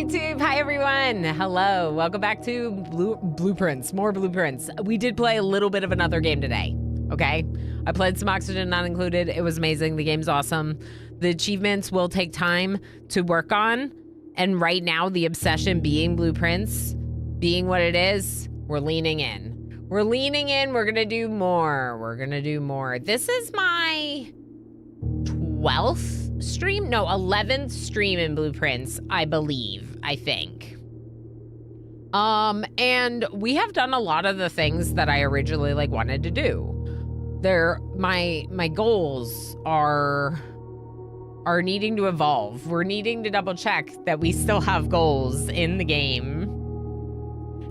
YouTube. Hi, everyone. Hello. Welcome back to Blueprints. More Blueprints. We did play a little bit of another game today, okay? I played some Oxygen Not Included. It was amazing. The game's awesome. The achievements will take time to work on. And right now, the obsession being Blueprints, being what it is, we're leaning in. We're leaning in. We're going to do more. We're going to do more. This is my 12th stream? No, 11th stream in Blueprints, I believe, I think. And we have done a lot of the things that I originally wanted to do. My goals are needing to evolve. We're needing to double check that we still have goals in the game.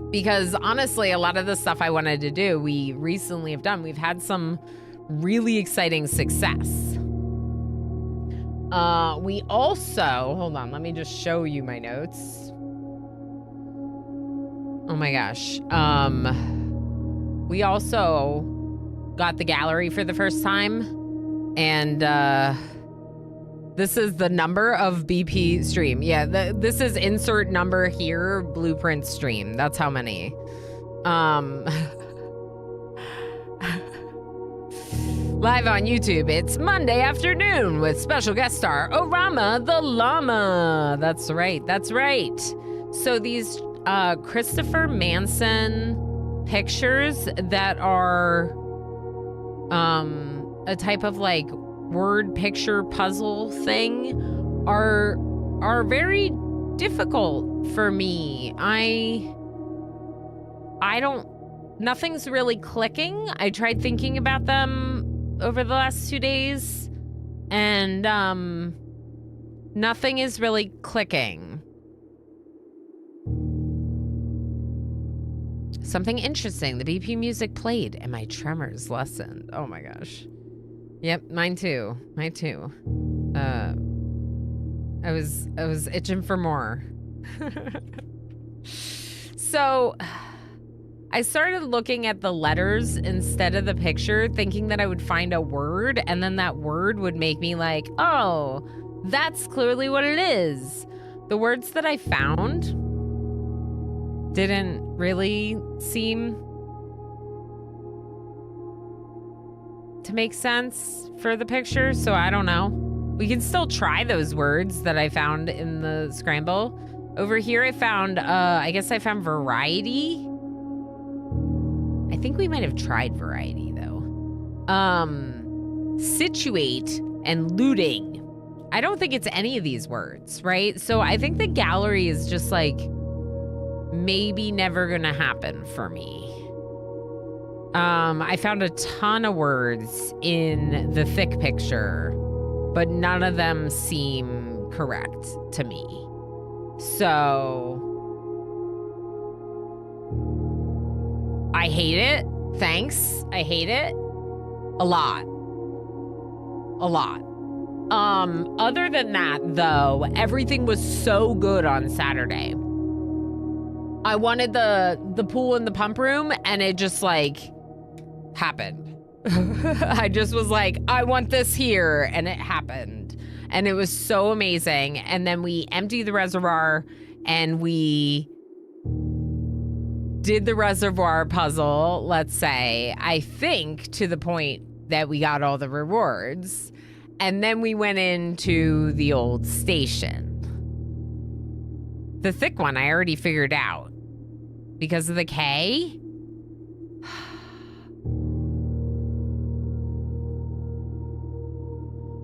Because honestly, a lot of the stuff I wanted to do, we recently have done. We've had some really exciting success. We also, hold on, let me just show you my notes. Oh my gosh. We also got the gallery for the first time. And, this is the number of BP stream. Yeah, this is insert number here, Blueprint stream. That's how many. Live on YouTube, it's Monday afternoon with special guest star Orama the Llama. That's right, that's right. So these Christopher Manson pictures that are a type of word picture puzzle thing are very difficult for me. Nothing's really clicking. I tried thinking about them over the last 2 days, and nothing is really clicking. Something interesting. The BP music played and my tremors lessened. Oh my gosh. Yep, mine too. Mine too. I was itching for more. So I started looking at the letters instead of the picture, thinking that I would find a word, and then that word would make me like, oh, that's clearly what it is. The words that I found didn't really seem to make sense for the picture, so I don't know. We can still try those words that I found in the scramble. Over here I found, I guess I found variety. I think we might have tried variety, though. Situate and looting. I don't think it's any of these words, right? So I think the gallery is just maybe never gonna happen for me. I found a ton of words in the thick picture, but none of them seem correct to me. So I hate it. Thanks. I hate it. A lot. A lot. Other than that, though, everything was so good on Saturday. I wanted the pool in the pump room, and it just happened. I just was like, I want this here, and it happened. And it was so amazing. And then we emptied the reservoir, and we did the reservoir puzzle, let's say, I think to the point that we got all the rewards. And then we went into the old station. The thick one I already figured out. Because of the K?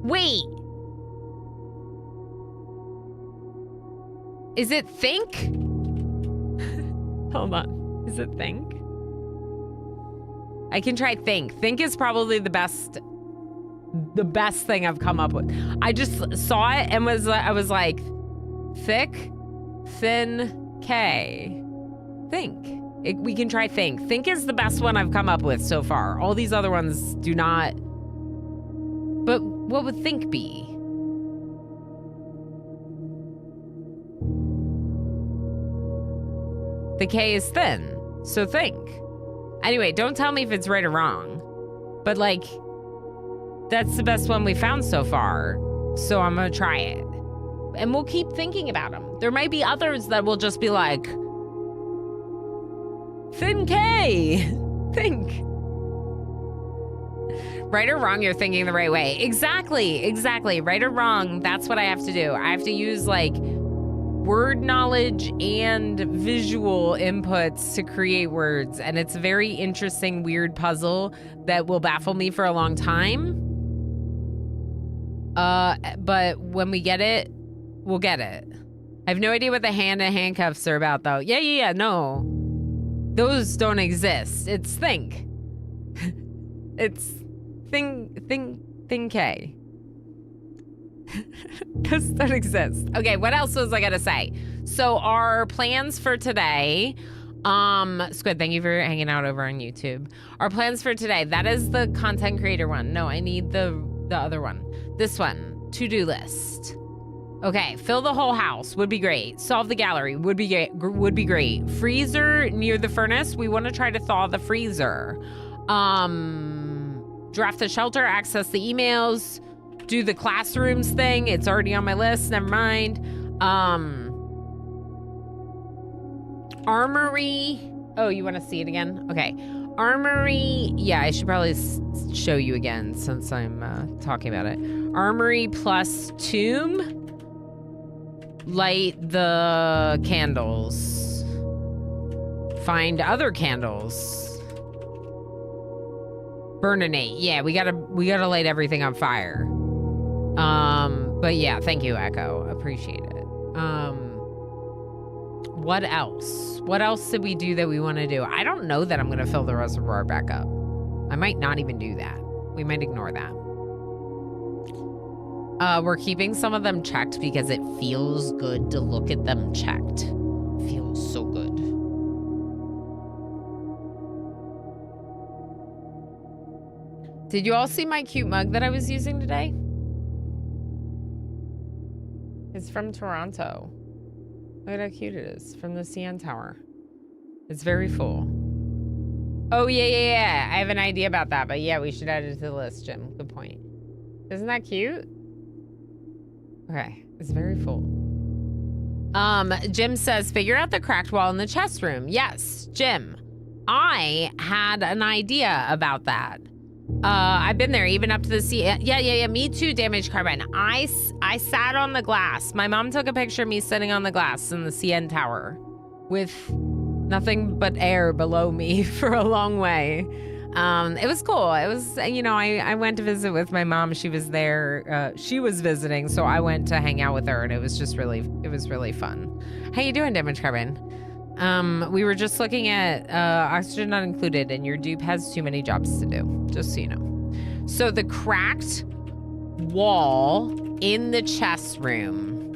Wait. Is it think? Hold on. Is it think? I can try think. Think is probably the best thing I've come up with. I just saw it and I was like, thick, thin, K. Think. We can try think. Think is the best one I've come up with so far. All these other ones do not. But what would think be? The K is thin, so think. Anyway, don't tell me if it's right or wrong. But that's the best one we found so far. So I'm gonna try it. And we'll keep thinking about them. There might be others that will just be like, Thin K, think. Right or wrong, you're thinking the right way. Exactly. Right or wrong, that's what I have to do. I have to use like word knowledge and visual inputs to create words. And it's a very interesting, weird puzzle that will baffle me for a long time. But when we get it, we'll get it. I have no idea what the hand and handcuffs are about, though. Yeah, no. Those don't exist. It's think. It's Thing K. Those don't exist. Okay, what else was I gonna say? So our plans for today, Squid, thank you for hanging out over on YouTube. Our plans for today, that is the content creator one. No, I need the other one. This one, to-do list. Okay, fill the whole house would be great. Solve the gallery would be great. Freezer near the furnace. We want to try to thaw the freezer. Draft the shelter, access the emails, do the classrooms thing. It's already on my list. Never mind. Armory. Oh, you want to see it again? Okay. Armory. Yeah, I should probably show you again since I'm talking about it. Armory plus tomb. Light the candles. Find other candles. Burninate. Yeah, we gotta light everything on fire. But yeah, thank you, Echo. Appreciate it. What else? What else did we do that we want to do? I don't know that I'm gonna fill the reservoir back up. I might not even do that. We might ignore that. We're keeping some of them checked because it feels good to look at them checked. Feels so good. Did you all see my cute mug that I was using today? It's from Toronto. Look at how cute it is. From the CN Tower. It's very full. Oh, yeah. I have an idea about that, but yeah, we should add it to the list, Jim. Good point. Isn't that cute? Okay, it's very full. Jim says, figure out the cracked wall in the chest room. Yes, Jim. I had an idea about that. I've been there, even up to the sea. Yeah. Me too, Damaged Carbine. I sat on the glass. My mom took a picture of me sitting on the glass in the CN Tower with nothing but air below me for a long way. It was cool. It was, I went to visit with my mom. She was there. She was visiting, so I went to hang out with her, and it was really fun. How you doing, Damaged Carbine? We were just looking at Oxygen Not Included, and your dupe has too many jobs to do, just so you know. So the cracked wall in the chest room,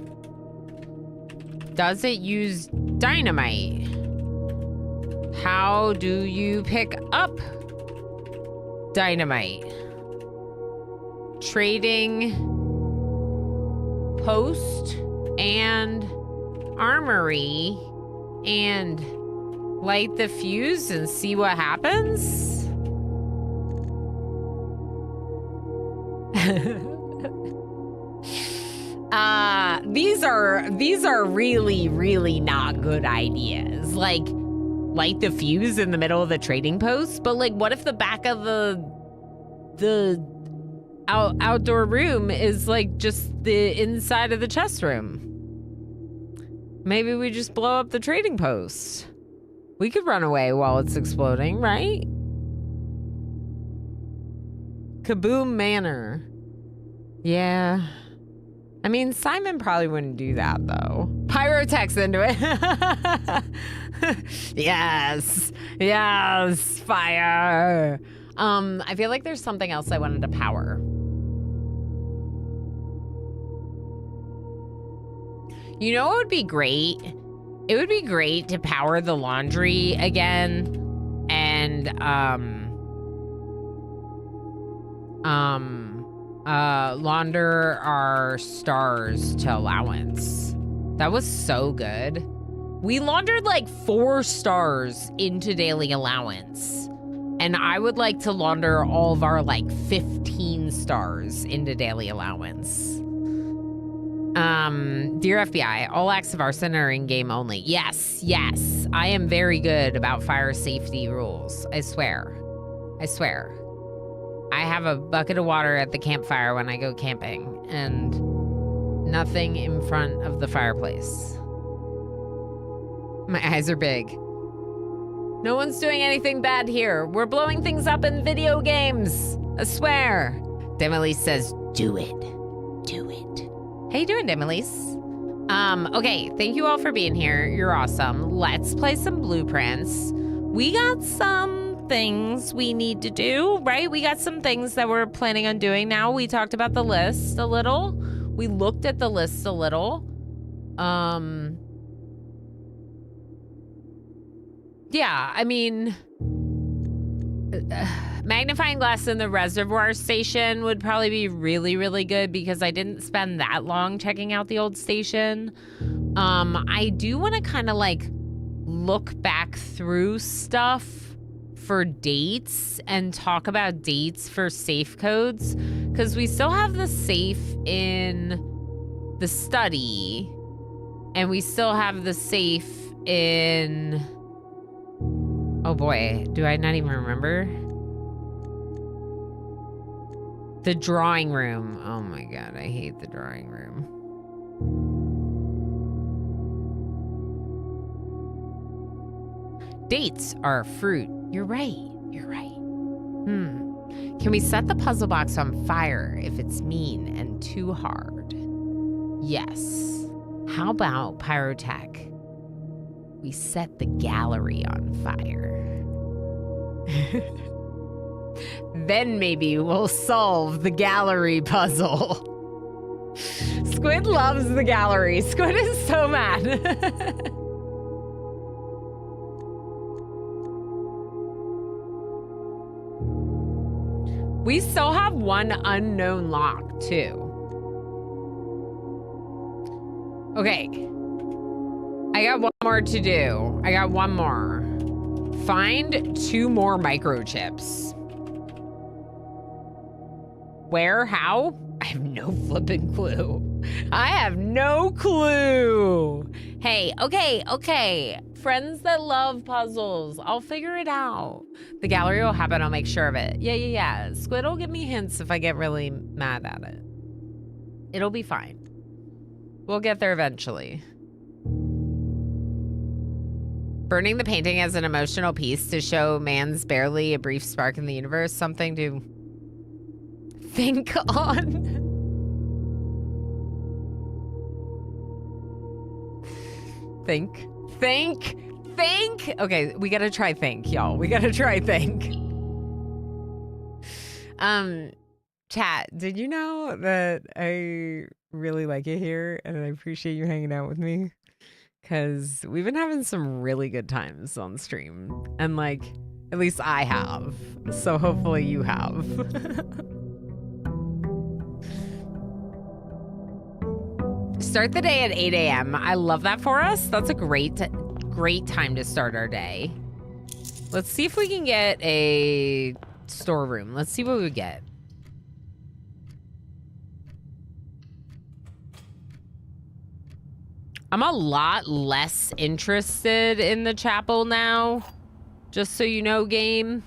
does it use dynamite? How do you pick up dynamite? Trading post and armory and light the fuse and see what happens? These are really, really not good ideas. Like, light the fuse in the middle of the trading post, but like, what if the back of the outdoor room is like just the inside of the chest room? Maybe we just blow up the trading post. We could run away while it's exploding, right? Kaboom Manor. Yeah. I mean, Simon probably wouldn't do that, though. Pyrotex into it. Yes, fire. I feel like there's something else I wanted to power. You know what would be great? It would be great to power the laundry again and launder our stars to allowance. That was so good. We laundered like 4 stars into daily allowance. And I would like to launder all of our like 15 stars into daily allowance. Dear FBI, all acts of arson are in game only. Yes, yes. I am very good about fire safety rules. I swear. I swear. I have a bucket of water at the campfire when I go camping, and nothing in front of the fireplace. My eyes are big. No one's doing anything bad here. We're blowing things up in video games. I swear. Demilise says, do it. Do it. How you doing, Demilise? Okay, thank you all for being here. You're awesome. Let's play some blueprints. We got some things we need to do, right? We got some things that we're planning on doing now. We talked about the list a little. We looked at the list a little. Yeah, I mean, magnifying glass in the reservoir station would probably be really, really good because I didn't spend that long checking out the old station. I do want to kind of like look back through stuff for dates and talk about dates for safe codes because we still have the safe in the study and we still have the safe in... Oh boy, do I not even remember? The drawing room. Oh my God, I hate the drawing room. Dates are fruit. You're right. You're right. Can we set the puzzle box on fire if it's mean and too hard? Yes. How about pyrotech? We set the gallery on fire. Then maybe we'll solve the gallery puzzle. Squid loves the gallery. Squid is so mad. We still have one unknown lock, too. Okay. I got one more to do. I got one more. Find 2 more microchips. Where? How? I have no flipping clue. I have no clue. Hey, okay. Friends that love puzzles. I'll figure it out. The gallery will happen. I'll make sure of it. Yeah. Squid will give me hints if I get really mad at it. It'll be fine. We'll get there eventually. Burning the painting as an emotional piece to show man's barely a brief spark in the universe. Something to think on. Think. Okay, we gotta try think, y'all. We gotta try think. Chat, did you know that I really like it here and I appreciate you hanging out with me? Because we've been having some really good times on stream. And like, at least I have. So hopefully you have. Start the day at 8 a.m. I love that for us. That's a great time to start our day. Let's see if we can get a storeroom. Let's see what we get. I'm a lot less interested in the chapel now. Just so you know, game.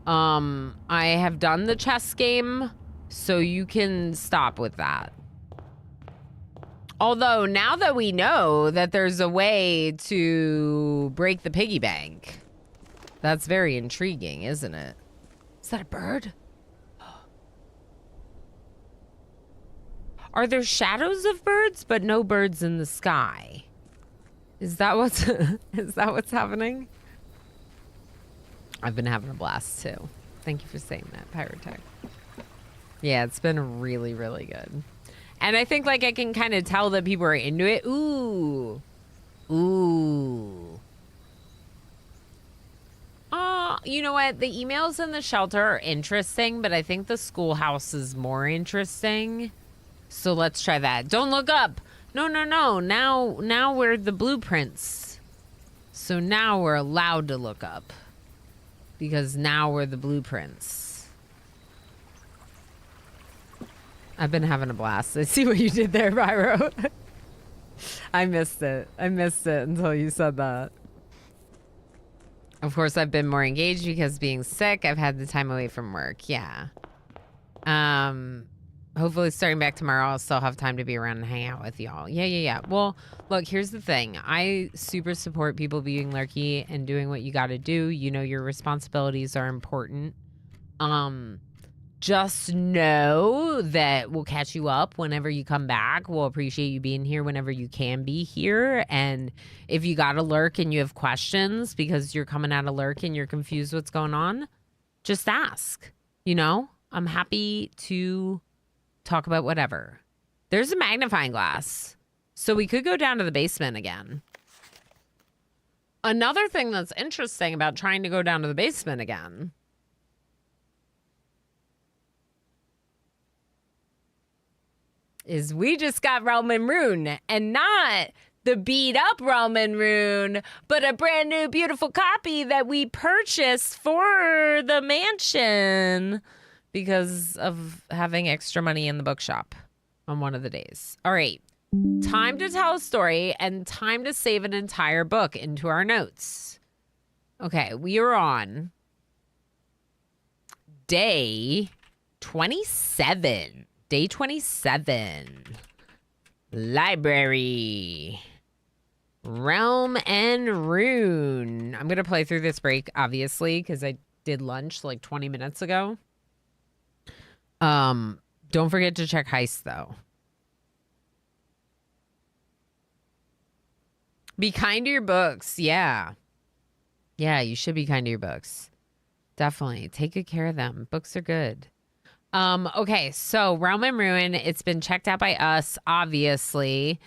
I have done the chess game, so you can stop with that. Although, now that we know that there's a way to break the piggy bank, that's very intriguing, isn't it? Is that a bird? Are there shadows of birds, but no birds in the sky? Is that what's is that what's happening? I've been having a blast too. Thank you for saying that, Pyrotech. Yeah, it's been really, really good. And I think like I can kind of tell that people are into it. Ooh. You know what? The emails in the shelter are interesting, but I think the schoolhouse is more interesting. So let's try that. Don't look up. No. Now we're the blueprints. So now we're allowed to look up. Because now we're the blueprints. I've been having a blast. I see what you did there, Byro. I missed it. I missed it until you said that. Of course, I've been more engaged because being sick, I've had the time away from work. Yeah. Hopefully starting back tomorrow, I'll still have time to be around and hang out with y'all. Yeah. Well, look, here's the thing. I super support people being lurky and doing what you got to do. You know, your responsibilities are important. Just know that we'll catch you up whenever you come back. We'll appreciate you being here whenever you can be here. And if you got to lurk and you have questions because you're coming out of lurk and you're confused what's going on, just ask. You know, I'm happy to talk about whatever. There's a magnifying glass, so we could go down to the basement again. Another thing that's interesting about trying to go down to the basement again is we just got Realm and Rune, and not the beat up Realm and Rune, but a brand new beautiful copy that we purchased for the mansion because of having extra money in the bookshop on one of the days. All right, time to tell a story and time to save an entire book into our notes. Okay, we are on day 27. Day 27. Library. Realm and Rune. I'm going to play through this break, obviously, because I did lunch like 20 minutes ago. Don't forget to check Heist, though. Be kind to your books. Yeah. Yeah, you should be kind to your books. Definitely. Take good care of them. Books are good. Okay, so Realm and Ruin, it's been checked out by us, obviously.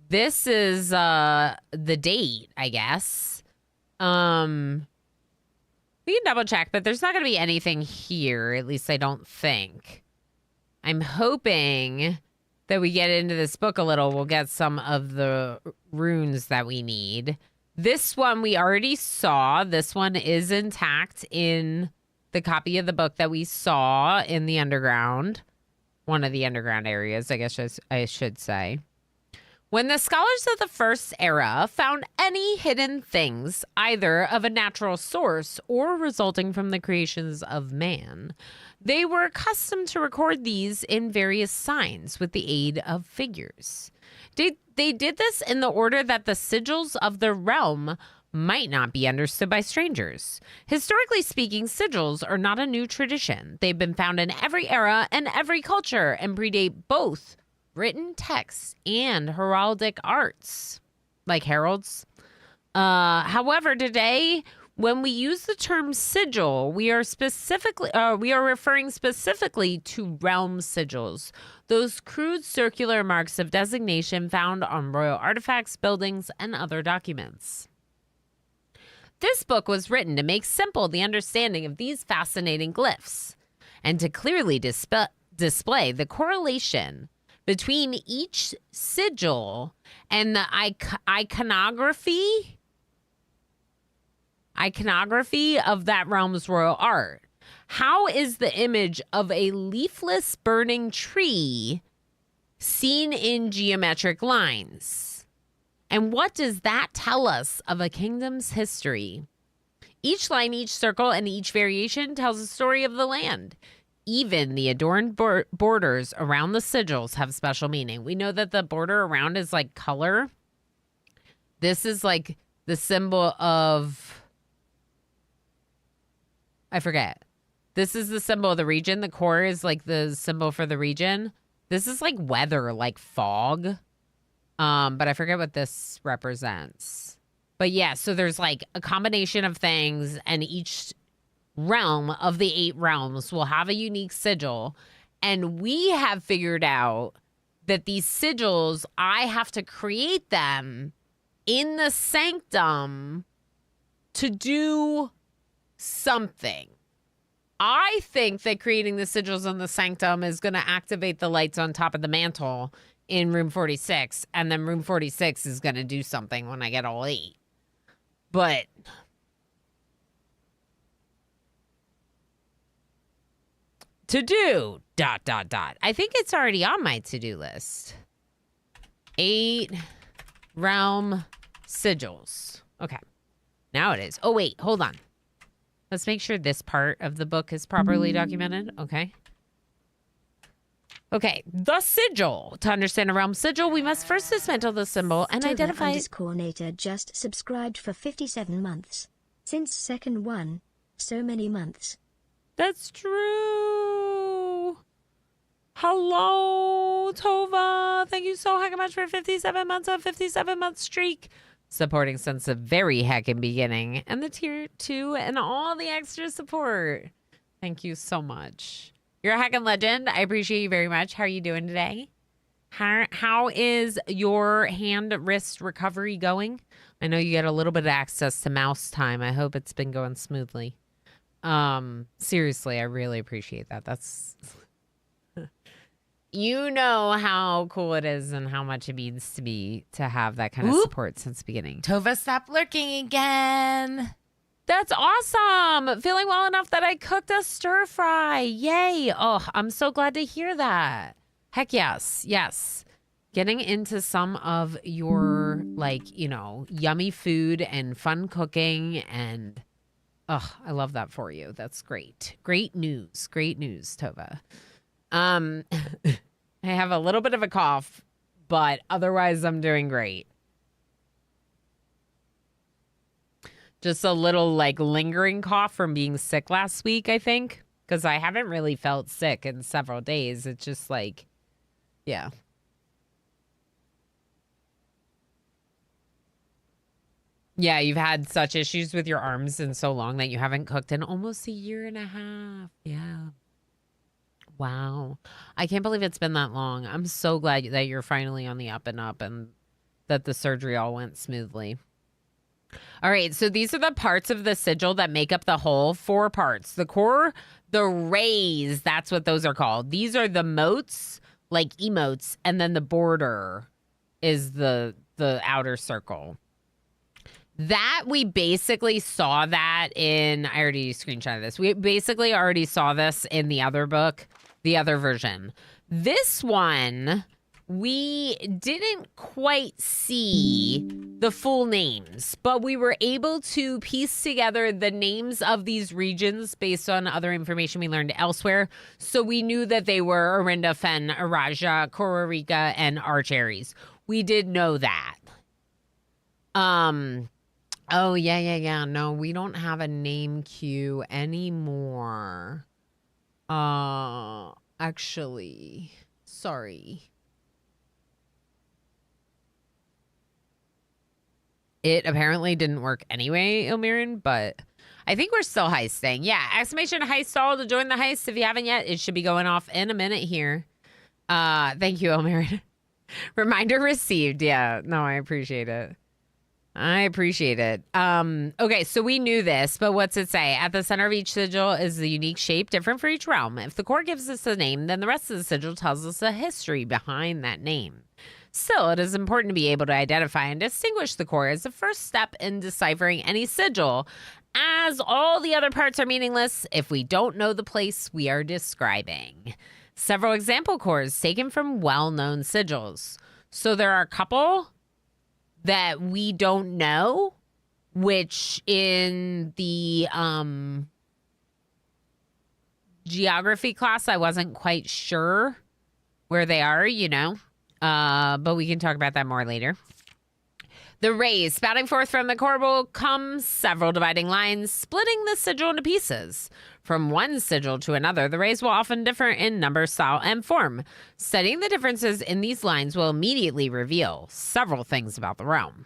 This is the date, I guess. We can double check, but there's not going to be anything here, at least I don't think. I'm hoping that we get into this book a little. We'll get some of the runes that we need. This one we already saw. This one is intact in the copy of the book that we saw in the underground. One of the underground areas, I guess I should say. When the scholars of the First Era found any hidden things, either of a natural source or resulting from the creations of man, they were accustomed to record these in various signs with the aid of figures. They did this in the order that the sigils of the realm might not be understood by strangers. Historically speaking, sigils are not a new tradition. They've been found in every era and every culture and predate both written texts and heraldic arts, like heralds. However, today, when we use the term sigil, we are referring specifically to realm sigils, those crude circular marks of designation found on royal artifacts, buildings, and other documents. This book was written to make simple the understanding of these fascinating glyphs and to clearly display the correlation between each sigil and the iconography of that realm's royal art. How is the image of a leafless burning tree seen in geometric lines? And what does that tell us of a kingdom's history? Each line, each circle, and each variation tells a story of the land. Even the adorned borders around the sigils have special meaning. We know that the border around is like color. This is like the symbol of... I forget. This is the symbol of the region. The core is like the symbol for the region. This is like weather, like fog. But I forget what this represents. But yeah, so there's like a combination of things, and each realm of the 8 realms will have a unique sigil. And we have figured out that these sigils, I have to create them in the sanctum to do something. I think that creating the sigils in the sanctum is going to activate the lights on top of the mantle in room 46, and then room 46 is going to do something when I get all 8. But To do, ... I think it's already on my to-do list. 8 realm sigils. Okay. Now it is. Oh, wait. Hold on. Let's make sure this part of the book is properly documented. Okay. Okay. The sigil. To understand a realm sigil, we must first dismantle the symbol and identify... _Nator just subscribed for 57 months. Since second one, so many months. That's true. Hello, Tova. Thank you so heckin' much for 57 months of 57-month streak. Supporting since the very heckin' beginning. And the tier 2 and all the extra support. Thank you so much. You're a heckin' legend. I appreciate you very much. How are you doing today? How is your hand-wrist recovery going? I know you get a little bit of access to mouse time. I hope it's been going smoothly. Seriously, I really appreciate that. That's... You know how cool it is and how much it means to me to have that kind of support since the beginning. Tova, stop lurking again. That's awesome. Feeling well enough that I cooked a stir fry. Yay. Oh, I'm so glad to hear that. Heck yes. Yes. Getting into some of your, like, you know, yummy food and fun cooking and, oh, I love that for you. That's great. Great news. Great news, Tova. I have a little bit of a cough, but otherwise I'm doing great. Just a little like lingering cough from being sick last week, I think, because I haven't really felt sick in several days. It's just like, yeah. Yeah, you've had such issues with your arms in so long that you haven't cooked in almost a year and a half. Yeah. Wow. I can't believe it's been that long. I'm so glad that you're finally on the up and up and that the surgery all went smoothly. All right, so these are the parts of the sigil that make up the whole. 4 parts. The core, the rays, that's what those are called. These are the motes, like emotes, and then the border is the outer circle. That we basically saw that in, I already screenshotted this. We basically already saw this in the other book, the other version. This one, we didn't quite see the full names, but we were able to piece together the names of these regions based on other information we learned elsewhere. So we knew that they were Orinda, Fen, Araja, Kororika, and Archaries. We did know that. Oh, yeah. No, we don't have a name queue anymore. Actually, sorry. It apparently didn't work anyway, Ilmirin, but I think we're still heisting. Yeah, exclamation heist all to join the heist. If you haven't yet, it should be going off in a minute here. Thank you, Ilmirin. Reminder received. Yeah, no, I appreciate it. Okay, so we knew this, but what's it say? At the center of each sigil is the unique shape, different for each realm. If the core gives us a name, then the rest of the sigil tells us a history behind that name. Still, it is important to be able to identify and distinguish the core as the first step in deciphering any sigil, as all the other parts are meaningless if we don't know the place we are describing. Several example cores taken from well-known sigils. So there are a couple that we don't know, which in the geography class, I wasn't quite sure where they are, you know, but we can talk about that more later. The rays spouting forth from the core will come several dividing lines, splitting the sigil into pieces. From one sigil to another, the rays will often differ in number, style, and form. Studying the differences in these lines will immediately reveal several things about the realm.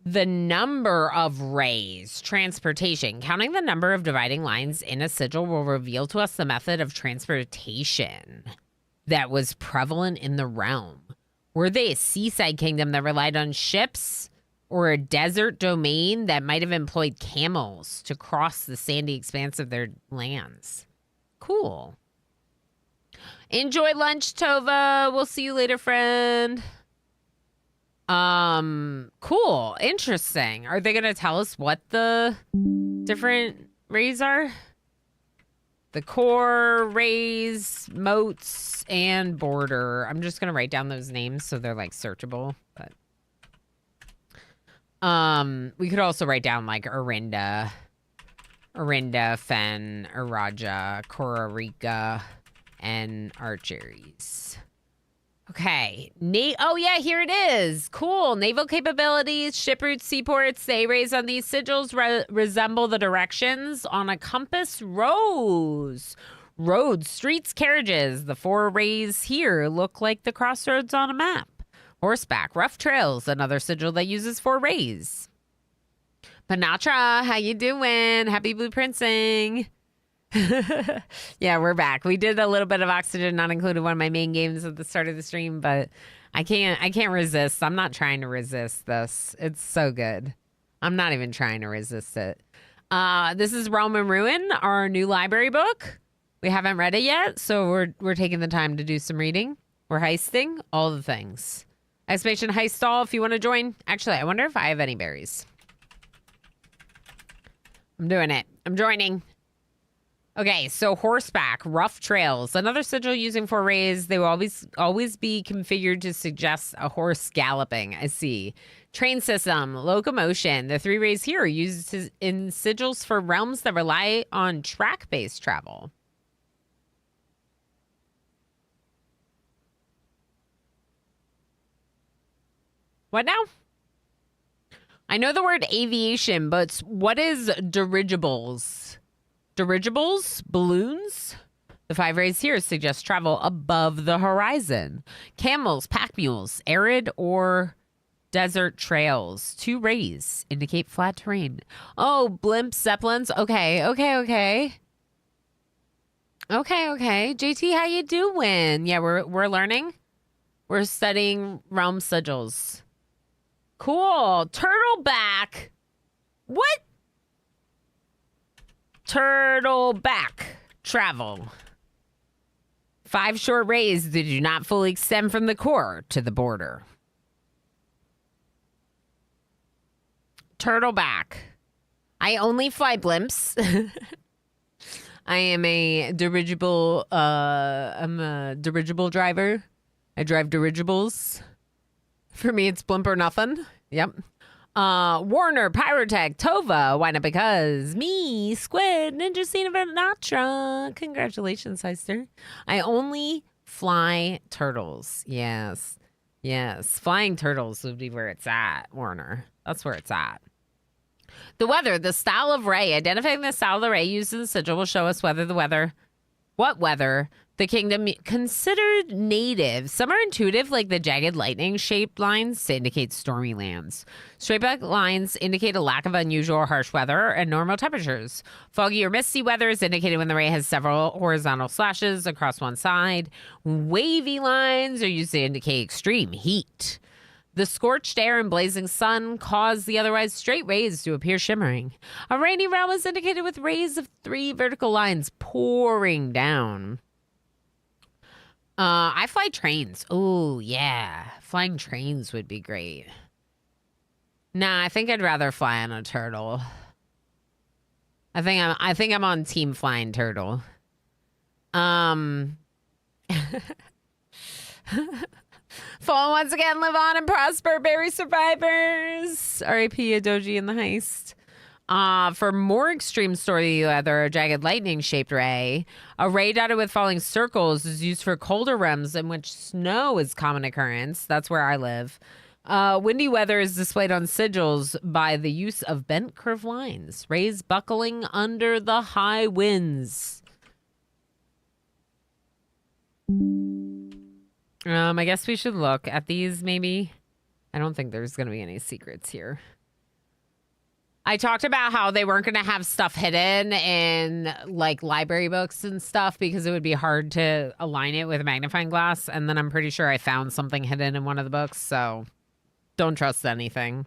The number of rays, transportation. Counting the number of dividing lines in a sigil will reveal to us the method of transportation that was prevalent in the realm. Were they a seaside kingdom that relied on ships, or a desert domain that might have employed camels to cross the sandy expanse of their lands? Cool. Enjoy lunch, Tova. We'll see you later, friend. Cool. Interesting. Are they going to tell us what the different rays are? The core, raise, moats, and border. I'm just gonna write down those names so they're like searchable. But we could also write down like Orinda, Fen, Araja, Kororika, and Archeries. Okay. Oh, yeah, here it is. Cool. Naval capabilities, ship routes, seaports. The A-rays on these sigils resemble the directions on a compass rose. Roads, streets, carriages. The 4 rays here look like the crossroads on a map. Horseback, rough trails. Another sigil that uses 4 rays. Panatra, how you doing? Happy blueprinting. Yeah, we're back. We did a little bit of Oxygen Not Included, one of my main games at the start of the stream, but I can't resist. I'm not trying to resist this. It's so good. I'm not even trying to resist it. This is Realm and Ruin, our new library book. We haven't read it yet, so we're taking the time to do some reading. We're heisting, all the things. Exclamation heist stall if you want to join. Actually, I wonder if I have any berries. I'm doing it. I'm joining. Okay, so horseback, rough trails. Another sigil using 4 rays. They will always be configured to suggest a horse galloping. I see. Train system, locomotion. The 3 rays here are used in sigils for realms that rely on track-based travel. What now? I know the word aviation, but what is dirigibles? Dirigibles? Balloons? The 5 rays here suggest travel above the horizon. Camels, pack mules, arid or desert trails. 2 rays indicate flat terrain. Oh, blimps, zeppelins. Okay. Okay. JT, how you doing? Yeah, we're learning. We're studying realm sigils. Cool. Turtleback. What? Turtleback travel. 5 short rays that do not fully extend from the core to the border. Turtleback. I only fly blimps. I am a dirigible. I'm a dirigible driver. I drive dirigibles. For me, it's blimp or nothing. Yep. Warner, Pyrotech, Tova, why not because? Me, Squid, Ninja Cena Natra. Congratulations, Heister. I only fly turtles. Yes. Flying turtles would be where it's at, Warner. That's where it's at. The weather, the style of ray. Identifying the style of the ray used in the sigil will show us what weather the kingdom considered native. Some are intuitive, like the jagged lightning-shaped lines to indicate stormy lands. Straight-back lines indicate a lack of unusual or harsh weather and normal temperatures. Foggy or misty weather is indicated when the ray has several horizontal slashes across one side. Wavy lines are used to indicate extreme heat. The scorched air and blazing sun cause the otherwise straight rays to appear shimmering. A rainy realm is indicated with rays of 3 vertical lines pouring down. I fly trains. Oh, yeah. Flying trains would be great. Nah, I think I'd rather fly on a turtle. I think I'm on team flying turtle. Fall once again, live on and prosper, berry survivors. R.I.P. Adoji in the heist. For more extreme stormy weather, a jagged lightning-shaped ray. A ray dotted with falling circles is used for colder realms in which snow is common occurrence. That's where I live. Windy weather is displayed on sigils by the use of bent curved lines. Rays buckling under the high winds. I guess we should look at these, maybe. I don't think there's going to be any secrets here. I talked about how they weren't going to have stuff hidden in like library books and stuff because it would be hard to align it with a magnifying glass. And then I'm pretty sure I found something hidden in one of the books. So don't trust anything.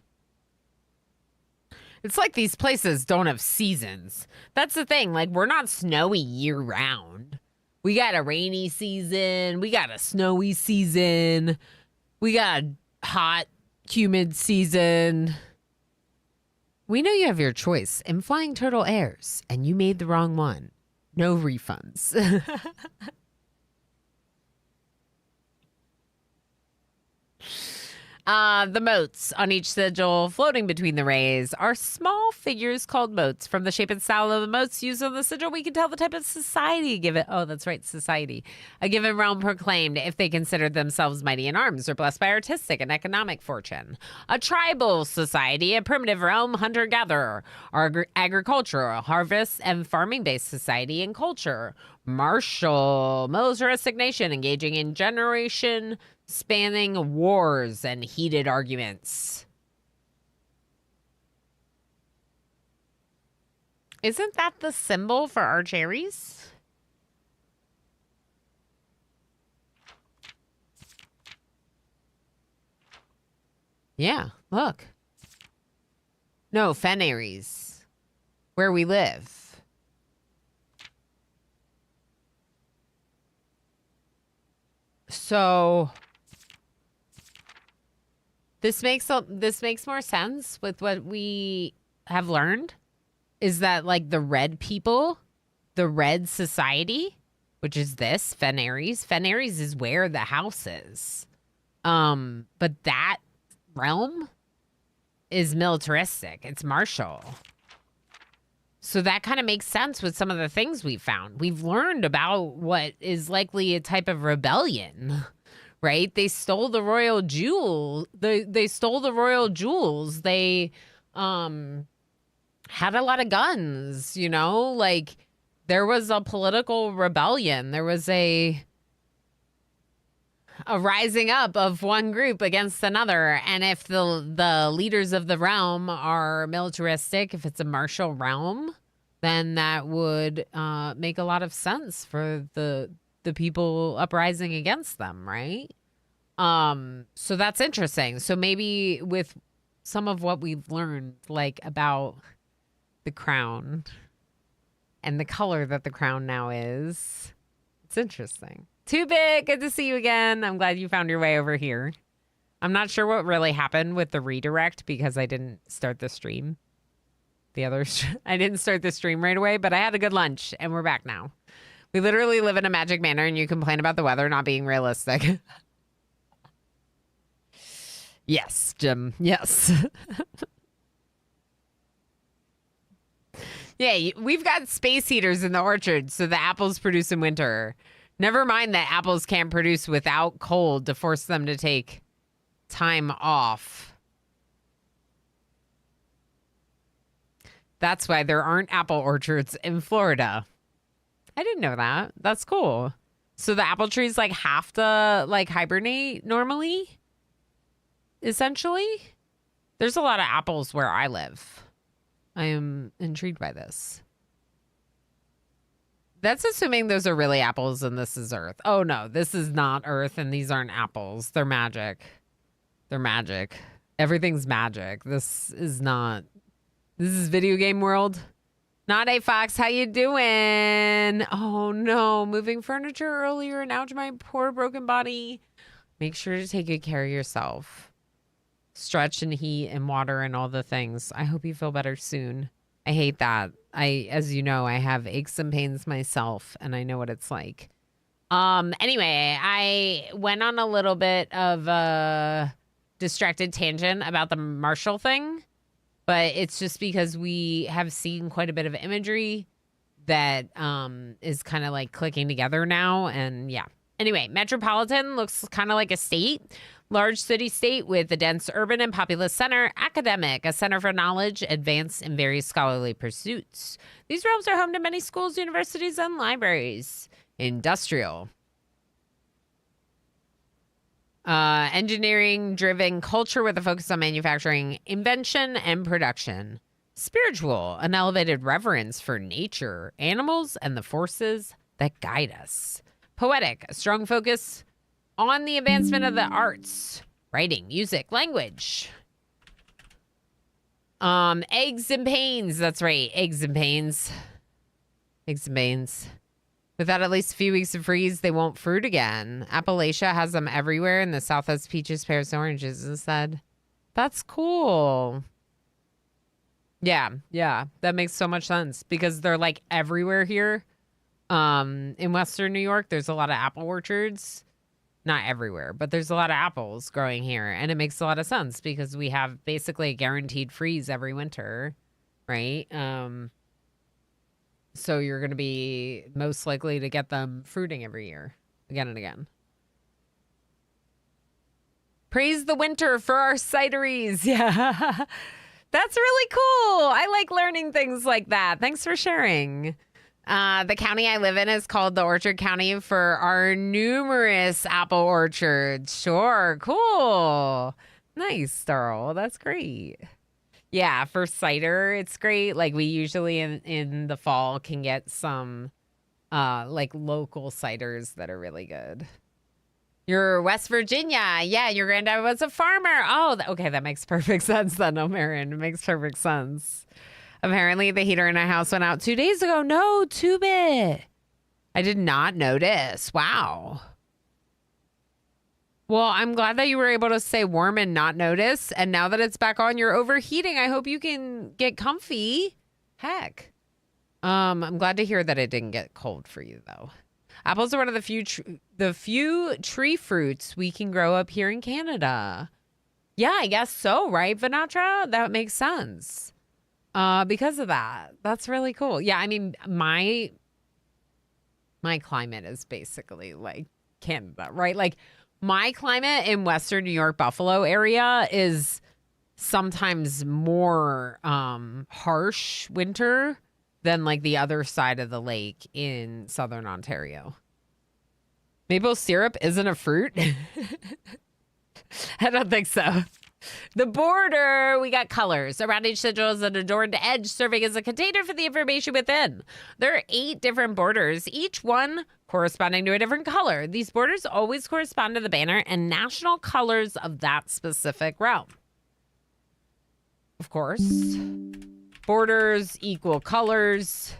It's like these places don't have seasons. That's the thing. Like, we're not snowy year round. We got a rainy season. We got a snowy season. We got a hot, humid season. We know you have your choice in Flying Turtle Airs, and you made the wrong one. No refunds. The moats on each sigil floating between the rays are small figures called moats. From the shape and style of the moats used on the sigil, we can tell the type of society given. Oh, that's right, society. A given realm proclaimed if they considered themselves mighty in arms or blessed by artistic and economic fortune. A tribal society, a primitive realm, hunter-gatherer, or agricultural, harvest and farming-based society and culture. Martial, militaristic nation engaging in generation spanning wars and heated arguments. Isn't that the symbol for our cherries? Yeah, look. No, Fenaries, where we live. So this makes more sense with what we have learned, is that like the red people, the red society, which is this Fenaries. Fenaries is where the house is. But that realm is militaristic. It's martial. So that kind of makes sense with some of the things we've found. We've learned about what is likely a type of rebellion, right? They stole the royal jewel. They stole the royal jewels. They had a lot of guns, you know? Like, there was a political rebellion. There was a rising up of one group against another. And if the leaders of the realm are militaristic, if it's a martial realm, then that would make a lot of sense for the people uprising against them, right? So that's interesting. So maybe with some of what we've learned, like about the crown and the color that the crown now is, it's interesting. Too big. Good to see you again. I'm glad you found your way over here. I'm not sure what really happened with the redirect because I didn't start the stream. I didn't start the stream right away, but I had a good lunch and we're back now. We literally live in a magic manor and you complain about the weather not being realistic. Yes, Jim. Yes. Yeah, we've got space heaters in the orchard so the apples produce in winter. Never mind that apples can't produce without cold to force them to take time off. That's why there aren't apple orchards in Florida. I didn't know that. That's cool. So the apple trees like have to like hibernate normally, essentially. There's a lot of apples where I live. I am intrigued by this. That's assuming those are really apples and this is Earth. Oh no, this is not Earth and these aren't apples. They're magic. They're magic. Everything's magic. This is not. This is video game world. Not a Fox. How you doing? Oh no, moving furniture earlier and ouch, my poor broken body. Make sure to take good care of yourself. Stretch and heat and water and all the things. I hope you feel better soon. I hate that. As you know, I have aches and pains myself and I know what it's like. Anyway, I went on a little bit of a distracted tangent about the Marshall thing, but it's just because we have seen quite a bit of imagery that is kind of like clicking together now. And yeah. Anyway, Metropolitan looks kind of like a state. Large city state with a dense urban and populous center. Academic, a center for knowledge, advanced in various scholarly pursuits. These realms are home to many schools, universities, and libraries. Industrial. Engineering-driven culture with a focus on manufacturing, invention, and production. Spiritual, an elevated reverence for nature, animals, and the forces that guide us. Poetic, a strong focus on the advancement of the arts, writing, music, language. Eggs and pains. That's right. Eggs and pains. Eggs and pains. Without at least a few weeks of freeze, they won't fruit again. Appalachia has them everywhere, and the South has peaches, pears, and oranges instead. That's cool. Yeah. That makes so much sense because they're like everywhere here. In Western New York, there's a lot of apple orchards. Not everywhere, but there's a lot of apples growing here. And it makes a lot of sense because we have basically a guaranteed freeze every winter, right? So you're going to be most likely to get them fruiting every year, again and again. Praise the winter for our cideries. Yeah, that's really cool. I like learning things like that. Thanks for sharing. The county I live in is called the Orchard County for our numerous apple orchards. Sure, cool. Nice, Darl. That's great. Yeah, for cider, it's great. Like we usually in the fall can get some like local ciders that are really good. You're West Virginia. Yeah, your granddad was a farmer. Oh, okay, that makes perfect sense then, O'Marin. It makes perfect sense. Apparently, the heater in our house went out 2 days ago. No, 2-bit. I did not notice. Wow. Well, I'm glad that you were able to stay warm and not notice. And now that it's back on, you're overheating. I hope you can get comfy. Heck. I'm glad to hear that it didn't get cold for you, though. Apples are one of the few tree fruits we can grow up here in Canada. Yeah, I guess so, right, Vanatra? That makes sense. Because of that. That's really cool. Yeah, I mean, my climate is basically like Canada, right? Like my climate in Western New York, Buffalo area is sometimes more harsh winter than like the other side of the lake in Southern Ontario. Maple syrup isn't a fruit? I don't think so. The border, we got colors. Around each sigil is an adorned edge serving as a container for the information within. There are 8 different borders, each one corresponding to a different color. These borders always correspond to the banner and national colors of that specific realm. Of course, borders equal colors.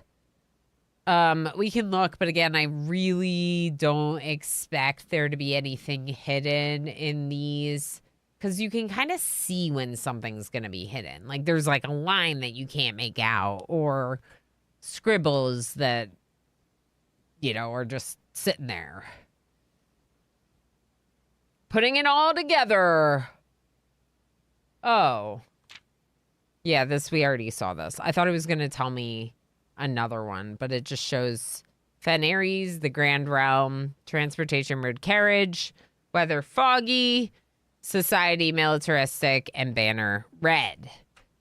We can look, but again, I really don't expect there to be anything hidden in these. Because you can kind of see when something's going to be hidden. Like there's like a line that you can't make out or scribbles that, you know, are just sitting there. Putting it all together. Oh. Yeah, we already saw this. I thought it was going to tell me another one, but it just shows Fen Aries, the Grand Realm, Transportation Road Carriage, Weather Foggy, Society Militaristic, and Banner Red.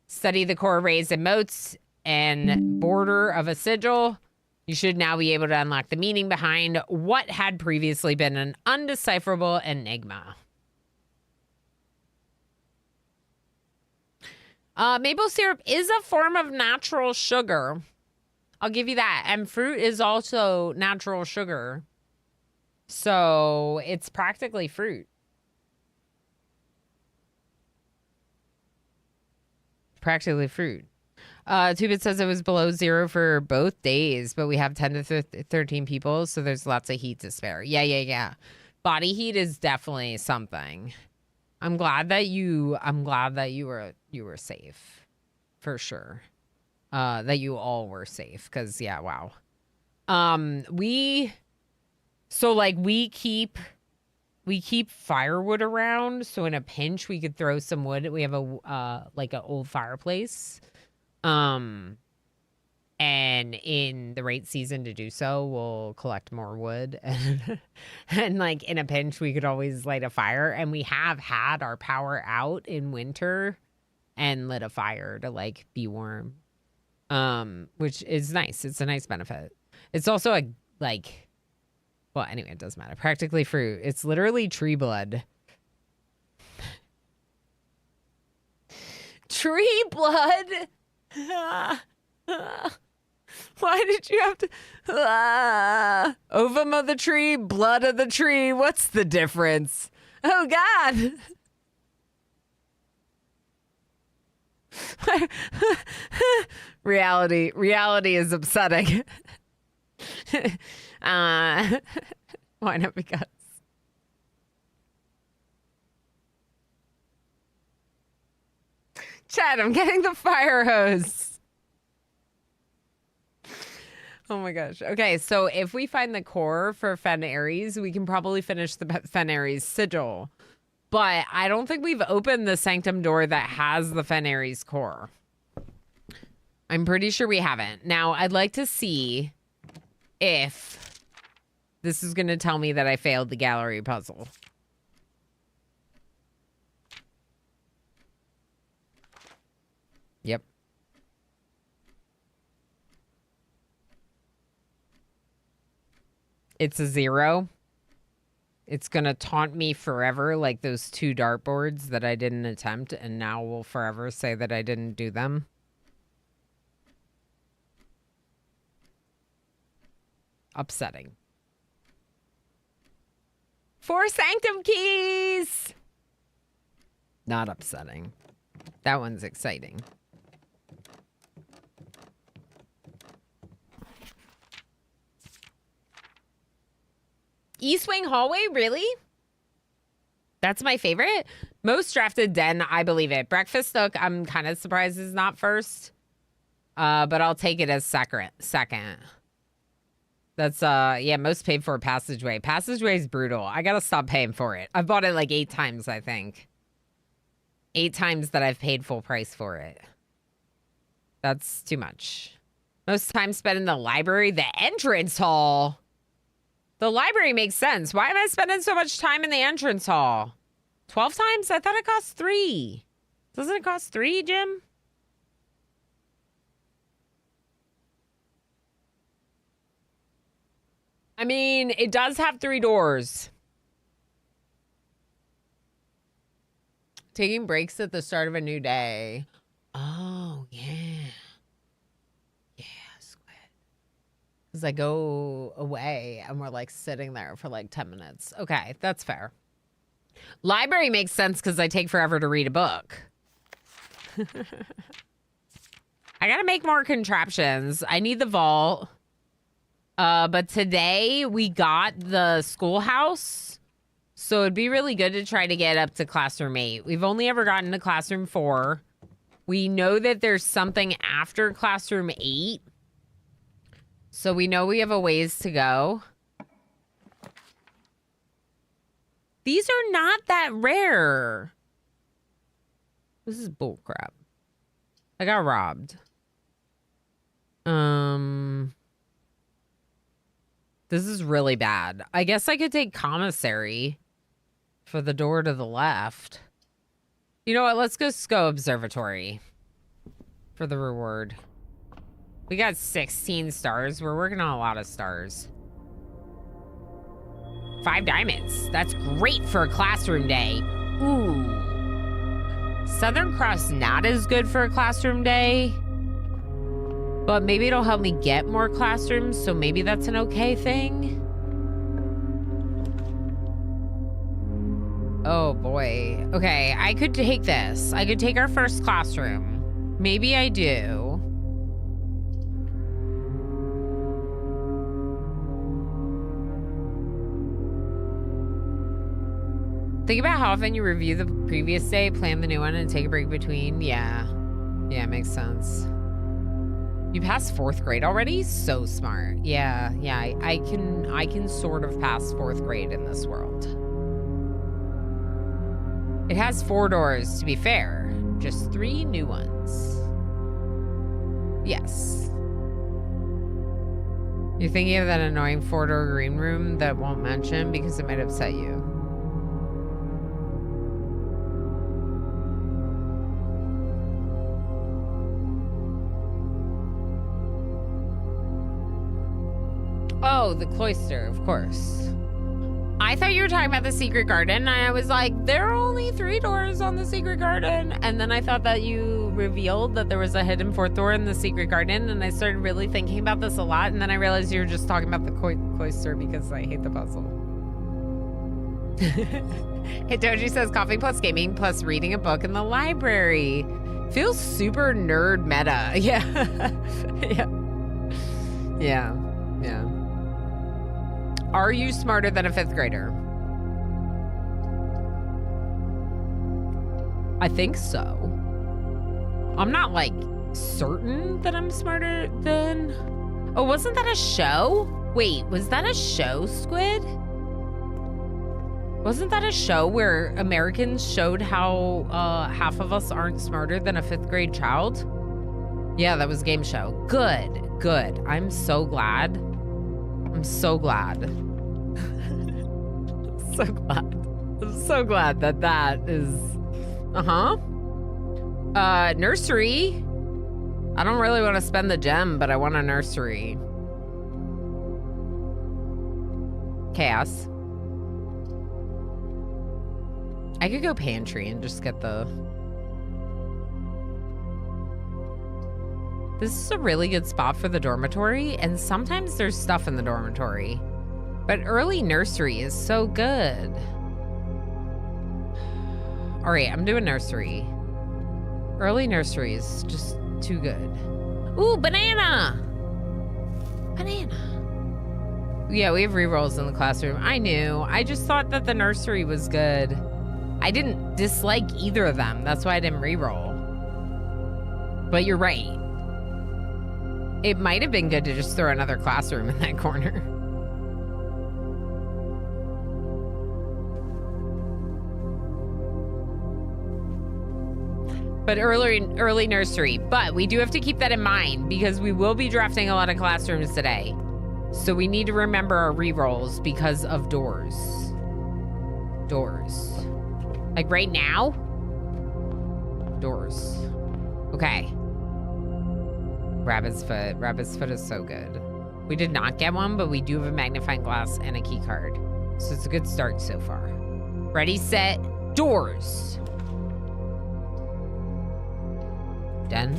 Study the core rays and motes and border of a sigil. You should now be able to unlock the meaning behind what had previously been an undecipherable enigma. Maple syrup is a form of natural sugar. I'll give you that. And fruit is also natural sugar. So it's practically fruit. Practically fruit. 2-bit says it was below 0 for both days, but we have 10 to 13 people, so there's lots of heat to spare. Yeah. Body heat is definitely something. I'm glad that you were safe. For sure. That you all were safe, because yeah, wow. We keep firewood around, so in a pinch we could throw some wood. We have like an old fireplace. And in the right season to do so, we'll collect more wood. And like in a pinch, we could always light a fire. And we have had our power out in winter and lit a fire to like be warm. Which is nice. It's a nice benefit. It's also well, anyway, it doesn't matter. Practically fruit. It's literally tree blood. Tree blood? Why did you have to... ovum of the tree, blood of the tree. What's the difference? Oh, God. Reality is upsetting. Why not? Because Chad, I'm getting the fire hose. Oh my gosh. Okay, so if we find the core for Fen Ares, we can probably finish the Fen Ares sigil. But I don't think we've opened the sanctum door that has the Fen Ares core. I'm pretty sure we haven't. Now, I'd like to see if this is going to tell me that I failed the gallery puzzle. Yep. It's a 0. It's going to taunt me forever like those 2 dartboards that I didn't attempt and now will forever say that I didn't do them. Upsetting. 4 sanctum keys! Not upsetting. That one's exciting. East Wing Hallway, really? That's my favorite. Most drafted den, I believe it. Breakfast Nook, I'm kind of surprised is not first. But I'll take it as second. That's, yeah, most paid for Passageway. Passageway is brutal. I gotta stop paying for it. I've bought it like 8 times, I think. 8 times that I've paid full price for it. That's too much. Most time spent in the library, the entrance hall. The library makes sense. Why am I spending so much time in the entrance hall? 12 times? I thought it cost 3. Doesn't it cost 3, Jim? I mean, it does have 3 doors. Taking breaks at the start of a new day. Oh, yeah. Because I go away and we're like sitting there for like 10 minutes. Okay, that's fair. Library makes sense because I take forever to read a book. I gotta make more contraptions. I need the vault. But today we got the schoolhouse. So it'd be really good to try to get up to classroom 8. We've only ever gotten to classroom 4. We know that there's something after classroom 8. So we know we have a ways to go. These are not that rare. This is bullcrap. I got robbed. This is really bad. I guess I could take commissary for the door to the left. You know what? Let's go observatory for the reward. We got 16 stars. We're working on a lot of stars. 5 diamonds. That's great for a classroom day. Ooh. Southern Cross not as good for a classroom day. But maybe it'll help me get more classrooms, so maybe that's an okay thing. Oh boy. Okay, I could take this. I could take our first classroom. Maybe I do. Think about how often you review the previous day, plan the new one, and take a break between. Yeah. Yeah, it makes sense. You passed 4th grade already? So smart. Yeah, I can sort of pass 4th grade in this world. It has 4 doors, to be fair. Just 3 new ones. Yes. You're thinking of that annoying 4-door green room that won't mention because it might upset you. Oh, the cloister, of course. I thought you were talking about the secret garden, and I was like, there are only 3 doors on the secret garden. And then I thought that you revealed that there was a hidden 4th door in the secret garden, and I started really thinking about this a lot, and then I realized you were just talking about the cloister because I hate the puzzle. Hitoji says coffee plus gaming plus reading a book in the library. Feels super nerd meta. Yeah. Yeah. Are you smarter than a 5th grader? I think so. I'm not like certain that I'm smarter than... Oh, wasn't that a show? Wait, was that a show, Squid? Wasn't that a show where Americans showed how half of us aren't smarter than a 5th grade child? Yeah, that was game show. Good, good. I'm so glad. I'm so glad. So glad. I'm so glad that that is... Nursery. I don't really want to spend the gem, but I want a nursery. Chaos. I could go pantry and just get the... This is a really good spot for the dormitory, and sometimes there's stuff in the dormitory. But early nursery is so good. All right, I'm doing nursery. Early nursery is just too good. Ooh, banana! Banana. Yeah, we have rerolls in the classroom. I knew. I just thought that the nursery was good. I didn't dislike either of them. That's why I didn't reroll. But you're right. It might have been good to just throw another classroom in that corner. But early nursery. But we do have to keep that in mind because we will be drafting a lot of classrooms today. So we need to remember our rerolls because of doors. Doors. Like right now? Doors. Okay. Rabbit's Foot. Rabbit's Foot is so good. We did not get one, but we do have a magnifying glass and a key card. So it's a good start so far. Ready, set, doors. Den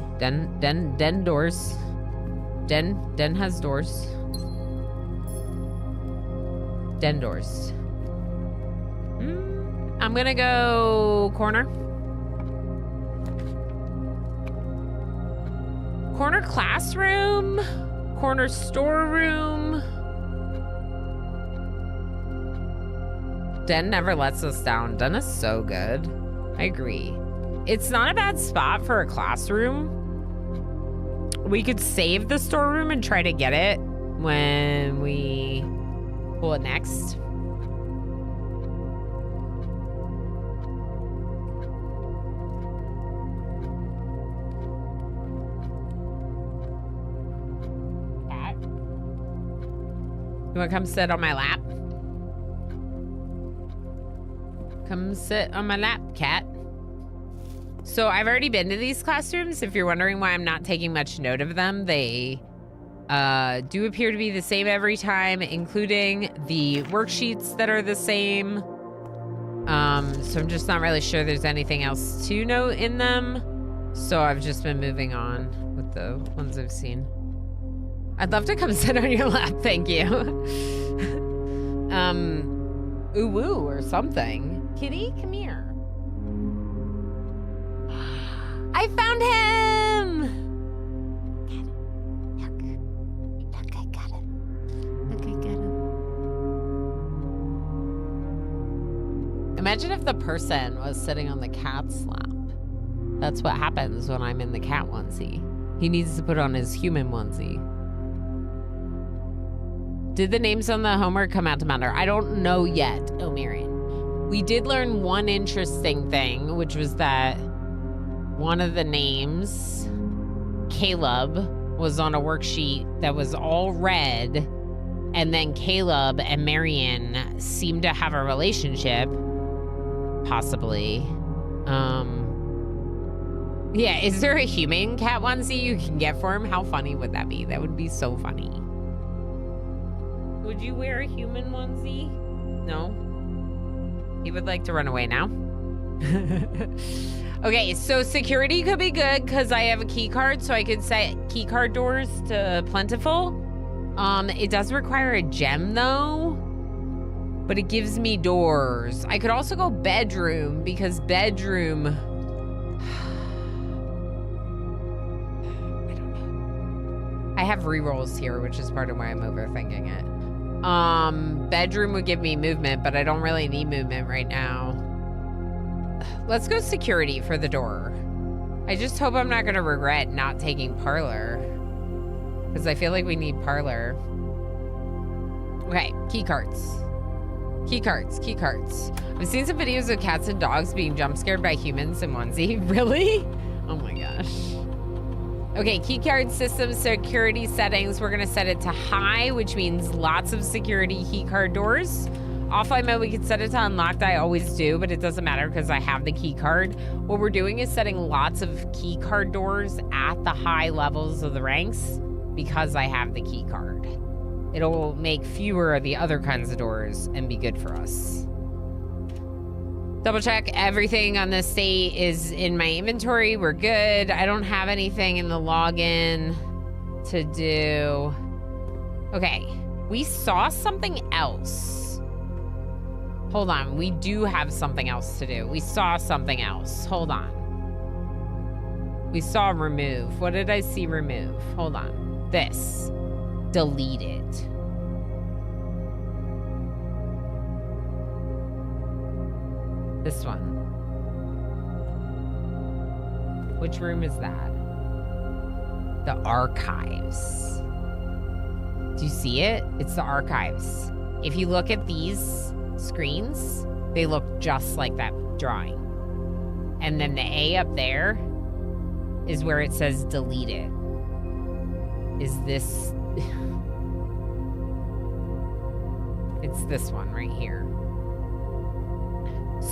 doors. Den has doors. Den doors. I'm gonna go corner. Corner classroom. Corner storeroom. Den never lets us down. Den is so good. I agree. It's not a bad spot for a classroom. We could save the storeroom and try to get it when we pull it next. Cat. You wanna come sit on my lap? Come sit on my lap, cat. So I've already been to these classrooms. If you're wondering why I'm not taking much note of them, they do appear to be the same every time, including the worksheets that are the same. So I'm just not really sure there's anything else to note in them. So I've just been moving on with the ones I've seen. I'd love to come sit on your lap, thank you. Ooh woo or something. Kitty, come here. I found him! Look, I got him. Look, I got him. Imagine if the person was sitting on the cat's lap. That's what happens when I'm in the cat onesie. He needs to put on his human onesie. Did the names on the homework come out to matter? I don't know yet, O'Marion. We did learn one interesting thing, which was that one of the names, Caleb, was on a worksheet that was all red, and then Caleb and Marion seemed to have a relationship, possibly. Yeah, is there a human cat onesie you can get for him? How funny would that be? That would be so funny. Would you wear a human onesie? No? He would like to run away now. Okay, so security could be good because I have a key card, so I could set key card doors to plentiful. It does require a gem though, but it gives me doors. I could also go bedroom because bedroom, I don't know. I have rerolls here, which is part of why I'm overthinking it. Bedroom would give me movement, but I don't really need movement right now. Let's go security for the door. I just hope I'm not gonna regret not taking parlor. Because I feel like we need parlor. Okay, key cards. Key cards, key cards. I've seen some videos of cats and dogs being jump scared by humans in onesie. Really? Oh my gosh. Okay, key card system security settings. We're gonna set it to high, which means lots of security key card doors. Offline mode, we can set it to unlocked. I always do, but it doesn't matter because I have the key card. What we're doing is setting lots of key card doors at the high levels of the ranks because I have the key card. It'll make fewer of the other kinds of doors and be good for us. Double check everything on this state is in my inventory. We're good. I don't have anything in the login to do. Okay, we saw something else. Hold on, we do have something else to do. We saw something else. Hold on. We saw remove. What did I see remove? Hold on. This. Delete it. This one. Which room is that? The archives. Do you see it? It's the archives. If you look at these screens, they look just like that drawing. And then the A up there is where it says delete it. Is this... It's this one right here.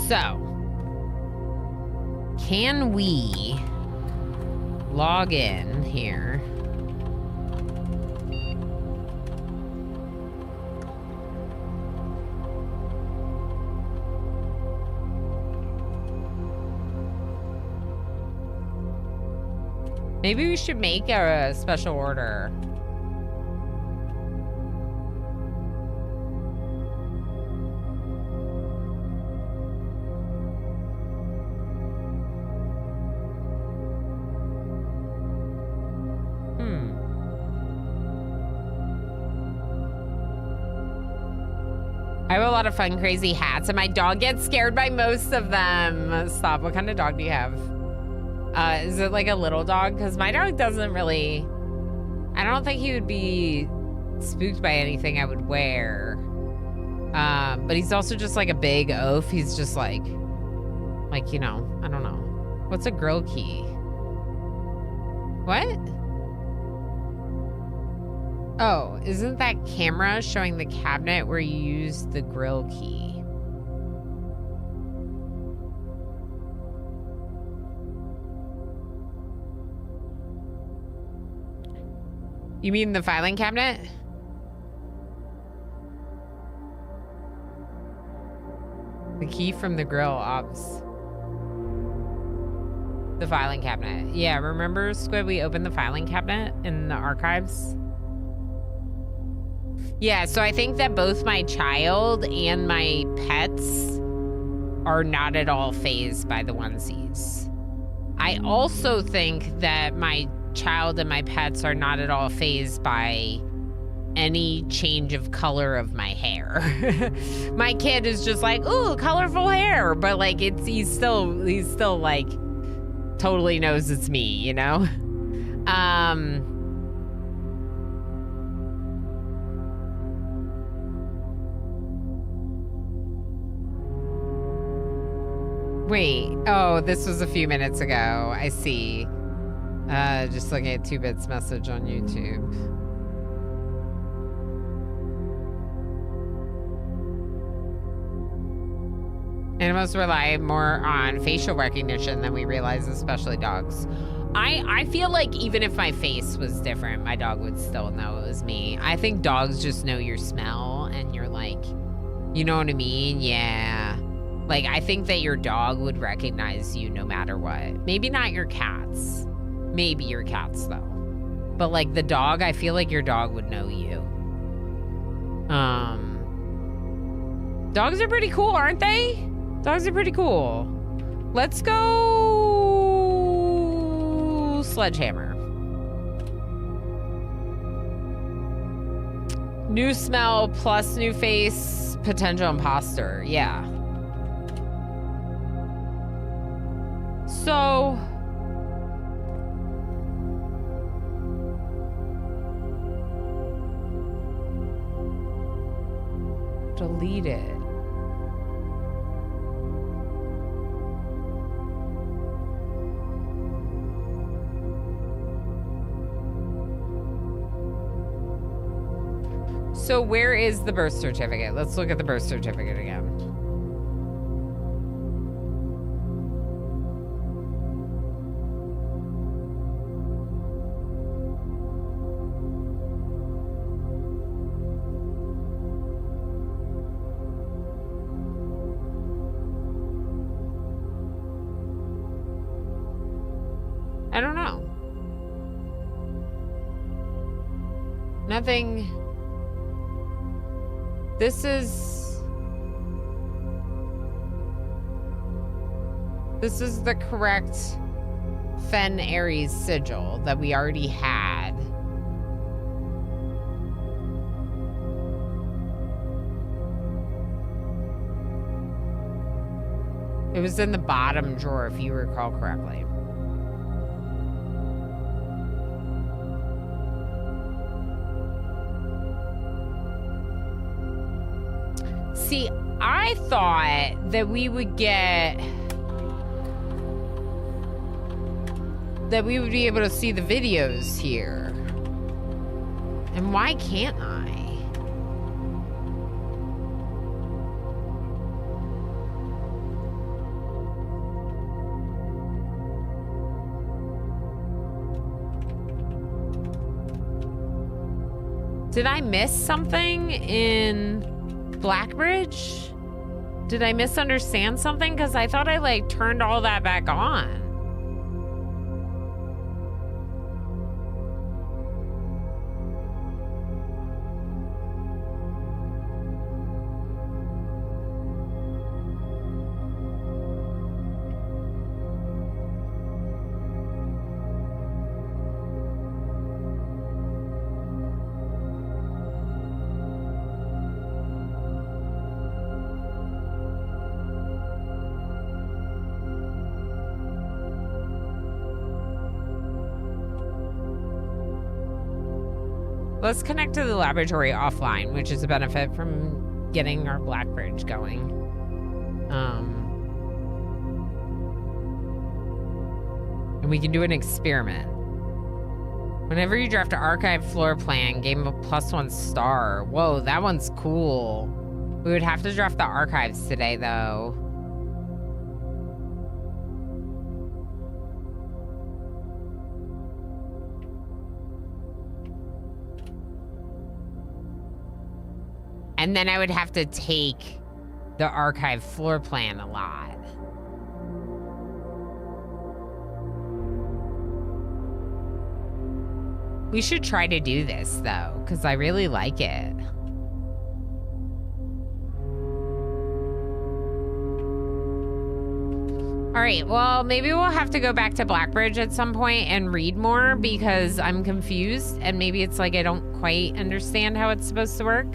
So, can we log in here? Maybe we should make a special order. I have a lot of fun, crazy hats, and my dog gets scared by most of them. Stop. What kind of dog do you have? Is it like a little dog? Because my dog doesn't really... I don't think he would be spooked by anything I would wear. But he's also just like a big oaf. He's just like, you know, I don't know. What's a grill key? What? Oh, isn't that camera showing the cabinet where you use the grill key? You mean the filing cabinet? The key from the grill, obs. The filing cabinet. Yeah, remember, Squid, we opened the filing cabinet in the archives? Yeah, so I think that both my child and my pets are not at all fazed by the onesies. I also think that my child and my pets are not at all fazed by any change of color of my hair. My kid is just like, ooh, colorful hair, but like he's still like totally knows it's me, you know? Wait, oh, this was a few minutes ago. I see. Just looking at 2Bit's message on YouTube. Animals rely more on facial recognition than we realize, especially dogs. I feel like even if my face was different, my dog would still know it was me. I think dogs just know your smell and you're like, you know what I mean? Yeah. Like, I think that your dog would recognize you no matter what. Maybe not your cats. Maybe your cats, though. But, like, the dog, I feel like your dog would know you. Dogs are pretty cool, aren't they? Dogs are pretty cool. Let's go... Sledgehammer. New smell plus new face, potential imposter. Yeah. So, read it. So where is the birth certificate? Let's look at the birth certificate again. I don't know. Nothing. This is the correct Fen Ares sigil that we already had. It was in the bottom drawer, if you recall correctly. See, I thought that we would be able to see the videos here. And why can't I? Did I miss something in Blackbridge? Did I misunderstand something? Because I thought I like turned all that back on. Let's connect to the laboratory offline, which is a benefit from getting our Blackbridge going. And we can do an experiment. Whenever you draft an archive floor plan, game a +1 star. Whoa, that one's cool. We would have to draft the archives today, though. And then I would have to take the archive floor plan a lot. We should try to do this, though, because I really like it. All right, well, maybe we'll have to go back to Blackbridge at some point and read more because I'm confused. And maybe it's like I don't quite understand how it's supposed to work.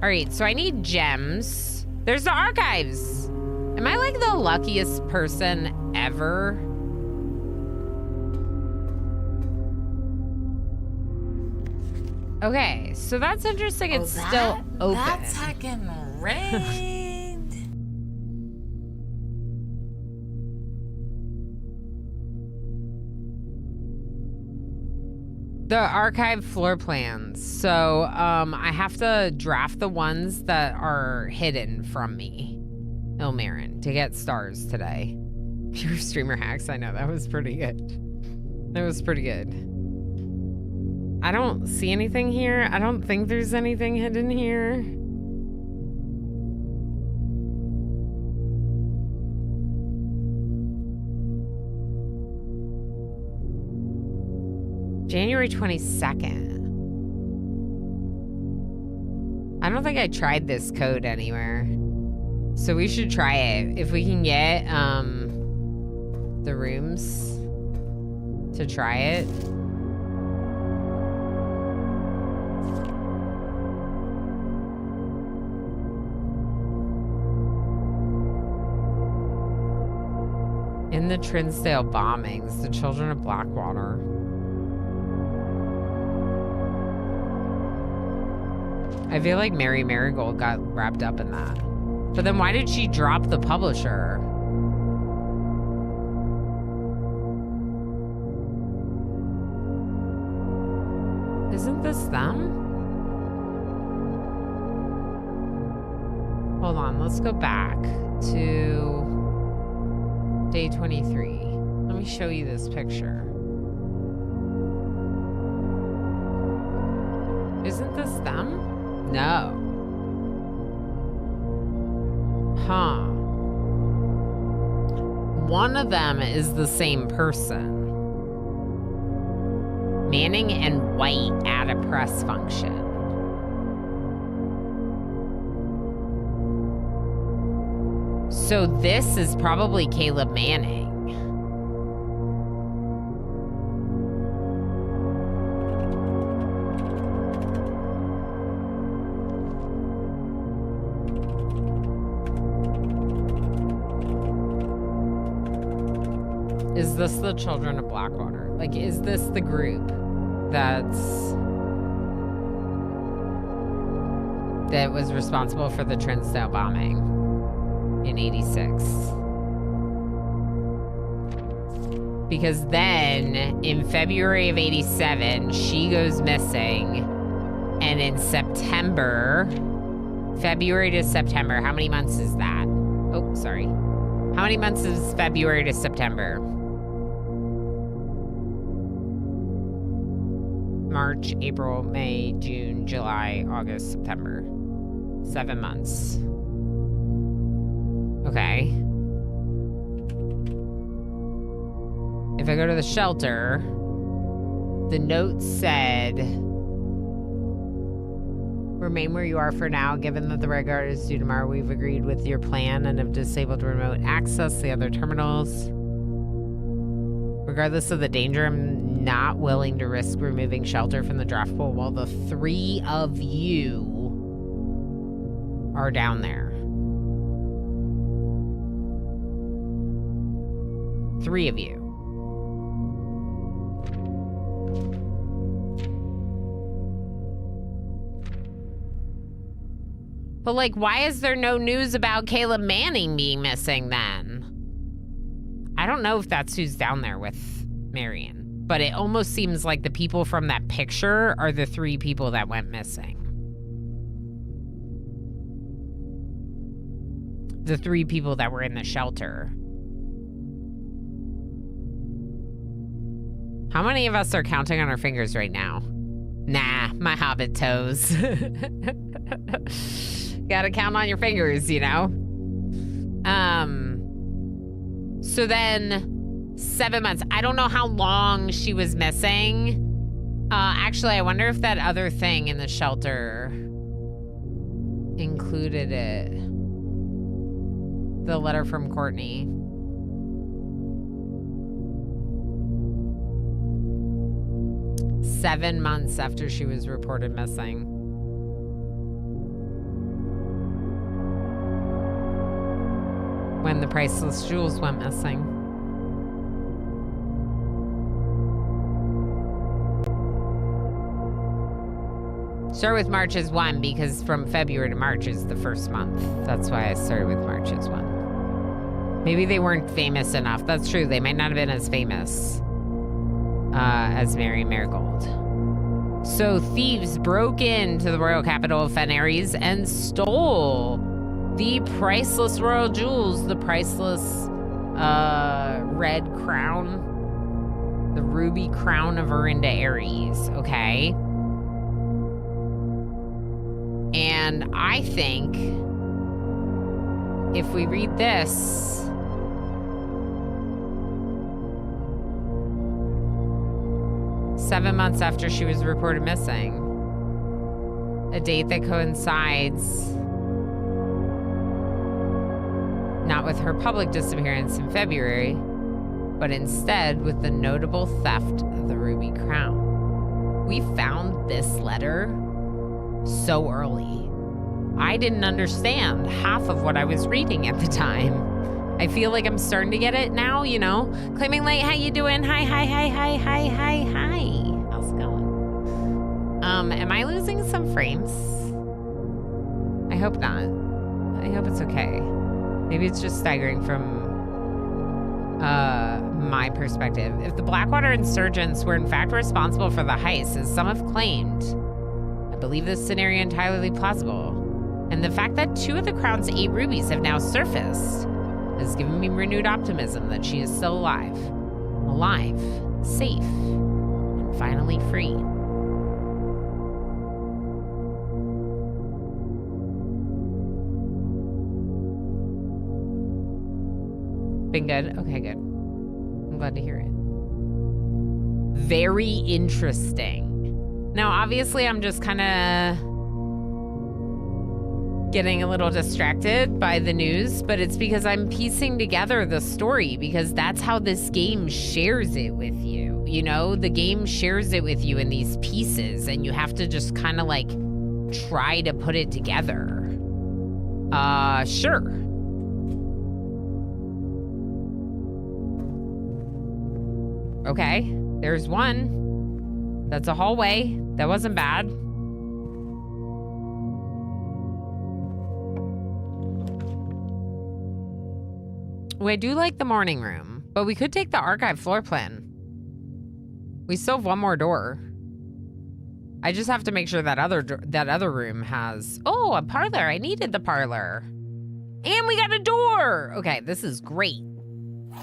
All right, so I need gems. There's the archives. Am I like the luckiest person ever? Okay, so that's interesting. It's still open. That's heckin' raid. The archive floor plans. So I have to draft the ones that are hidden from me, Ilmarin, to get stars today. Pure streamer hacks. I know, that was pretty good. That was pretty good. I don't see anything here. I don't think there's anything hidden here. January 22nd. I don't think I tried this code anywhere. So we should try it. If we can get the rooms to try it. In the Trinsdale bombings, the children of Blackwater. I feel like Mary Marigold got wrapped up in that. But then why did she drop the publisher? Isn't this them? Hold on, let's go back to day 23. Let me show you this picture. Isn't this them? No. Huh. One of them is the same person. Manning and White at a press function. So this is probably Caleb Manning. Is this the Children of Blackwater? Like, is this the group that was responsible for the Trinsdale bombing in 86? Because then, in February of 87, she goes missing. And in September, February to September, how many months is that? Oh, sorry. How many months is February to September? March, April, May, June, July, August, September. 7 months. Okay. If I go to the shelter, the note said, remain where you are for now. Given that the Red Guard is due tomorrow, we've agreed with your plan and have disabled remote access to the other terminals. Regardless of the danger, I'm not willing to risk removing shelter from the draft pool while the 3 of you are down there. 3 of you. But, like, why is there no news about Caleb Manning being missing then? I don't know if that's who's down there with Marion, but it almost seems like the people from that picture are the 3 people that went missing. The 3 people that were in the shelter. How many of us are counting on our fingers right now? Nah, my hobbit toes. Gotta count on your fingers, you know? So then 7 months. I don't know how long she was missing. Actually, I wonder if that other thing in the shelter included it. The letter from Courtney. Seven months after she was reported missing. When the priceless jewels went missing. Start with March as 1 because from February to March is the first month. That's why I started with March as 1. Maybe they weren't famous enough. That's true. They might not have been as famous as Mary Marigold. So thieves broke into the royal capital of Fenris and stole the priceless royal jewels, the priceless red crown, the ruby crown of Arinda Aries, okay? And I think if we read this, "7 months after she was reported missing, a date that coincides not with her public disappearance in February, but instead with the notable theft of the ruby crown. We found this letter so early. I didn't understand half of what I was reading at the time. I feel like I'm starting to get it now, you know? Claiming Light, how you doing? Hi. How's it going? Am I losing some frames? hope not. I hope it's okay. Maybe it's just staggering from my perspective. If the Blackwater insurgents were in fact responsible for the heist, as some have claimed, I believe this scenario entirely plausible. And the fact that 2 of the Crown's 8 rubies have now surfaced has given me renewed optimism that she is still alive. Alive, safe, and finally free. Been good? Okay, good. I'm glad to hear it. Very interesting. Now, obviously, I'm just kind of getting a little distracted by the news, but it's because I'm piecing together the story, because that's how this game shares it with you. You know, the game shares it with you in these pieces, and you have to just kind of like try to put it together. Sure. Okay, there's one. That's a hallway. That wasn't bad. I do like the morning room, but we could take the archive floor plan. We still have one more door. I just have to make sure that other room has... Oh, a parlor. I needed the parlor. And we got a door. Okay, this is great.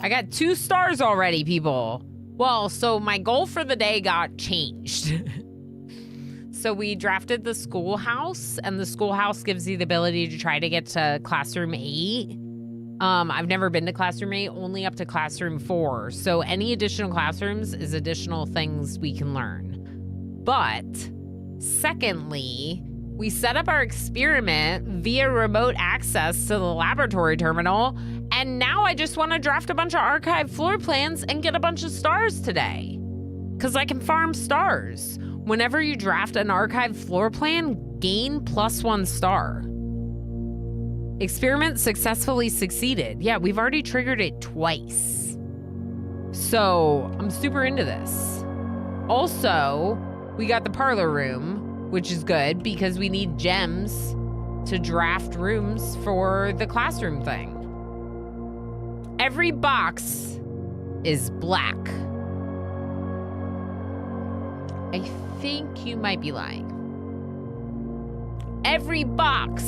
I got 2 stars already, people. Well, so my goal for the day got changed. So we drafted the schoolhouse, and the schoolhouse gives you the ability to try to get to classroom 8. I've never been to classroom 8, only up to classroom 4. So any additional classrooms is additional things we can learn. But secondly, we set up our experiment via remote access to the laboratory terminal, and now I just want to draft a bunch of archive floor plans and get a bunch of stars today. Because I can farm stars. Whenever you draft an archive floor plan, gain +1 star. Experiment successfully succeeded. Yeah, we've already triggered it twice. So I'm super into this. Also, we got the parlor room, which is good because we need gems to draft rooms for the classroom thing. Every box is black. I think you might be lying. Every box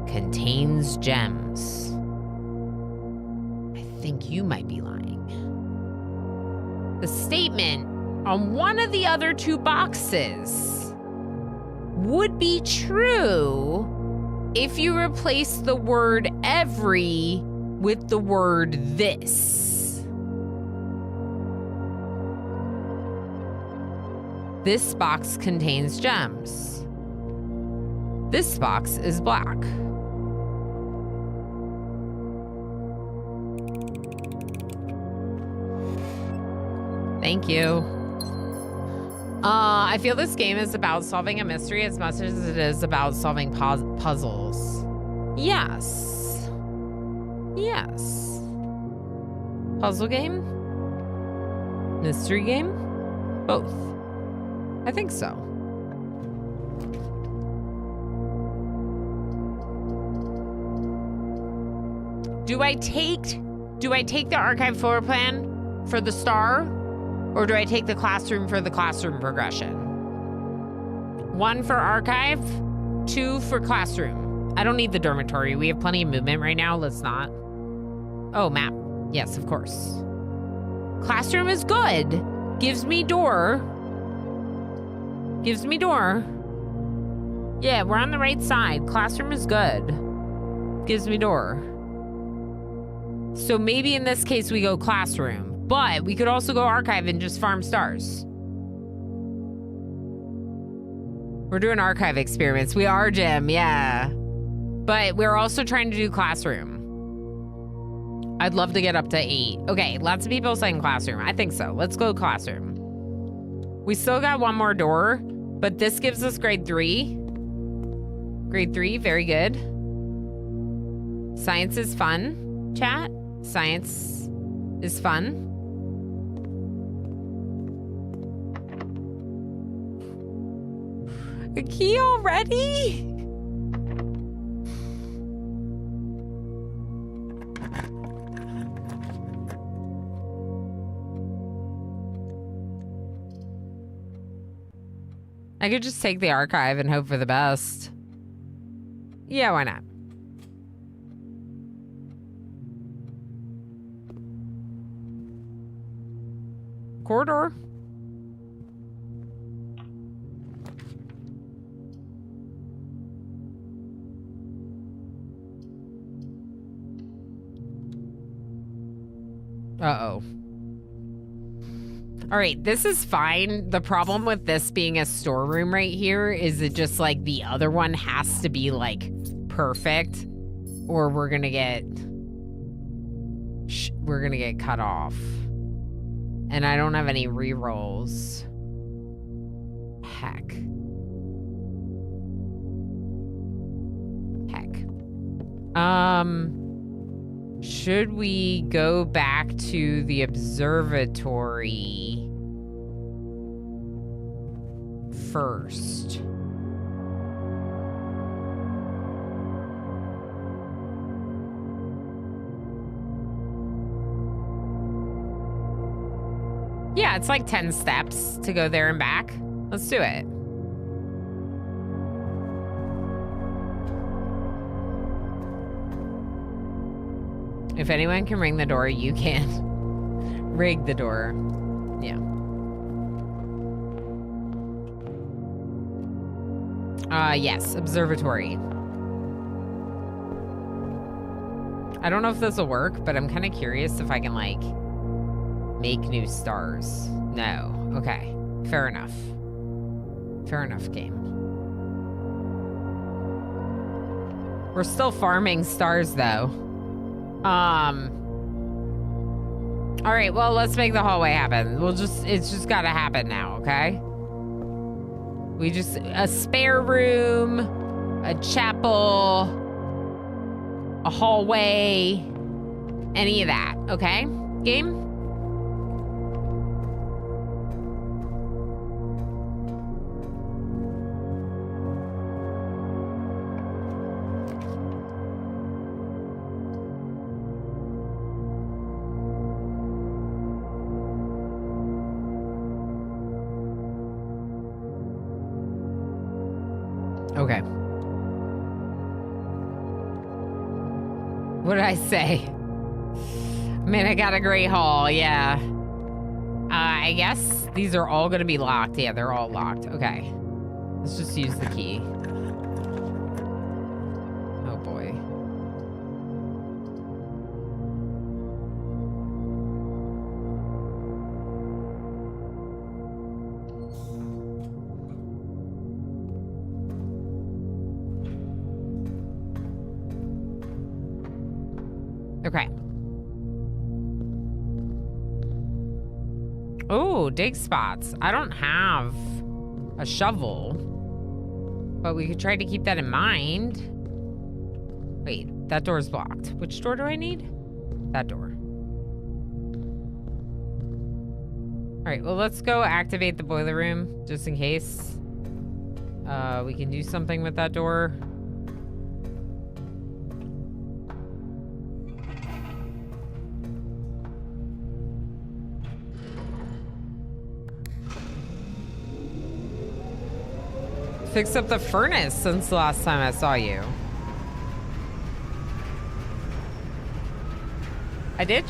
contains gems. I think you might be lying. The statement on one of the other 2 boxes would be true if you replace the word every with the word this. This box contains gems. This box is black. Thank you. I feel this game is about solving a mystery as much as it is about solving puzzles. Yes. Yes. Puzzle game? Mystery game? Both. I think so. Do I take the archive floor plan for the star? Or do I take the classroom for the classroom progression? 1 for archive, 2 for classroom. I don't need the dormitory. We have plenty of movement right now. Let's not. Oh, map. Yes, of course. Classroom is good. Gives me door. Gives me door. Yeah, we're on the right side. Classroom is good. Gives me door. So maybe in this case we go classroom. But we could also go archive and just farm stars. We're doing archive experiments. We are, Jim, yeah. But we're also trying to do classroom. I'd love to get up to 8. Okay, lots of people saying classroom. I think so. Let's go classroom. We still got 1 more door, but this gives us grade 3. Grade 3, very good. Science is fun, chat. Science is fun. A key already? I could just take the archive and hope for the best. Yeah, why not? Corridor? Uh-oh. All right, this is fine. The problem with this being a storeroom right here is it just like the other one has to be like perfect or we're gonna get cut off. And I don't have any rerolls. Heck. Should we go back to the observatory first? Yeah, it's like 10 steps to go there and back. Let's do it. If anyone can ring the door, you can. Rig the door. Yeah. Yes, observatory. I don't know if this will work, but I'm kind of curious if I can, like, make new stars. No. Okay. Fair enough. Fair enough, game. We're still farming stars, though. All right, well, let's make the hallway happen. It's just gotta happen now, okay? A spare room, a chapel, a hallway, any of that, okay? Game? Okay. What did I say? Man, I got a great haul, yeah. I guess these are all gonna be locked. Yeah, they're all locked. Okay. Let's just use the key. Oh boy. Okay. Oh, dig spots. I don't have a shovel, but we could try to keep that in mind. Wait, that door's blocked. Which door do I need? That door. All right, well, let's go activate the boiler room just in case we can do something with that door. Fix up the furnace since the last time I saw you. I did?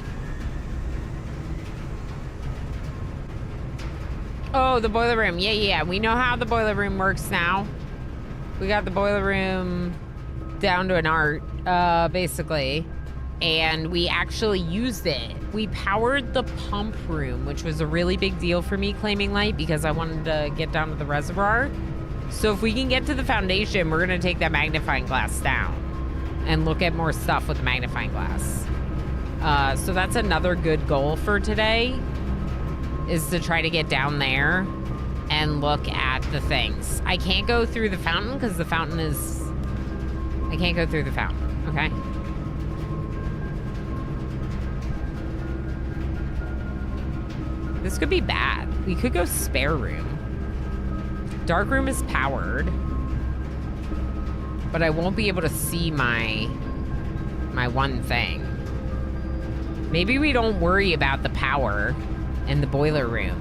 Oh, the boiler room. Yeah. We know how the boiler room works now. We got the boiler room down to an art, basically. And we actually used it. We powered the pump room, which was a really big deal for me claiming light because I wanted to get down to the reservoir. So if we can get to the foundation, we're gonna take that magnifying glass down and look at more stuff with the magnifying glass. So that's another good goal for today, is to try to get down there and look at the things. I can't go through the fountain because the fountain is... I can't go through the fountain, okay? This could be bad. We could go spare room. Dark room is powered, but I won't be able to see my one thing. Maybe we don't worry about the power in the boiler room.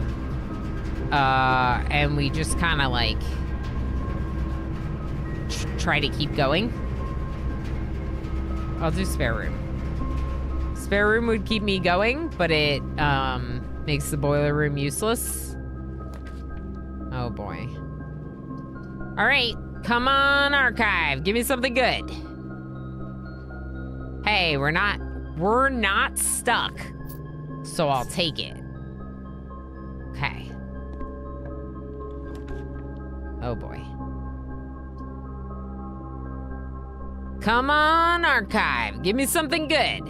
And we just kind of like try to keep going. I'll do spare room. Spare room would keep me going, but it makes the boiler room useless. Oh boy. All right, come on, archive. Give me something good. Hey, we're not stuck, so I'll take it. Okay. Oh boy. Come on, archive. Give me something good.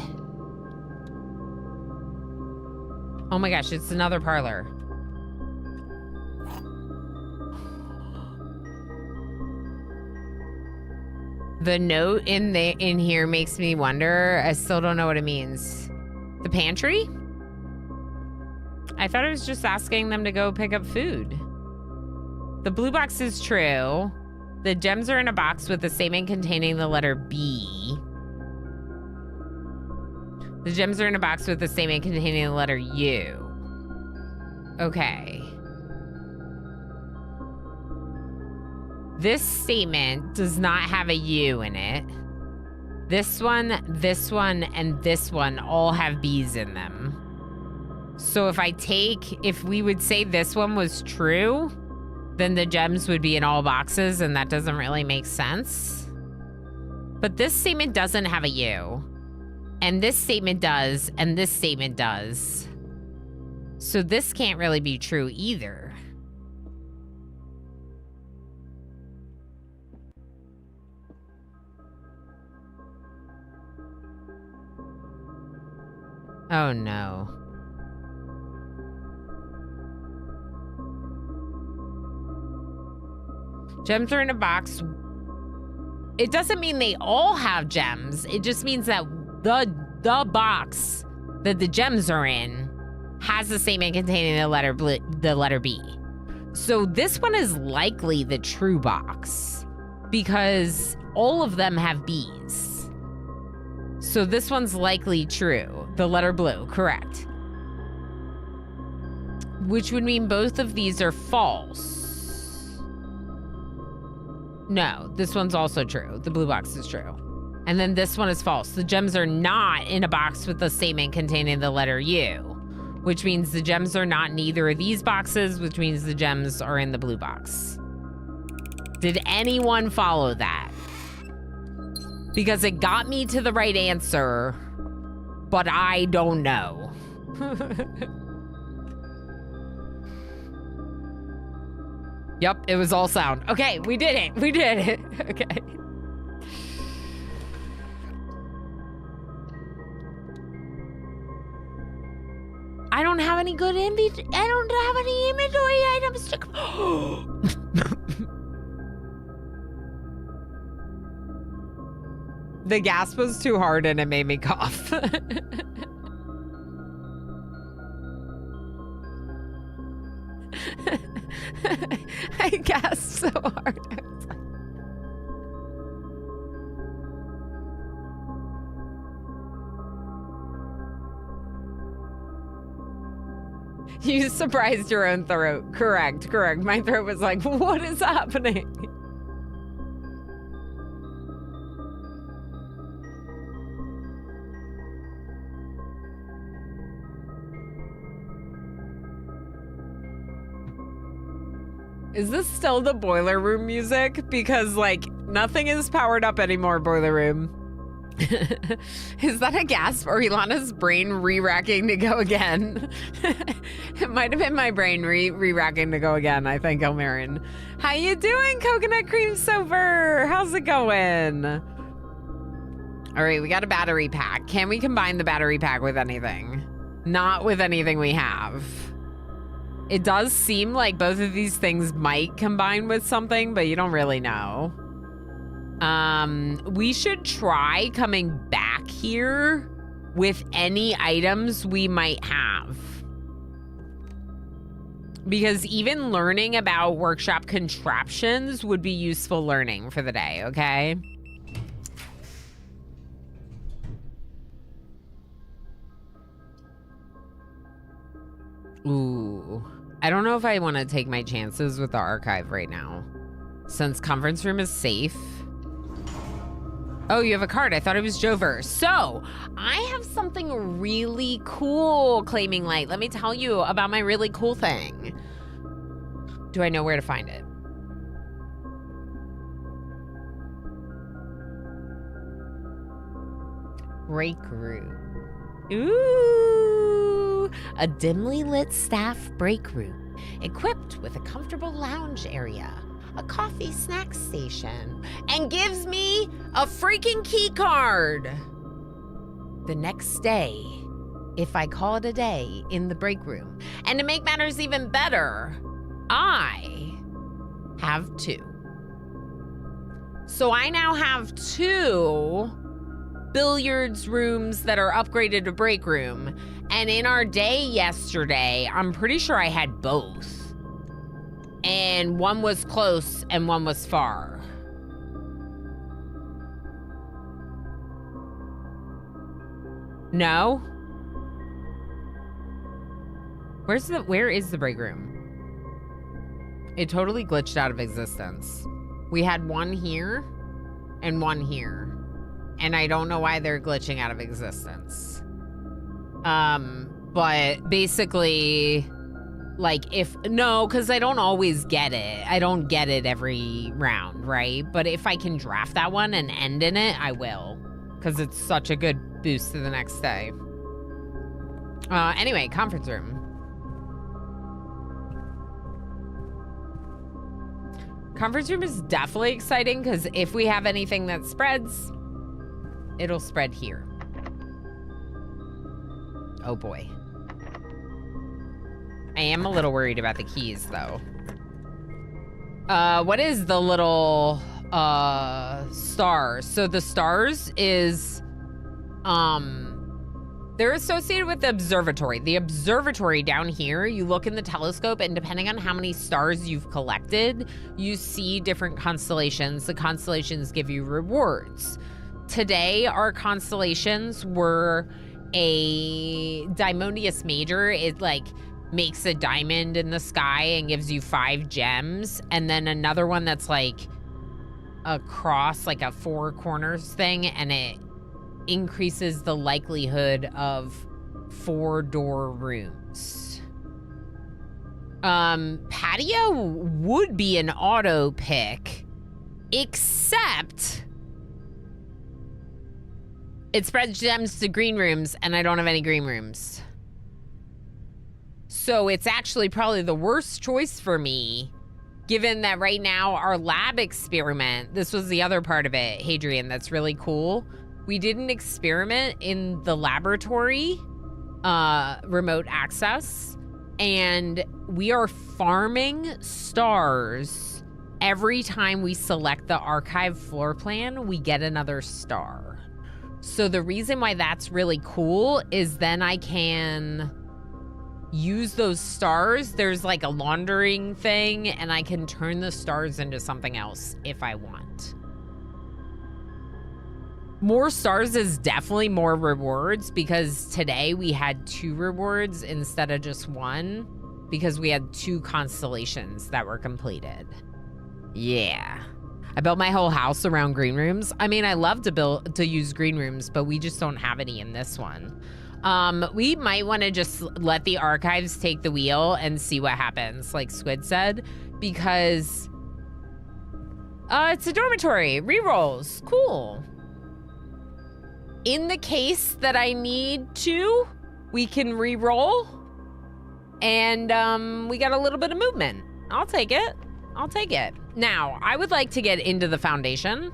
Oh my gosh, it's another parlor. The note in here makes me wonder. I still don't know what it means. The pantry? I thought it was just asking them to go pick up food. The blue box is true. The gems are in a box with a statement containing the letter B. The gems are in a box with a statement containing the letter U. Okay. This statement does not have a U in it. This one, and this one all have B's in them. So if we would say this one was true, then the gems would be in all boxes, and that doesn't really make sense. But this statement doesn't have a U. And this statement does, and this statement does. So this can't really be true either. Oh no. Gems are in a box. It doesn't mean they all have gems. It just means that the box that the gems are in has the statement containing the letter B. So this one is likely the true box because all of them have B's. So this one's likely true. The letter blue, correct. Which would mean both of these are false. No, this one's also true. The blue box is true. And then this one is false. The gems are not in a box with the statement containing the letter U, which means the gems are not in either of these boxes, which means the gems are in the blue box. Did anyone follow that? Because it got me to the right answer, but I don't know. Yep, it was all sound. Okay, we did it. We did it. Okay. I don't have any good inventory. I don't have any inventory items to... The gas was too hard and it made me cough. I gasped so hard. You surprised your own throat. Correct. My throat was like, what is happening? Is this still the boiler room music? Because, like, nothing is powered up anymore, boiler room. Is that a gasp or Ilana's brain re-racking to go again? It might have been my brain re-racking to go again, I think, Elmarin. How you doing, Coconut Cream Sober? How's it going? All right, we got a battery pack. Can we combine the battery pack with anything? Not with anything we have. It does seem like both of these things might combine with something, but you don't really know. We should try coming back here with any items we might have. Because even learning about workshop contraptions would be useful learning for the day, okay? Ooh. I don't know if I want to take my chances with the archive right now. Since conference room is safe. Oh, you have a card. I thought it was Jover. So, I have something really cool, Claiming Light. Let me tell you about my really cool thing. Do I know where to find it? Break room. Ooh, a dimly lit staff break room, equipped with a comfortable lounge area, a coffee snack station, and gives me a freaking key card. The next day, if I call it a day in the break room. And to make matters even better, I have 2. So I now have 2 billiards rooms that are upgraded to break room. And in our day yesterday, I'm pretty sure I had both. And one was close and one was far. No? Where is the break room? It totally glitched out of existence. We had one here and one here. And I don't know why they're glitching out of existence. But basically, like because I don't always get it. I don't get it every round, right? But if I can draft that one and end in it, I will. Because it's such a good boost to the next day. Anyway, conference room. Conference room is definitely exciting because if we have anything that spreads, it'll spread here. Oh boy. I am a little worried about the keys though. What is the little stars? So the stars is they're associated with the observatory. The observatory down here, you look in the telescope and depending on how many stars you've collected, you see different constellations. The constellations give you rewards. Today, our constellations were a Dimonius Major. It like makes a diamond in the sky and gives you 5 gems. And then another one that's like a cross, like a 4 corners thing, and it increases the likelihood of 4-door rooms. Patio would be an auto pick, except it spreads gems to green rooms, and I don't have any green rooms. So it's actually probably the worst choice for me, given that right now our lab experiment, this was the other part of it, Hadrian, that's really cool. We did an experiment in the laboratory, remote access, and we are farming stars. Every time we select the archive floor plan, we get another star. So the reason why that's really cool is then I can use those stars. There's like a laundering thing, and I can turn the stars into something else if I want. More stars is definitely more rewards because today we had 2 rewards instead of just 1 because we had 2 constellations that were completed. Yeah. I built my whole house around green rooms. I mean, I love to use green rooms, but we just don't have any in this one. We might want to just let the archives take the wheel and see what happens, like Squid said, because it's a dormitory. Rerolls. Cool. In the case that I need to, we can re-roll. And we got a little bit of movement. I'll take it. I'll take it. Now, I would like to get into the foundation.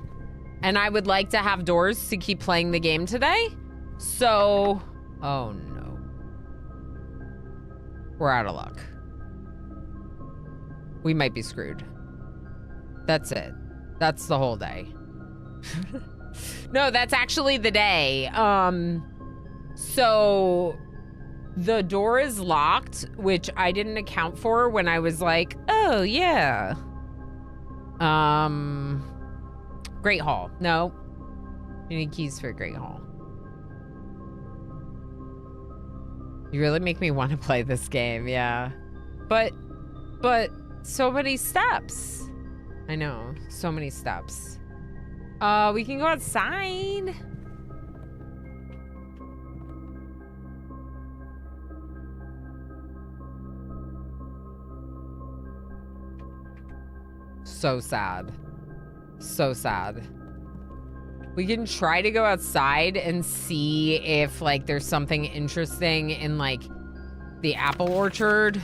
And I would like to have doors to keep playing the game today. So, oh no. We're out of luck. We might be screwed. That's it. That's the whole day. No, that's actually the day. So the door is locked, which I didn't account for when I was like, oh yeah. Great Hall. No. You need keys for Great Hall. You really make me want to play this game, yeah. But so many steps. I know, so many steps. We can go outside. So sad. So sad. We can try to go outside and see if, like, there's something interesting in, like, the apple orchard.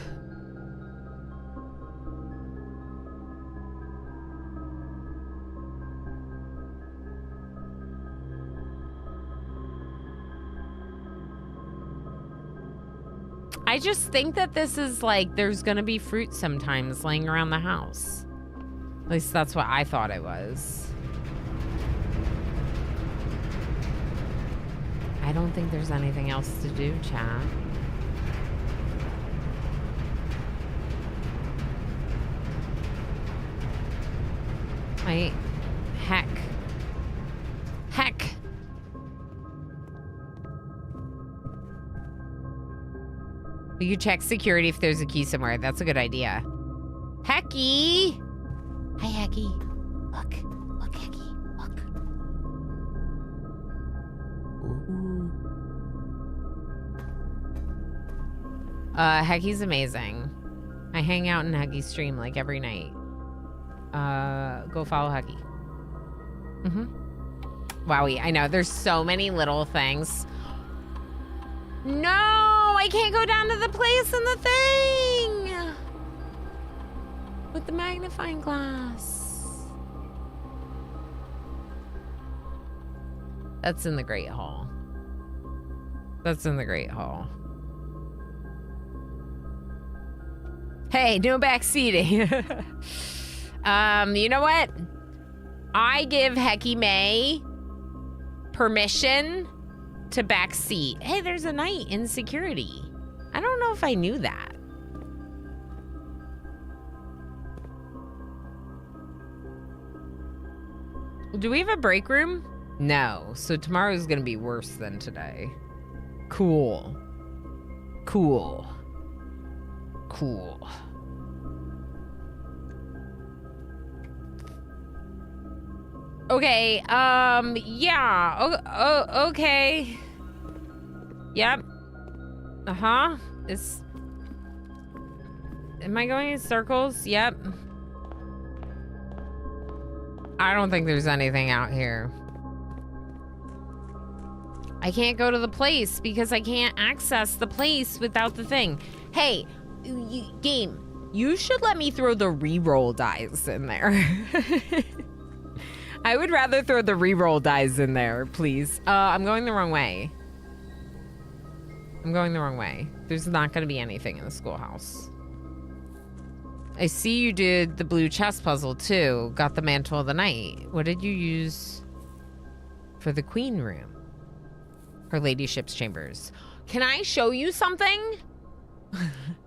I just think that this is, like, there's gonna be fruit sometimes laying around the house. At least that's what I thought it was. I don't think there's anything else to do, chat. Heck. We could check security if there's a key somewhere. That's a good idea. Hecky! Hi, Hecky. Look, Hecky, look. Ooh. Hecky's amazing. I hang out in Hecky's stream like every night. Go follow Hecky. Wowie, I know. There's so many little things. No, I can't go down to the place in the thing. With the magnifying glass. That's in the Great Hall. That's in the Great Hall. Hey, no backseating. You know what? I give Hecky May permission to backseat. Hey, there's a knight in security. I don't know if I knew that. Do we have a break room? No. So tomorrow's gonna be worse than today. Cool. Okay, yeah. Okay. Yep. Uh-huh. Am I going in circles? Yep. I don't think there's anything out here. I can't go to the place because I can't access the place without the thing. Hey, game, you should let me throw the reroll dice in there. I would rather throw the reroll dice in there, please. I'm going the wrong way. There's not going to be anything in the schoolhouse. I see you did the blue chess puzzle too. Got the Mantle of the Night. What did you use for the queen room? Her ladyship's chambers. Can I show you something?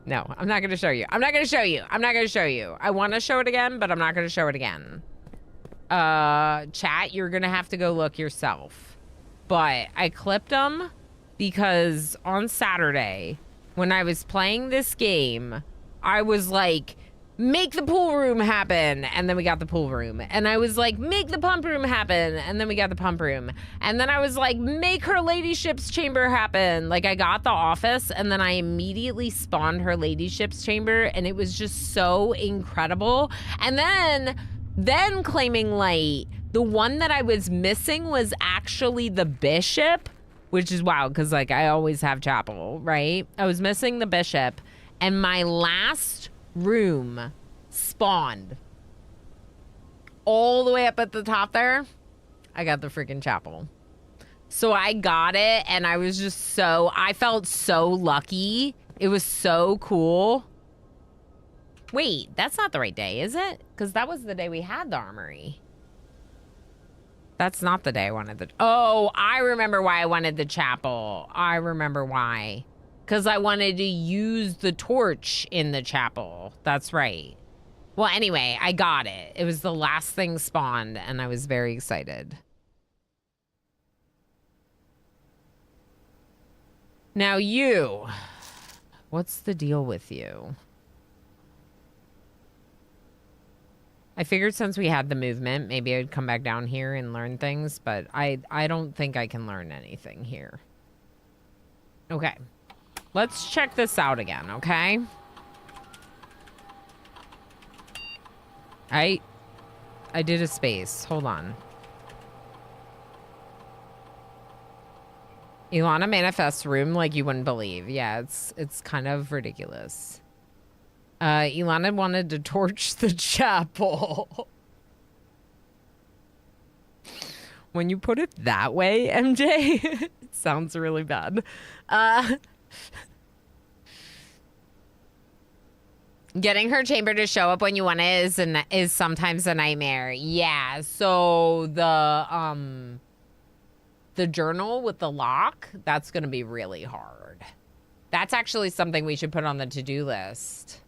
No, I'm not going to show you. I want to show it again, but I'm not going to show it again. Chat, you're going to have to go look yourself. But I clipped them because on Saturday, when I was playing this game, I was like, make the pool room happen. And then we got the pool room. And I was like, make the pump room happen. And then we got the pump room. And then I was like, make her ladyship's chamber happen. Like, I got the office and then I immediately spawned her ladyship's chamber. And it was just so incredible. And then claiming light, the one that I was missing was actually the bishop, which is wild because, like, I always have chapel, right? I was missing the bishop. And my last room spawned all the way up at the top there. I got the freaking chapel. So I got it and I was just I felt so lucky. It was so cool. Wait, that's not the right day, is it? Because that was the day we had the armory. That's not the day I wanted the... Oh, I remember why I wanted the chapel. I remember why. Because I wanted to use the torch in the chapel. That's right. Well, anyway, I got it. It was the last thing spawned, and I was very excited. Now you. What's the deal with you? I figured since we had the movement, maybe I'd come back down here and learn things, but I don't think I can learn anything here. Okay. Let's check this out again, okay? I did a space. Hold on. Ilana manifests room like you wouldn't believe. Yeah, it's kind of ridiculous. Ilana wanted to torch the chapel. When you put it that way, MJ, it sounds really bad. Getting her chamber to show up when you want it is sometimes a nightmare. Yeah, so the journal with the lock, that's going to be really hard. That's actually something we should put on the to-do list.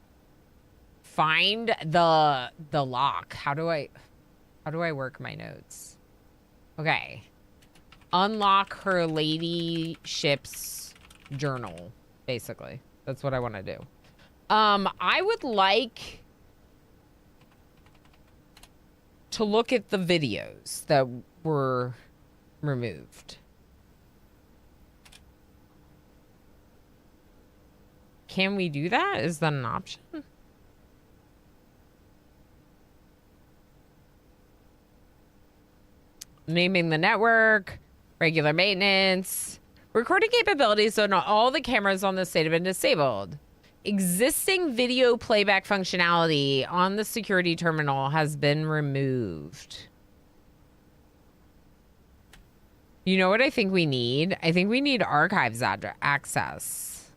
Find the lock. How do I work my notes? Okay. Unlock her ladyship's journal, basically. That's what I want to do. I would like to look at the videos that were removed. Can we do that? Is that an option? Naming the network, regular maintenance, recording capabilities so not all the cameras on the state have been disabled. Existing video playback functionality on the security terminal has been removed. You know what I think we need? I think we need archives access.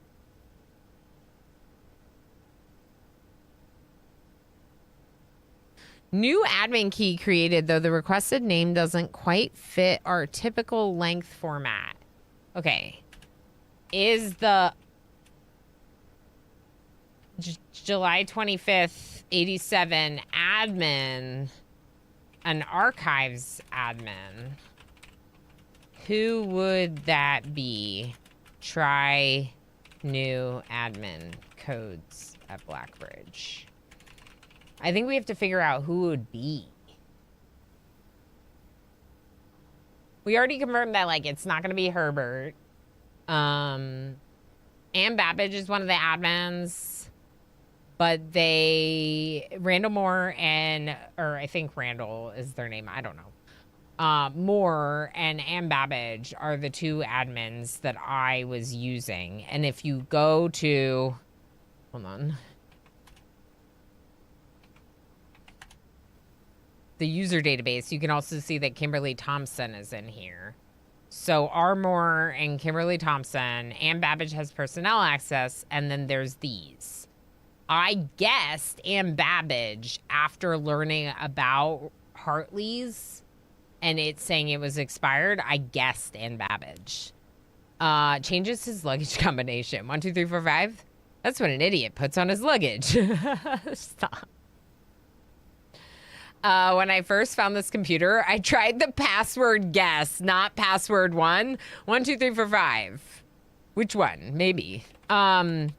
New admin key created, though the requested name doesn't quite fit our typical length format. Okay. Is the July 25th, 87 admin an archives admin? Who would that be? Try new admin codes at Blackbridge. I think we have to figure out who it would be. We already confirmed that, like, it's not going to be Herbert. Ann Babbage is one of the admins. But Randall Moore or I think Randall is their name. I don't know. Moore and Ann Babbage are the two admins that I was using. And if you go to, hold on. The user database, you can also see that Kimberly Thompson is in here. So R. Moore and Kimberly Thompson, Ann Babbage has personnel access, and then there's these. I guessed Ann Babbage after learning about Hartley's and it saying it was expired. I guessed Ann Babbage. Changes his luggage combination. 1, 2, 3, 4, 5. That's what an idiot puts on his luggage. Stop. When I first found this computer, I tried the password guess, not password 1. 1, 2, 3, 4, 5. Which one? Maybe. 3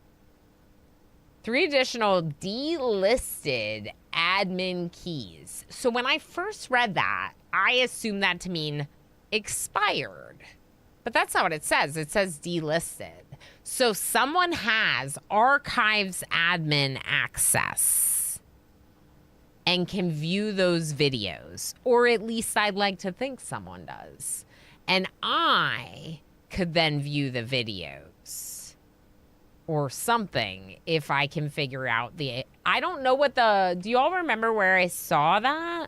additional delisted admin keys. So when I first read that, I assumed that to mean expired. But that's not what it says. It says delisted. So someone has archives admin access and can view those videos. Or at least I'd like to think someone does. And I could then view the videos. Or something, if I can figure out the... I don't know what the... Do you all remember where I saw that?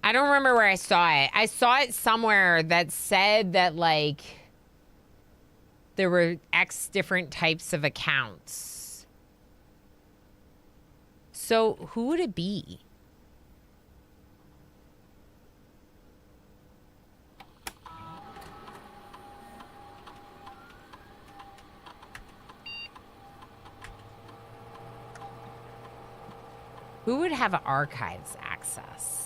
I don't remember where I saw it. I saw it somewhere that said that, like, there were X different types of accounts. So who would it be? Who would have archives access?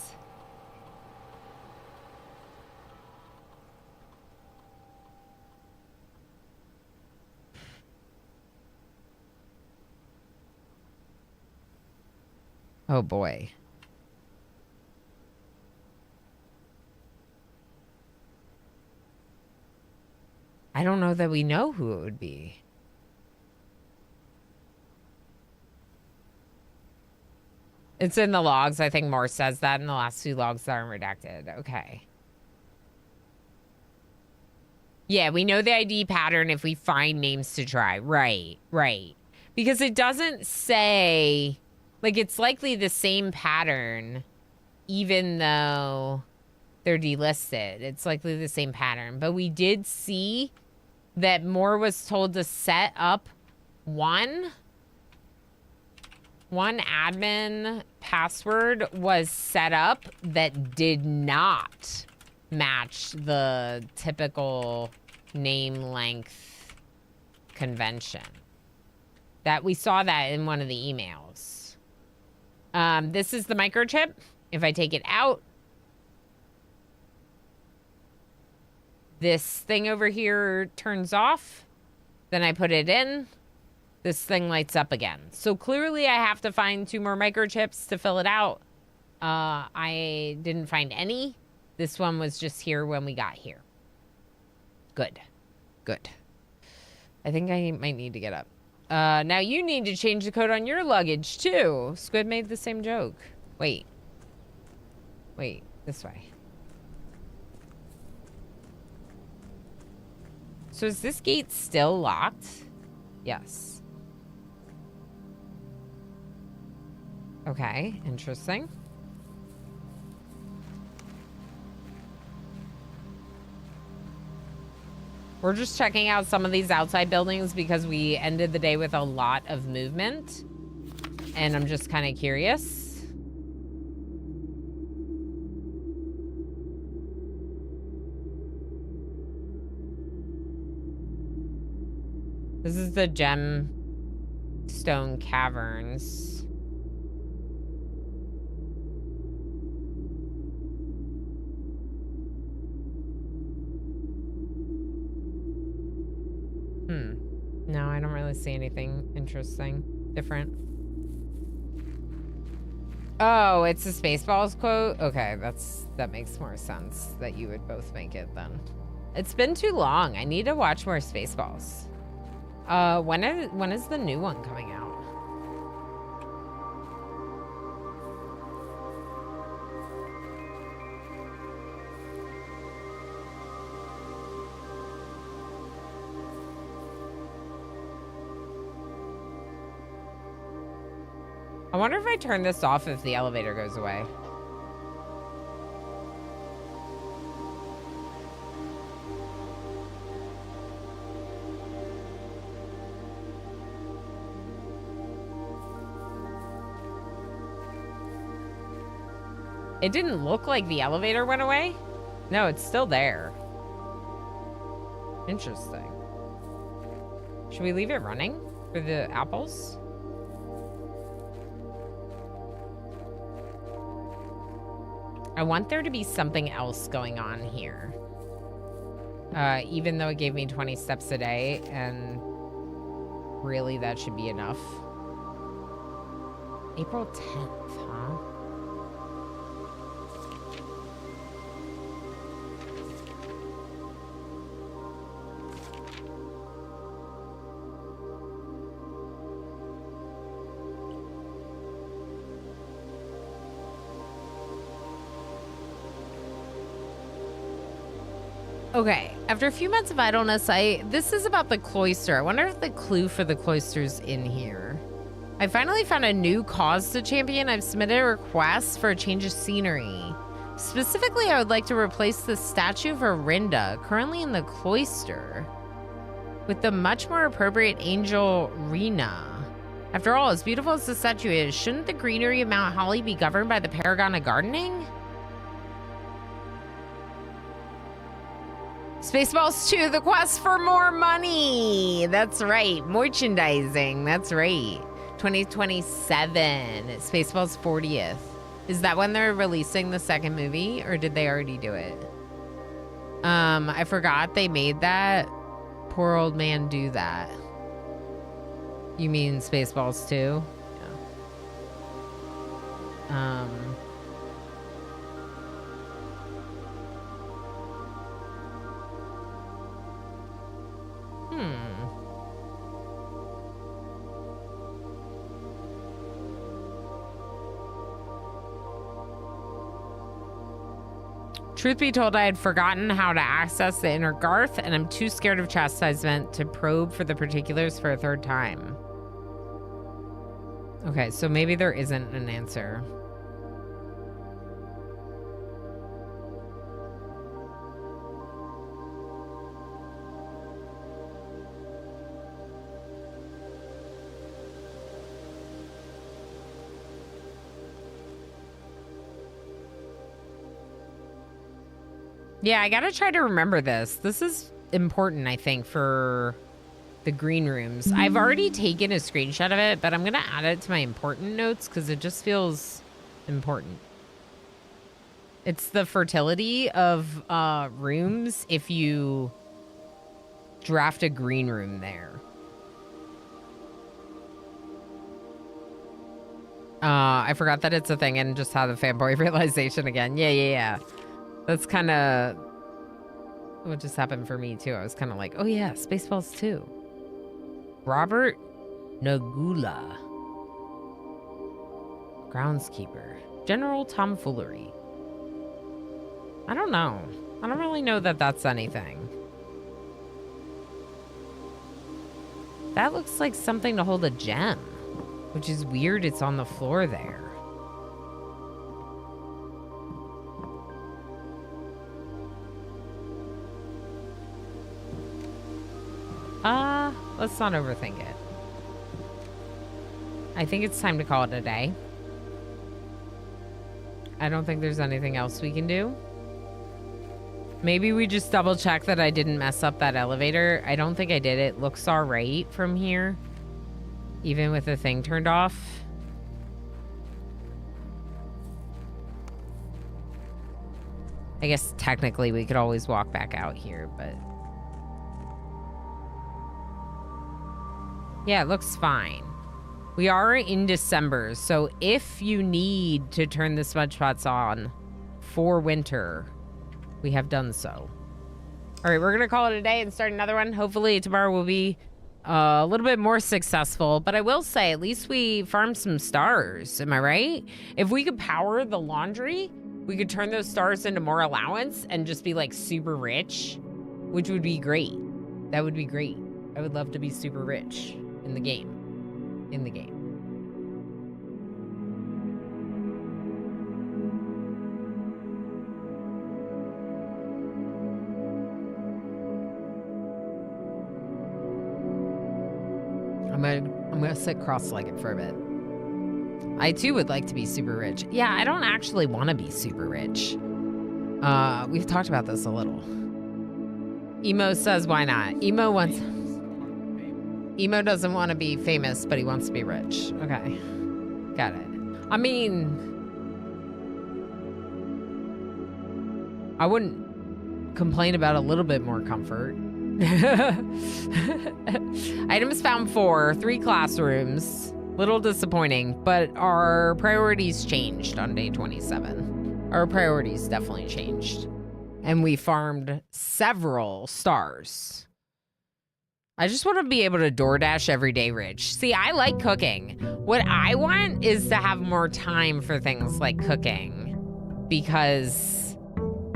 Oh boy. I don't know that we know who it would be. It's in the logs. I think Morse says that in the last 2 logs that aren't redacted. Okay. Yeah, we know the ID pattern if we find names to try. Right, right. Because it doesn't say, like, it's likely the same pattern, even though they're delisted. It's likely the same pattern. But we did see that Moore was told to set up one admin password was set up that did not match the typical name length convention. That we saw that in one of the emails. This is the microchip. If I take it out, this thing over here turns off. Then I put it in. This thing lights up again. So clearly I have to find 2 more microchips to fill it out. I didn't find any. This one was just here when we got here. Good. Good. I think I might need to get up. Now you need to change the code on your luggage too. Squid made the same joke. Wait. Wait, this way. So is this gate still locked? Yes. Okay, interesting. We're just checking out some of these outside buildings because we ended the day with a lot of movement. And I'm just kind of curious. This is the Gemstone Caverns. No, I don't really see anything interesting, different. Oh, it's a Spaceballs quote? Okay, that makes more sense that you would both make it then. It's been too long. I need to watch more Spaceballs. When is the new one coming out? I wonder if I turn this off if the elevator goes away. It didn't look like the elevator went away. No, it's still there. Interesting. Should we leave it running for the apples? I want there to be something else going on here. Even though it gave me 20 steps a day, and really that should be enough. April 10th, huh? Okay, after a few months of idleness, this is about the cloister. I wonder if the clue for the cloister's in here. I finally found a new cause to champion. I've submitted a request for a change of scenery. Specifically, I would like to replace the statue of Orinda, currently in the cloister, with the much more appropriate angel Rena. After all, as beautiful as the statue is, shouldn't the greenery of Mount Holly be governed by the Paragon of Gardening? Spaceballs 2, the quest for more money. That's right. Merchandising. That's right. 2027. Spaceballs 40th. Is that when they're releasing the second movie, or did they already do it? I forgot they made that. Poor old man do that. You mean Spaceballs 2? Yeah. Um, Truth be told, I had forgotten how to access the inner Garth, and I'm too scared of chastisement to probe for the particulars for a third time. Okay, so maybe there isn't an answer. Yeah, I gotta try to remember this. This is important, I think, for the green rooms. I've already taken a screenshot of it, but I'm gonna add it to my important notes because it just feels important. It's the fertility of rooms if you draft a green room there. I forgot that it's a thing and just had the fanboy realization again. Yeah. That's kind of what just happened for me, too. I was kind of like, oh, yeah, Spaceballs 2. Robert Nagula. Groundskeeper. General Tomfoolery. I don't know. I don't really know that that's anything. That looks like something to hold a gem, which is weird. It's on the floor there. Let's not overthink it. I think it's time to call it a day. I don't think there's anything else we can do. Maybe we just double check that I didn't mess up that elevator. I don't think I did. It looks all right from here, even with the thing turned off. I guess technically we could always walk back out here, but yeah, it looks fine. We are in December, so if you need to turn the smudge pots on for winter, we have done so. All right, we're gonna call it a day and start another one. Hopefully tomorrow will be a little bit more successful, but I will say at least we farmed some stars. Am I right? If we could power the laundry, we could turn those stars into more allowance and just be like super rich, which would be great. That would be great. I would love to be super rich in the game. I'm gonna sit cross-legged for a bit. I too would like to be super rich. Yeah, I don't actually want to be super rich. We've talked about this a little. Emo says, why not? Emo doesn't want to be famous, but he wants to be rich. Okay. Got it. I mean, I wouldn't complain about a little bit more comfort. Items found 4, 3 classrooms. Little disappointing, but our priorities changed on day 27. Our priorities definitely changed. And we farmed several stars. I just want to be able to DoorDash every day rich. See, I like cooking. What I want is to have more time for things like cooking, because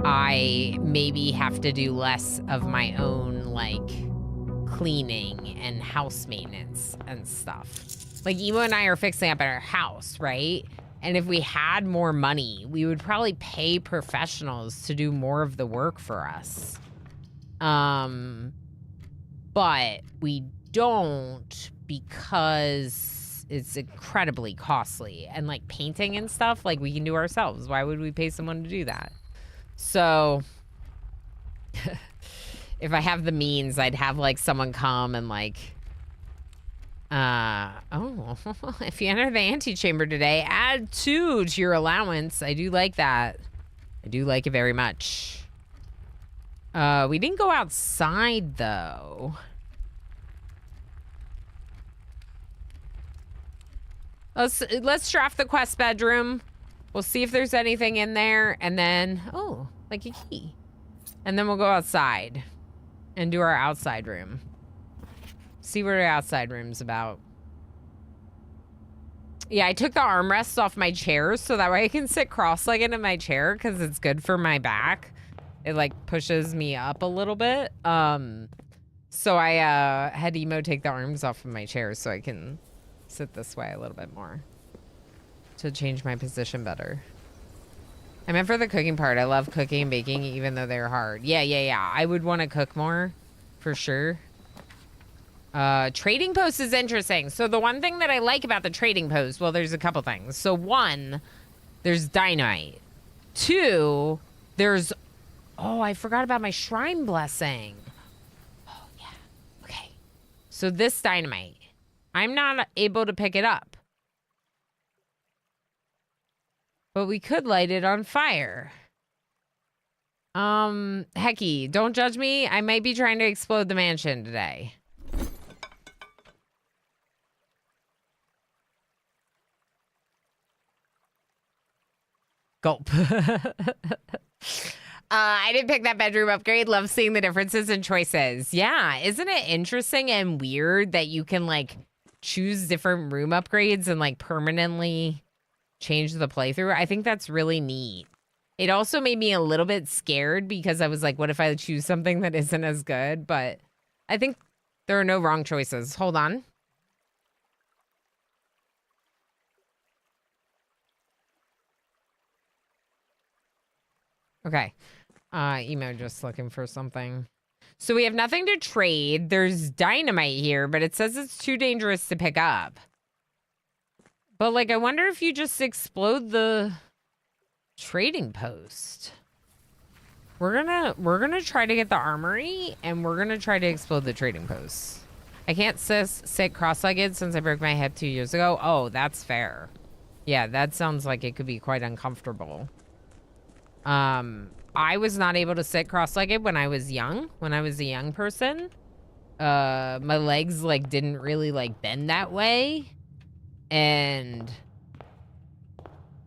I maybe have to do less of my own, like, cleaning and house maintenance and stuff. Like, Emo and I are fixing up at our house, right? And if we had more money, we would probably pay professionals to do more of the work for us. But we don't, because it's incredibly costly. And like painting and stuff, like we can do ourselves. Why would we pay someone to do that? So if I have the means, I'd have like someone come and like, if you enter the antechamber today, add 2 to your allowance. I do like that. I do like it very much. We didn't go outside, though. Let's draft the quest bedroom. We'll see if there's anything in there, and then, oh, like a key. And then we'll go outside and do our outside room. See what our outside room's about. Yeah, I took the armrests off my chair so that way I can sit cross-legged in my chair because it's good for my back. It like pushes me up a little bit. So I had Emo take the arms off of my chair so I can sit this way a little bit more to change my position better. I meant for the cooking part. I love cooking and baking even though they're hard. Yeah. I would want to cook more for sure. Trading post is interesting. So the one thing that I like about the trading post, well, there's a couple things. So one, there's dynamite. Two, there's, oh, I forgot about my shrine blessing. Oh, yeah. Okay. So this dynamite, I'm not able to pick it up. But we could light it on fire. Hecky, don't judge me. I might be trying to explode the mansion today. Gulp. I didn't pick that bedroom upgrade. Love seeing the differences in choices. Yeah, isn't it interesting and weird that you can like choose different room upgrades and like permanently change the playthrough? I think that's really neat. It also made me a little bit scared because I was like, what if I choose something that isn't as good? But I think there are no wrong choices. Hold on. Okay. Emo just looking for something. So we have nothing to trade. There's dynamite here, but it says it's too dangerous to pick up. But like, I wonder if you just explode the trading post. We're gonna try to get the armory, and we're gonna try to explode the trading post. I can't sit cross-legged since I broke my hip 2 years ago. Oh, that's fair. Yeah, that sounds like it could be quite uncomfortable. I was not able to sit cross-legged when I was young. When I was a young person, my legs like didn't really like bend that way. And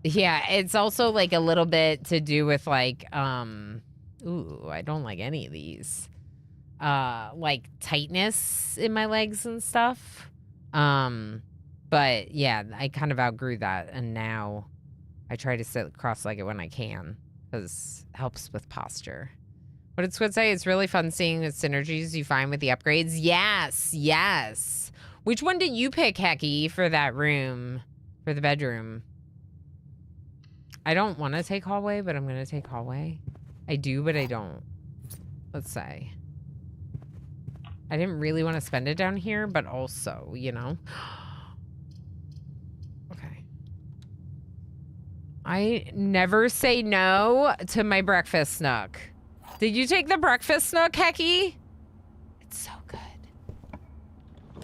yeah, it's also like a little bit to do with like, ooh, I don't like any of these. Like tightness in my legs and stuff. But yeah, I kind of outgrew that. And now I try to sit cross-legged when I can. Because it helps with posture. What did Squid say? It's really fun seeing the synergies you find with the upgrades. Yes. Which one did you pick, Hecky, for that room? For the bedroom? I don't want to take hallway, but I'm going to take hallway. I do, but I don't. Let's say. I didn't really want to spend it down here, but also, you know. I never say no to my breakfast nook. Did you take the breakfast nook, Hecky? It's so good.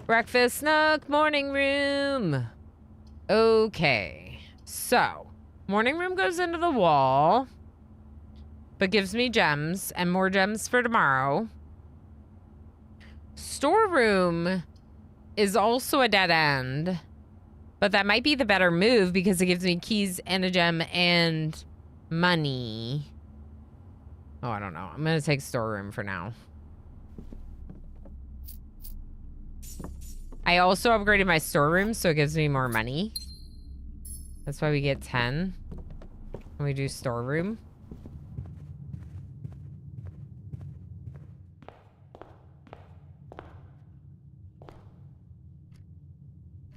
Breakfast nook, morning room. Okay. So, morning room goes into the wall, but gives me gems and more gems for tomorrow. Storeroom is also a dead end. But that might be the better move because it gives me keys and a gem and money. Oh, I don't know. I'm going to take storeroom for now. I also upgraded my storeroom, so it gives me more money. That's why we get 10 when we do storeroom.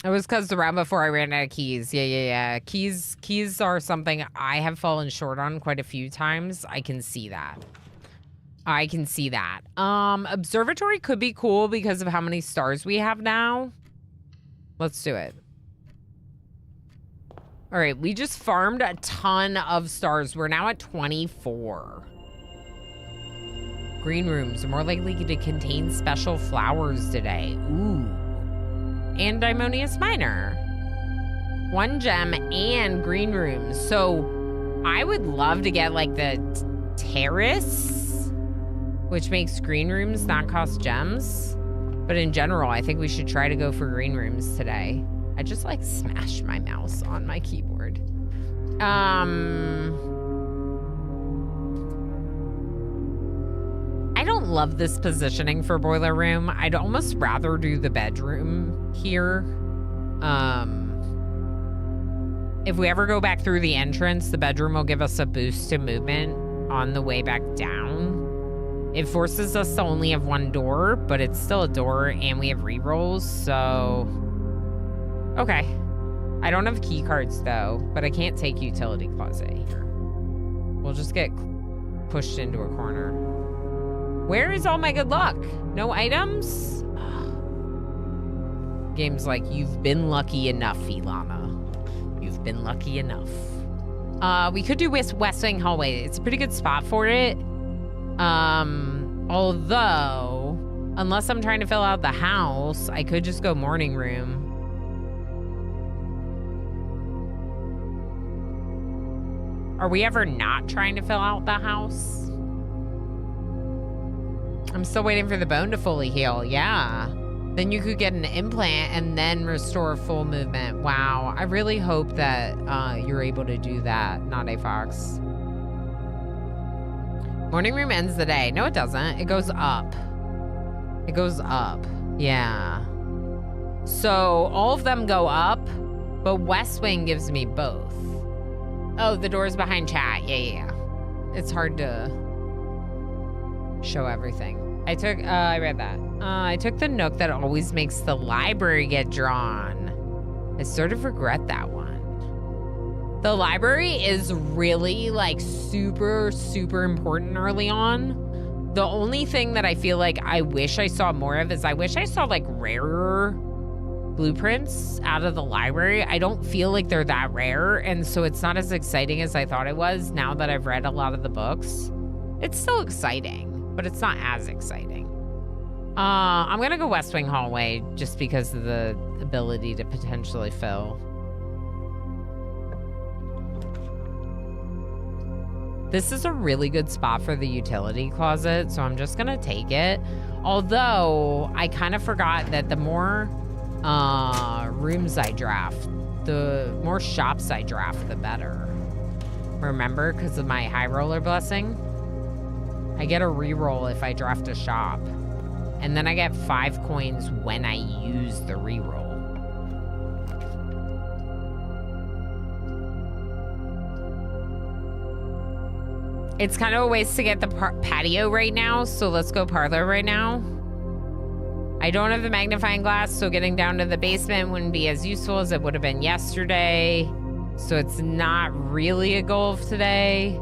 It was because the round before I ran out of keys. Yeah. Keys are something I have fallen short on quite a few times. I can see that. Observatory could be cool because of how many stars we have now. Let's do it. All right, we just farmed a ton of stars. We're now at 24. Green rooms are more likely to contain special flowers today. Ooh. And Daimonious Miner. 1 gem and green rooms. So I would love to get like the terrace, which makes green rooms not cost gems. But in general, I think we should try to go for green rooms today. I just like smashed my mouse on my keyboard. I don't love this positioning for boiler room. I'd almost rather do the bedroom here. If we ever go back through the entrance, the bedroom will give us a boost to movement on the way back down. It forces us to only have one door, but it's still a door and we have rerolls, so... Okay. I don't have key cards though, but I can't take utility closet here. We'll just get pushed into a corner. Where is all my good luck? No items? Game's like, you've been lucky enough, Ilana. You've been lucky enough. We could do West Wing Hallway. It's a pretty good spot for it. Although, unless I'm trying to fill out the house, I could just go morning room. Are we ever not trying to fill out the house? I'm still waiting for the bone to fully heal. Yeah. Then you could get an implant and then restore full movement. Wow. I really hope that you're able to do that, not a fox. Morning room ends the day. No, it doesn't. It goes up. It goes up. Yeah. So all of them go up, but West Wing gives me both. Oh, the door's behind chat. Yeah. It's hard to show everything. I read that. I took the nook that always makes the library get drawn. I sort of regret that one. The library is really like super, super important early on. The only thing that I feel like I wish I saw more of is I wish I saw like rarer blueprints out of the library. I don't feel like they're that rare, and so it's not as exciting as I thought it was now that I've read a lot of the books. It's still exciting, but it's not as exciting. I'm gonna go West Wing Hallway just because of the ability to potentially fill. This is a really good spot for the utility closet, so I'm just gonna take it. Although, I kind of forgot that the more rooms I draft, the more shops I draft, the better. Remember, because of my high roller blessing? I get a reroll if I draft a shop. And then I get 5 coins when I use the reroll. It's kind of a waste to get the patio right now, so let's go parlor right now. I don't have the magnifying glass, so getting down to the basement wouldn't be as useful as it would have been yesterday. So it's not really a goal of today.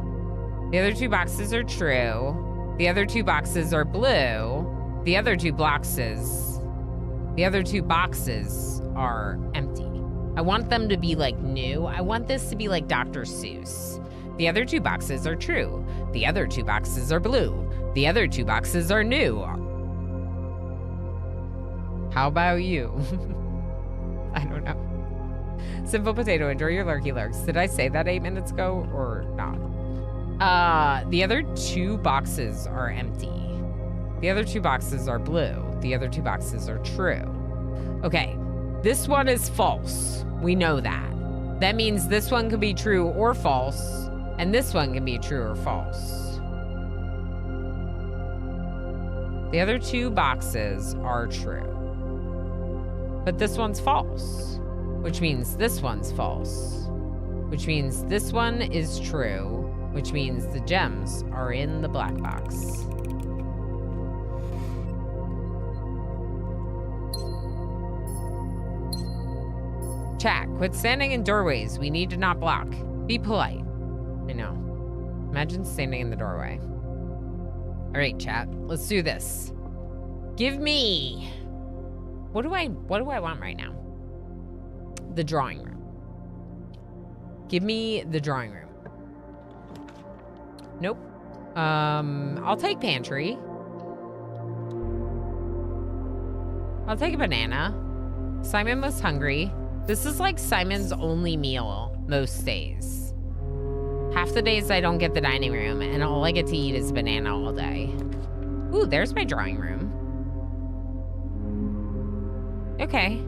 The other 2 boxes are true. The other 2 boxes are blue. The other 2 boxes are empty. I want them to be like new. I want this to be like Dr. Seuss. The other 2 boxes are true. The other 2 boxes are blue. The other 2 boxes are new. How about you? I don't know. Simple Potato, enjoy your lurky lurks. Did I say that 8 minutes ago or not? The other 2 boxes are empty. The other 2 boxes are blue. The other 2 boxes are true. Okay, this one is false. We know that. That means this one could be true or false, and this one can be true or false. The other 2 boxes are true. But this one's false, which means this one's false, which means this one is true, which means the gems are in the black box. Chat, quit standing in doorways. We need to not block. Be polite. I know. Imagine standing in the doorway. All right, chat, let's do this. Give me... What do I want right now? The drawing room. Give me the drawing room. Nope. I'll take pantry. I'll take a banana. Simon was hungry. This is like Simon's only meal most days. Half the days I don't get the dining room, and all I get to eat is banana all day. Ooh, there's my drawing room. Okay.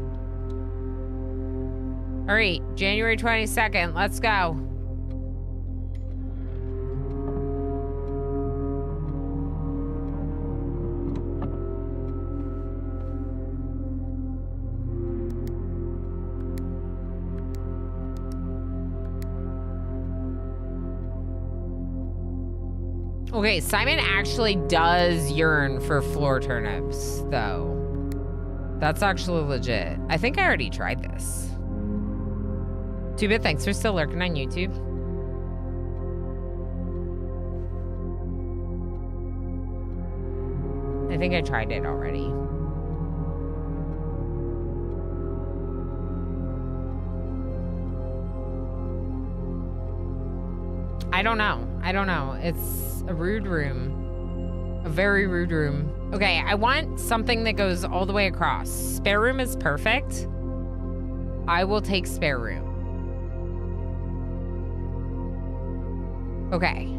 All right, January 22nd, let's go. Okay, Simon actually does yearn for floor turnips, though. That's actually legit. I think I already tried this. 2-Bit, thanks for still lurking on YouTube. I think I tried it already. I don't know. I don't know. It's a rude room. A very rude room. Okay, I want something that goes all the way across. Spare room is perfect. I will take spare room. Okay.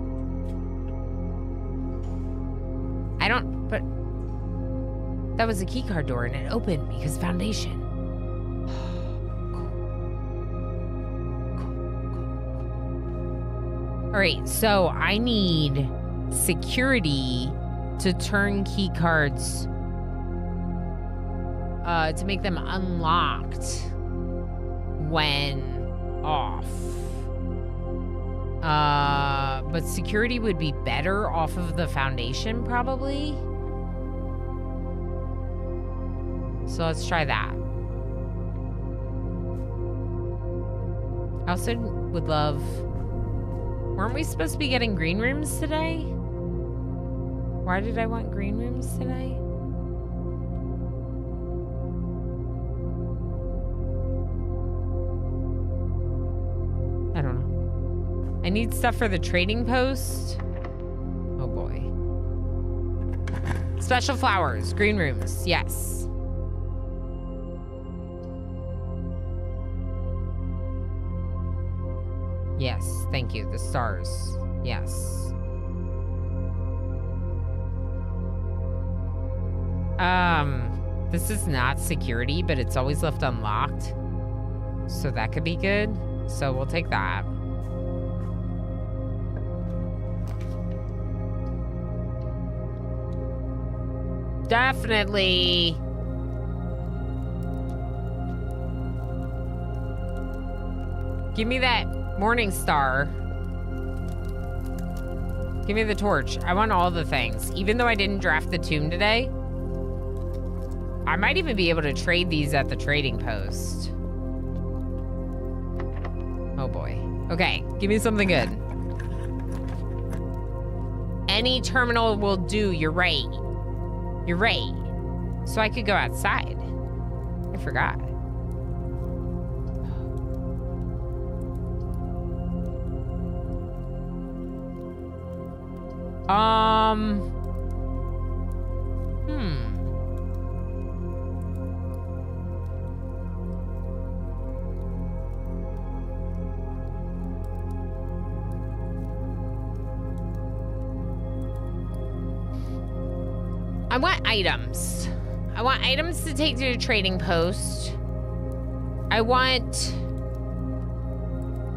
I don't, but that was a keycard door and it opened because foundation. All right, so I need security to turn key cards, to make them unlocked when off. But security would be better off of the foundation, probably. So let's try that. I also would love... Weren't we supposed to be getting green rooms today? Why did I want green rooms today? I don't know. I need stuff for the trading post. Oh boy. Special flowers, green rooms, yes. Yes, thank you. The stars. Yes. This is not security, but it's always left unlocked. So that could be good. So we'll take that. Definitely. Give me that Morning Star. Give me the torch. I want all the things. Even though I didn't draft the tomb today, I might even be able to trade these at the trading post. Oh boy. Okay, give me something good. Any terminal will do, you're right. You're right. So I could go outside. I forgot. I want items. I want items to take to the trading post. I want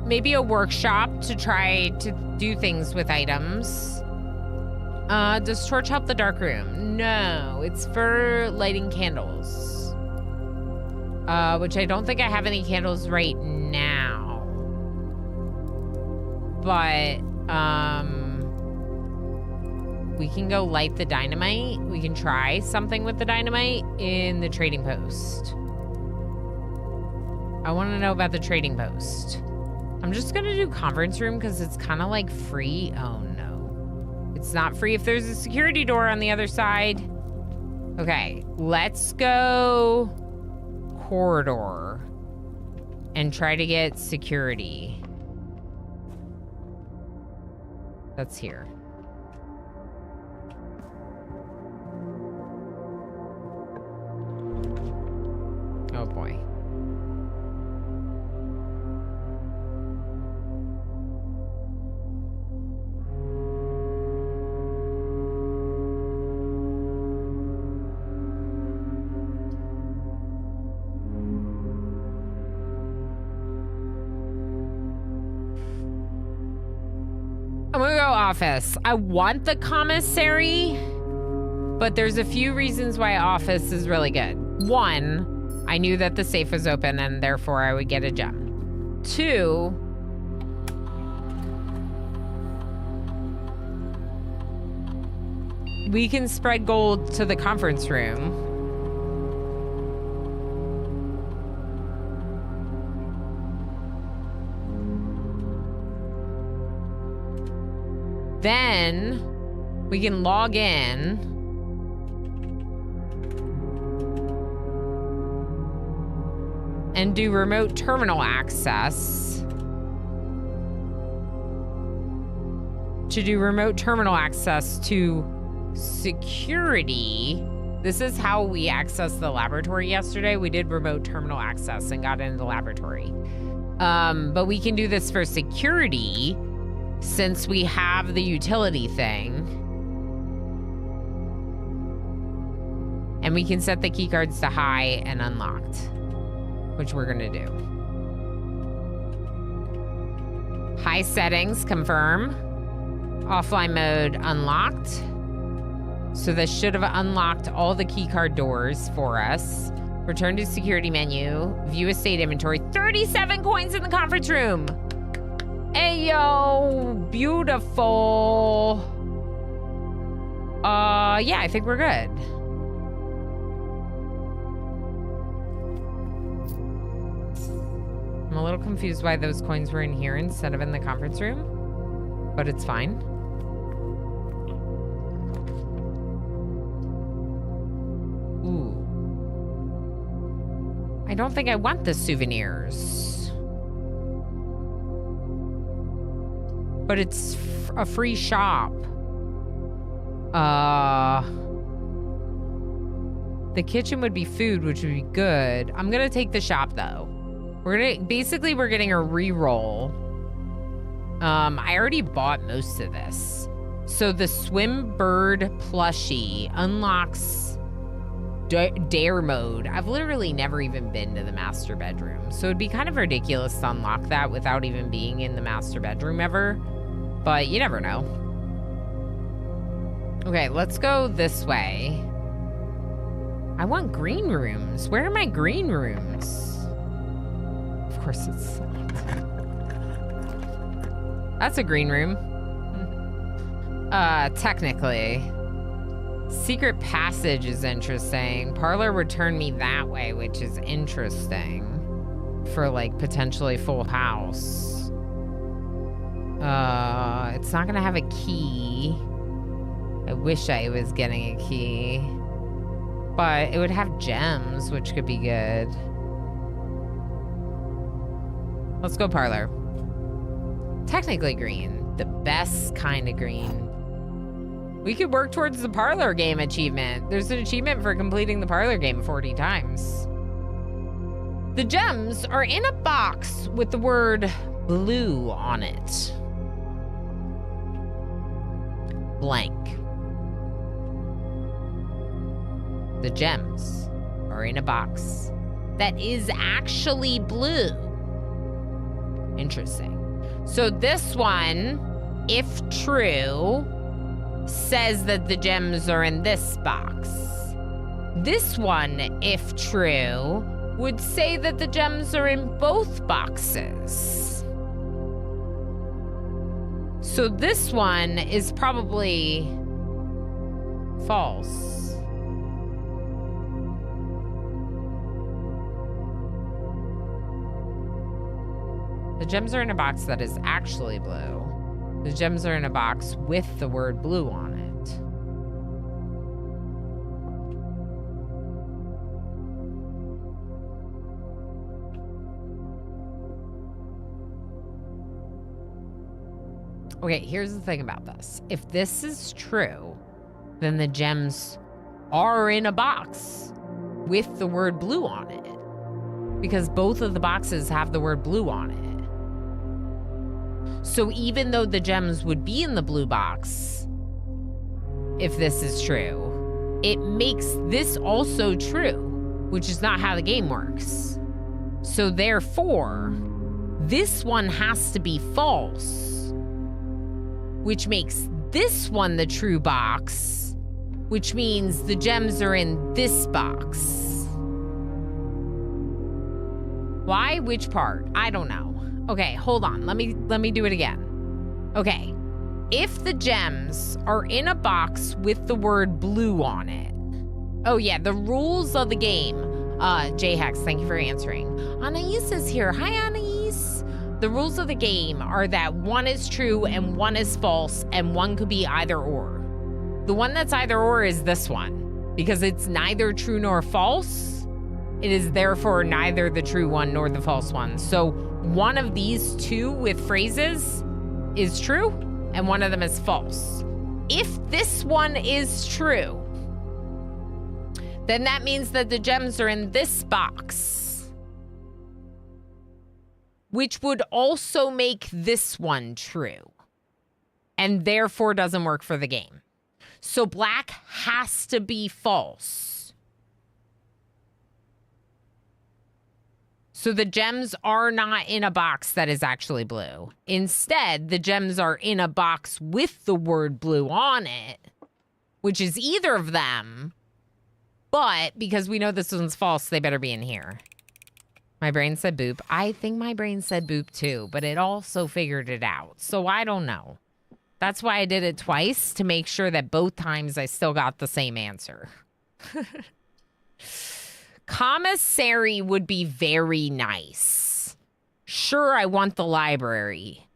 maybe a workshop to try to do things with items. Does torch help the dark room? No, it's for lighting candles. Which I don't think I have any candles right now. But, we can go light the dynamite. We can try something with the dynamite in the trading post. I want to know about the trading post. I'm just gonna do conference room because it's kind of like free. Oh no. It's not free if there's a security door on the other side. Okay, let's go corridor and try to get security. That's here. Oh boy. I'm gonna go office. I want the commissary, but there's a few reasons why office is really good. One, I knew that the safe was open and therefore I would get a gem. Two, we can spread gold to the conference room. Then we can log in. And do remote terminal access. To do remote terminal access to security. This is how we accessed the laboratory yesterday. We did remote terminal access and got into the laboratory. But we can do this for security since we have the utility thing. And we can set the keycards to high and unlocked, which we're gonna do. High settings, confirm. Offline mode, unlocked. So this should have unlocked all the keycard doors for us. Return to security menu, view estate inventory. 37 coins in the conference room. Ayo, beautiful. Yeah, I think we're good. I'm a little confused why those coins were in here instead of in the conference room, but it's fine. Ooh. I don't think I want the souvenirs. But it's a free shop. The kitchen would be food, which would be good. I'm gonna take the shop though. We're getting a reroll. I already bought most of this. So the swim bird plushie unlocks dare mode. I've literally never even been to the master bedroom. So it'd be kind of ridiculous to unlock that without even being in the master bedroom ever. But you never know. Okay, let's go this way. I want green rooms. Where are my green rooms? Of course it's locked. That's a green room. Technically. Secret passage is interesting. Parlor would turn me that way, which is interesting. For like potentially full house. It's not gonna have a key. I wish I was getting a key. But it would have gems, which could be good. Let's go parlor. Technically green. The best kind of green. We could work towards the parlor game achievement. There's an achievement for completing the parlor game 40 times. The gems are in a box with the word blue on it. Blank. The gems are in a box that is actually blue. Interesting. So this one, if true, says that the gems are in this box. This one, if true, would say that the gems are in both boxes. So this one is probably false. The gems are in a box that is actually blue. The gems are in a box with the word blue on it. Okay, here's the thing about this. If this is true, then the gems are in a box with the word blue on it. Because both of the boxes have the word blue on it. So even though the gems would be in the blue box, if this is true, it makes this also true, which is not how the game works. So therefore, this one has to be false, which makes this one the true box, which means the gems are in this box. Why? Which part? I don't know. Okay, hold on. Let me do it again. Okay. If the gems are in a box with the word blue on it. Oh yeah, the rules of the game. J-Hex, thank you for answering. Anais is here. Hi, Anais. The rules of the game are that one is true and one is false, and one could be either or. The one that's either or is this one, because it's neither true nor false. It is therefore neither the true one nor the false one. So one of these two with phrases is true, and one of them is false. If this one is true, then that means that the gems are in this box, which would also make this one true, and therefore doesn't work for the game. So black has to be false. So the gems are not in a box that is actually blue. Instead, the gems are in a box with the word blue on it, which is either of them. But because we know this one's false, they better be in here. My brain said boop. I think my brain said boop too, but it also figured it out. So I don't know. That's why I did it twice, to make sure that both times I still got the same answer. Commissary would be very nice. Sure, I want the library,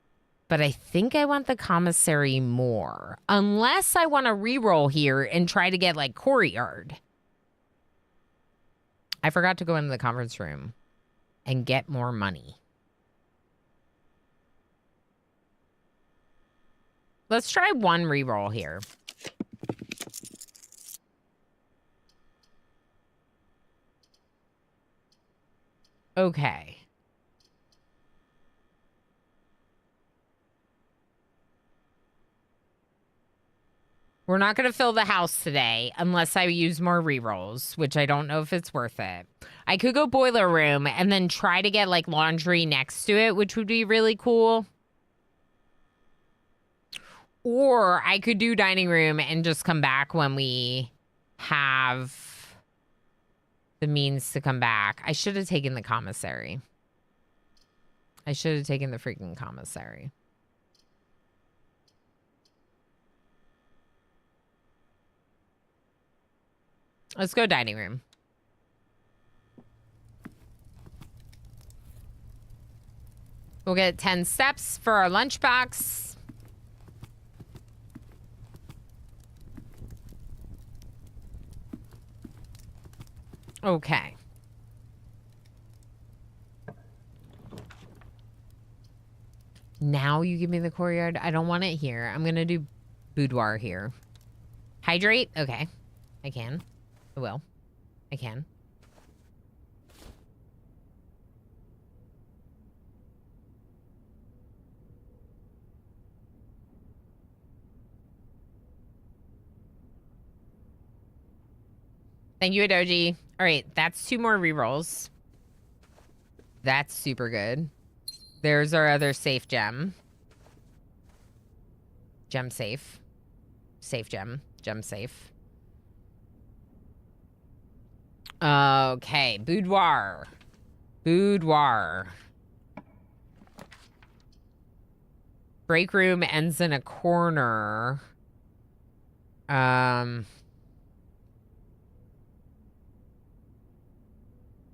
but I think I want the commissary more. Unless I want to reroll here and try to get like courtyard. I forgot to go into the conference room and get more money. Let's try one reroll here. Okay. We're not going to fill the house today unless I use more rerolls, which I don't know if it's worth it. I could go boiler room and then try to get like laundry next to it, which would be really cool. Or I could do dining room and just come back when we have the means to come back. I should have taken the commissary. I should have taken the freaking commissary. Let's go dining room. We'll get 10 steps for our lunchbox. Okay. Now you give me the courtyard. I don't want it here. I'm going to do boudoir here. Hydrate? Okay. I can. I will. I can. Thank you, Adoji. All right, that's 2 more rerolls. That's super good. There's our other safe gem. Gem safe. Safe gem. Gem safe. Okay, boudoir. Boudoir. Break room ends in a corner.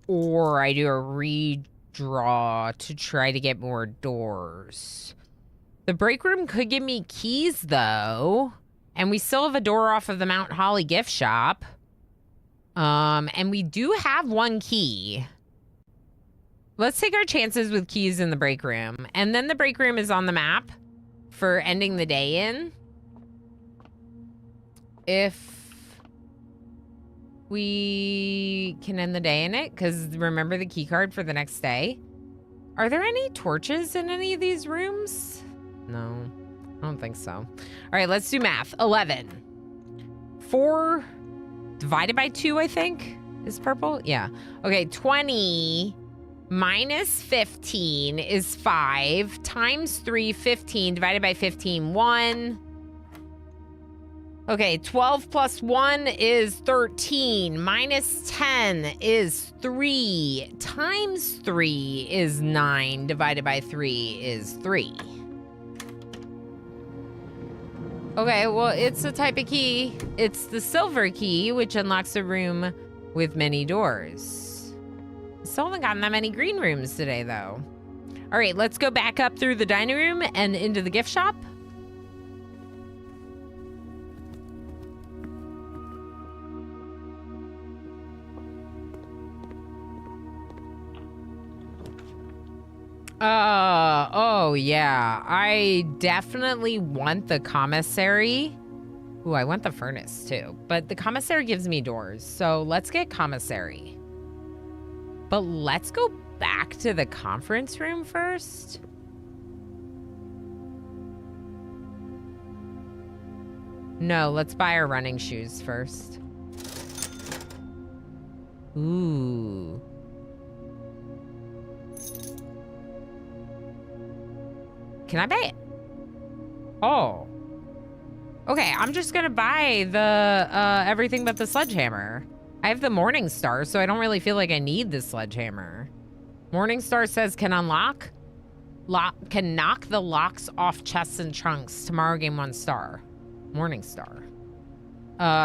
Or I do a redraw to try to get more doors. The break room could give me keys, though. And we still have a door off of the Mount Holly gift shop. And we do have 1 key. Let's take our chances with keys in the break room. And then the break room is on the map for ending the day in. If we can end the day in it, because remember the key card for the next day. Are there any torches in any of these rooms? No, I don't think so. All right, let's do math. 11. 4 divided by 2, I think, is purple. Yeah. Okay, 20 minus 15 is 5 times 3, 15 divided by 15, 1. Okay, 12 plus 1 is 13. Minus 10 is 3. Times 3 is 9. Divided by 3 is 3. Okay, well, it's a type of key. It's the silver key, which unlocks a room with many doors. Still haven't gotten that many green rooms today, though. All right, let's go back up through the dining room and into the gift shop. Oh yeah. I definitely want the commissary. Ooh, I want the furnace too. But the commissary gives me doors. So let's get commissary. But let's go back to the conference room first. No, let's buy our running shoes first. Ooh. Can I buy it? Oh. Okay, I'm just gonna buy the everything but the sledgehammer. I have the Morning Star, so I don't really feel like I need the sledgehammer. Morning Star says can unlock. Can knock the locks off chests and trunks. Tomorrow game 1 star. Morning Star.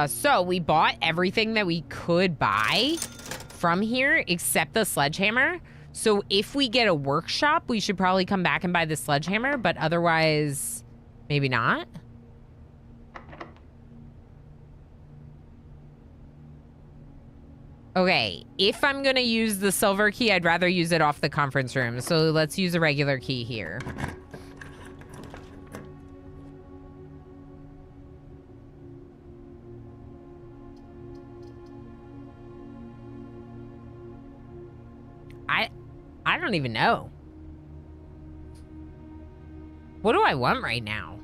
So we bought everything that we could buy from here except the sledgehammer. So if we get a workshop, we should probably come back and buy the sledgehammer, but otherwise, maybe not. Okay, if I'm gonna use the silver key, I'd rather use it off the conference room. So let's use a regular key here. I don't even know. What do I want right now?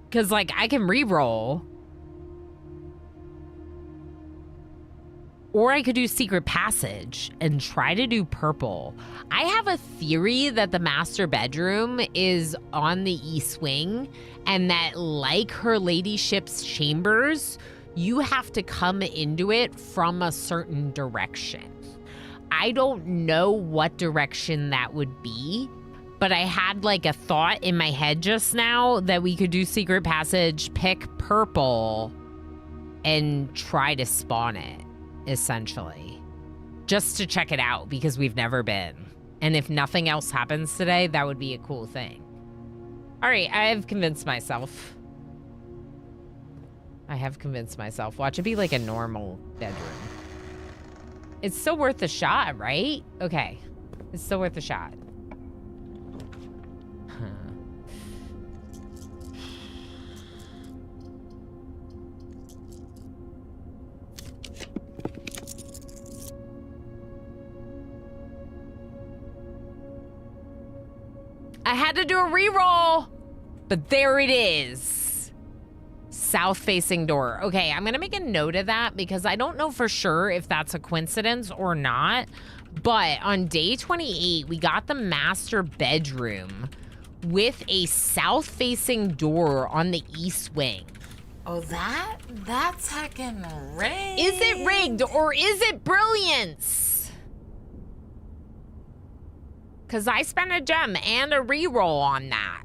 Because, like, I can re-roll. Or I could do Secret Passage and try to do purple. I have a theory that the master bedroom is on the east wing and that, like her ladyship's chambers, you have to come into it from a certain direction. I don't know what direction that would be, but I had like a thought in my head just now that we could do Secret Passage, pick purple, and try to spawn it, essentially. Just to check it out because we've never been. And if nothing else happens today, that would be a cool thing. All right, I have convinced myself. Watch it be like a normal bedroom. It's still worth a shot, right? Okay. It's still worth a shot. I had to do a reroll, but there it is. South-facing door. Okay, I'm gonna make a note of that because I don't know for sure if that's a coincidence or not. But on day 28, we got the master bedroom with a south-facing door on the east wing. Oh, that's heckin' rigged. Is it rigged or is it brilliance? Because I spent a gem and a reroll on that.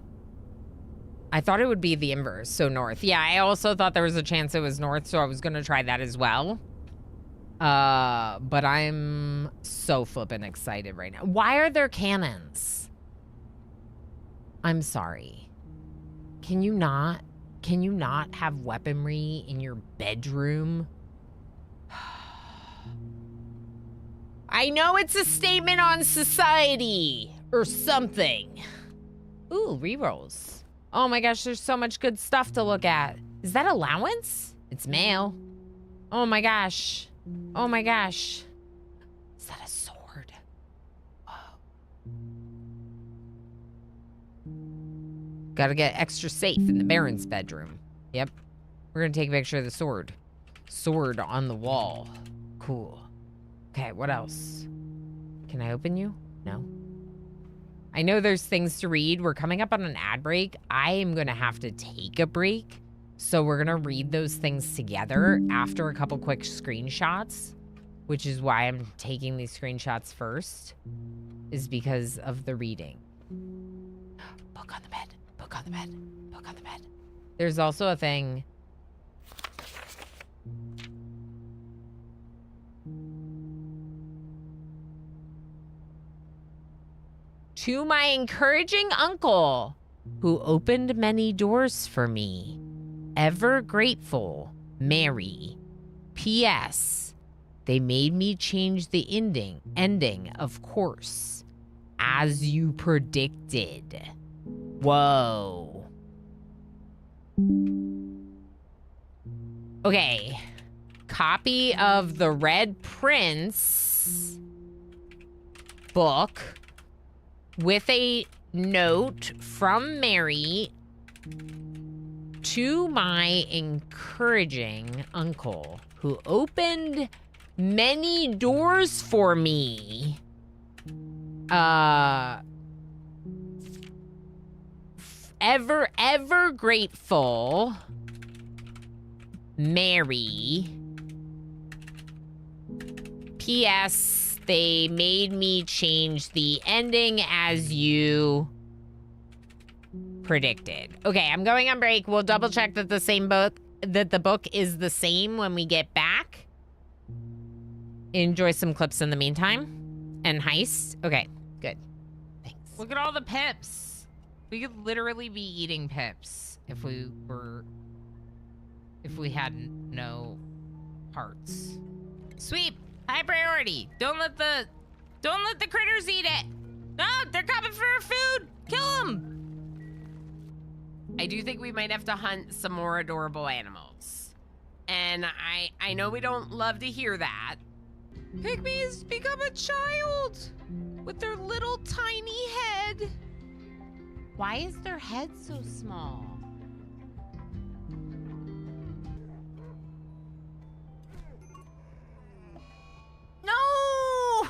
I thought it would be the inverse, so north. Yeah, I also thought there was a chance it was north, so I was gonna try that as well. But I'm so flippin' excited right now. Why are there cannons? I'm sorry. Can you not have weaponry in your bedroom? I know it's a statement on society or something. Ooh, rerolls. Oh my gosh, there's so much good stuff to look at. Is that allowance? It's mail. Oh my gosh. Oh my gosh. Is that a sword? Oh. Gotta get extra safe in the Baron's bedroom. Yep. We're gonna take a picture of the sword. Sword on the wall. Cool. Okay, what else? Can I open you? No. I know there's things to read. We're coming up on an ad break. I am going to have to take a break. So we're going to read those things together after a couple quick screenshots, which is why I'm taking these screenshots first, is because of the reading. Book on the bed. Book Book on the bed. Book on the bed. There's also a thing. To my encouraging uncle, who opened many doors for me. Ever grateful, Mary. P.S. They made me change the ending, of course, as you predicted. Whoa. Okay. Copy of the Red Prince book with a note from Mary to my encouraging uncle, who opened many doors for me. Ever grateful, Mary. P.S. They made me change the ending as you predicted. Okay, I'm going on break. We'll double check that the book is the same when we get back. Enjoy some clips in the meantime. And heist. Okay, good. Thanks. Look at all the pips. We could literally be eating pips if we had no hearts. Sweep. High priority. Don't let the critters eat it. No, they're coming for our food. Kill them. I do think we might have to hunt some more adorable animals. And I know we don't love to hear that. Pygmies become a child with their little tiny head. Why is their head so small? No!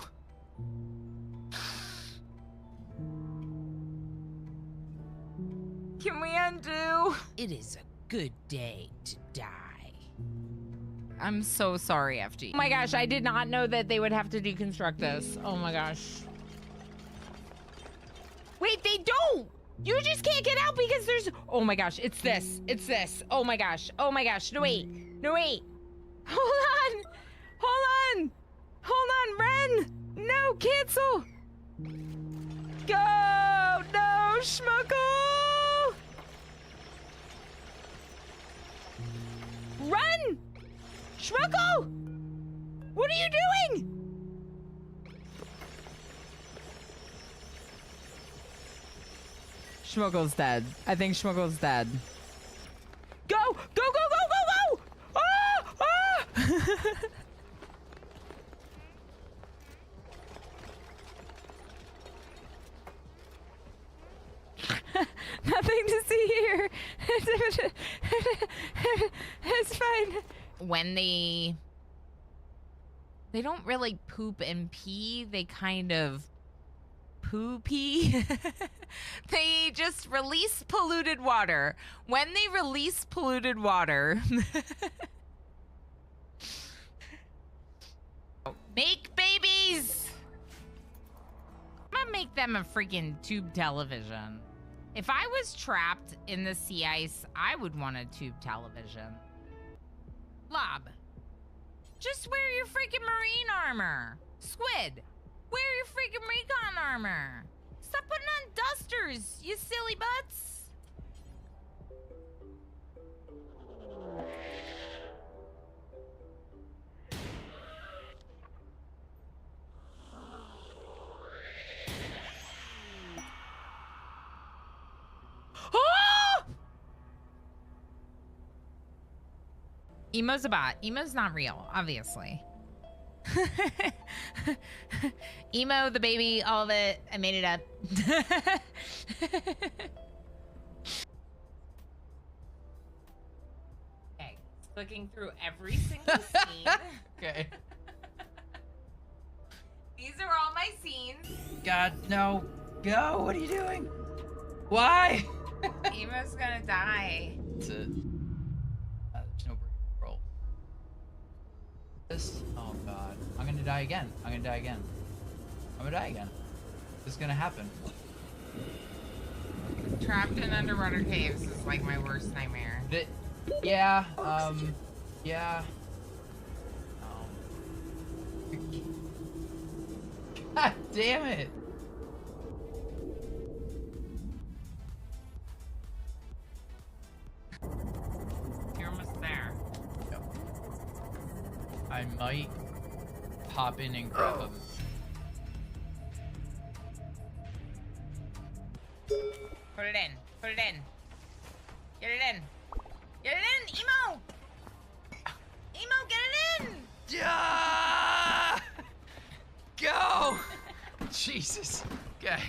Can we undo? It is a good day to die. I'm so sorry, FG. Oh my gosh, I did not know that they would have to deconstruct this. Oh my gosh. Wait, they don't! You just can't get out because there's... Oh my gosh, it's this. It's this. Oh my gosh. Oh my gosh. No, wait. No, wait. Hold on. Hold on. Hold on, Ren. No, cancel. Go. No, Schmuckle. Run. Schmuckle. What are you doing? Schmuckle's dead. I think Schmuckle's dead. Go! Go, go, go, go, go! Ah! Ah! Nothing to see here. It's fine. When they don't really poop and pee, they kind of poo-pee. They just release polluted water. When they release polluted water, make babies. I'm gonna make them a freaking tube television. If I was trapped in the sea ice, I would want a tube television. Lob, just wear your freaking marine armor. Squid, wear your freaking recon armor. Stop putting on dusters, you silly butts. Oh! Emo's a bot. Emo's not real, obviously. Emo, the baby, all of it. I made it up. Okay, looking through every single scene. Okay. These are all my scenes. God, no. Go. What are you doing? Why? Emo's gonna die. That's it. There's no break. Roll. This. Oh God. I'm gonna die again. I'm gonna die again. I'm gonna die again. This is gonna happen. trapped in underwater caves is like my worst nightmare. Yeah, yeah. God damn it. You're almost there. Yep. I might pop in and grab him. Put it in. Put it in. Get it in. Get it in, Emo! Emo, get it in! Yeah! Go! Jesus. Okay.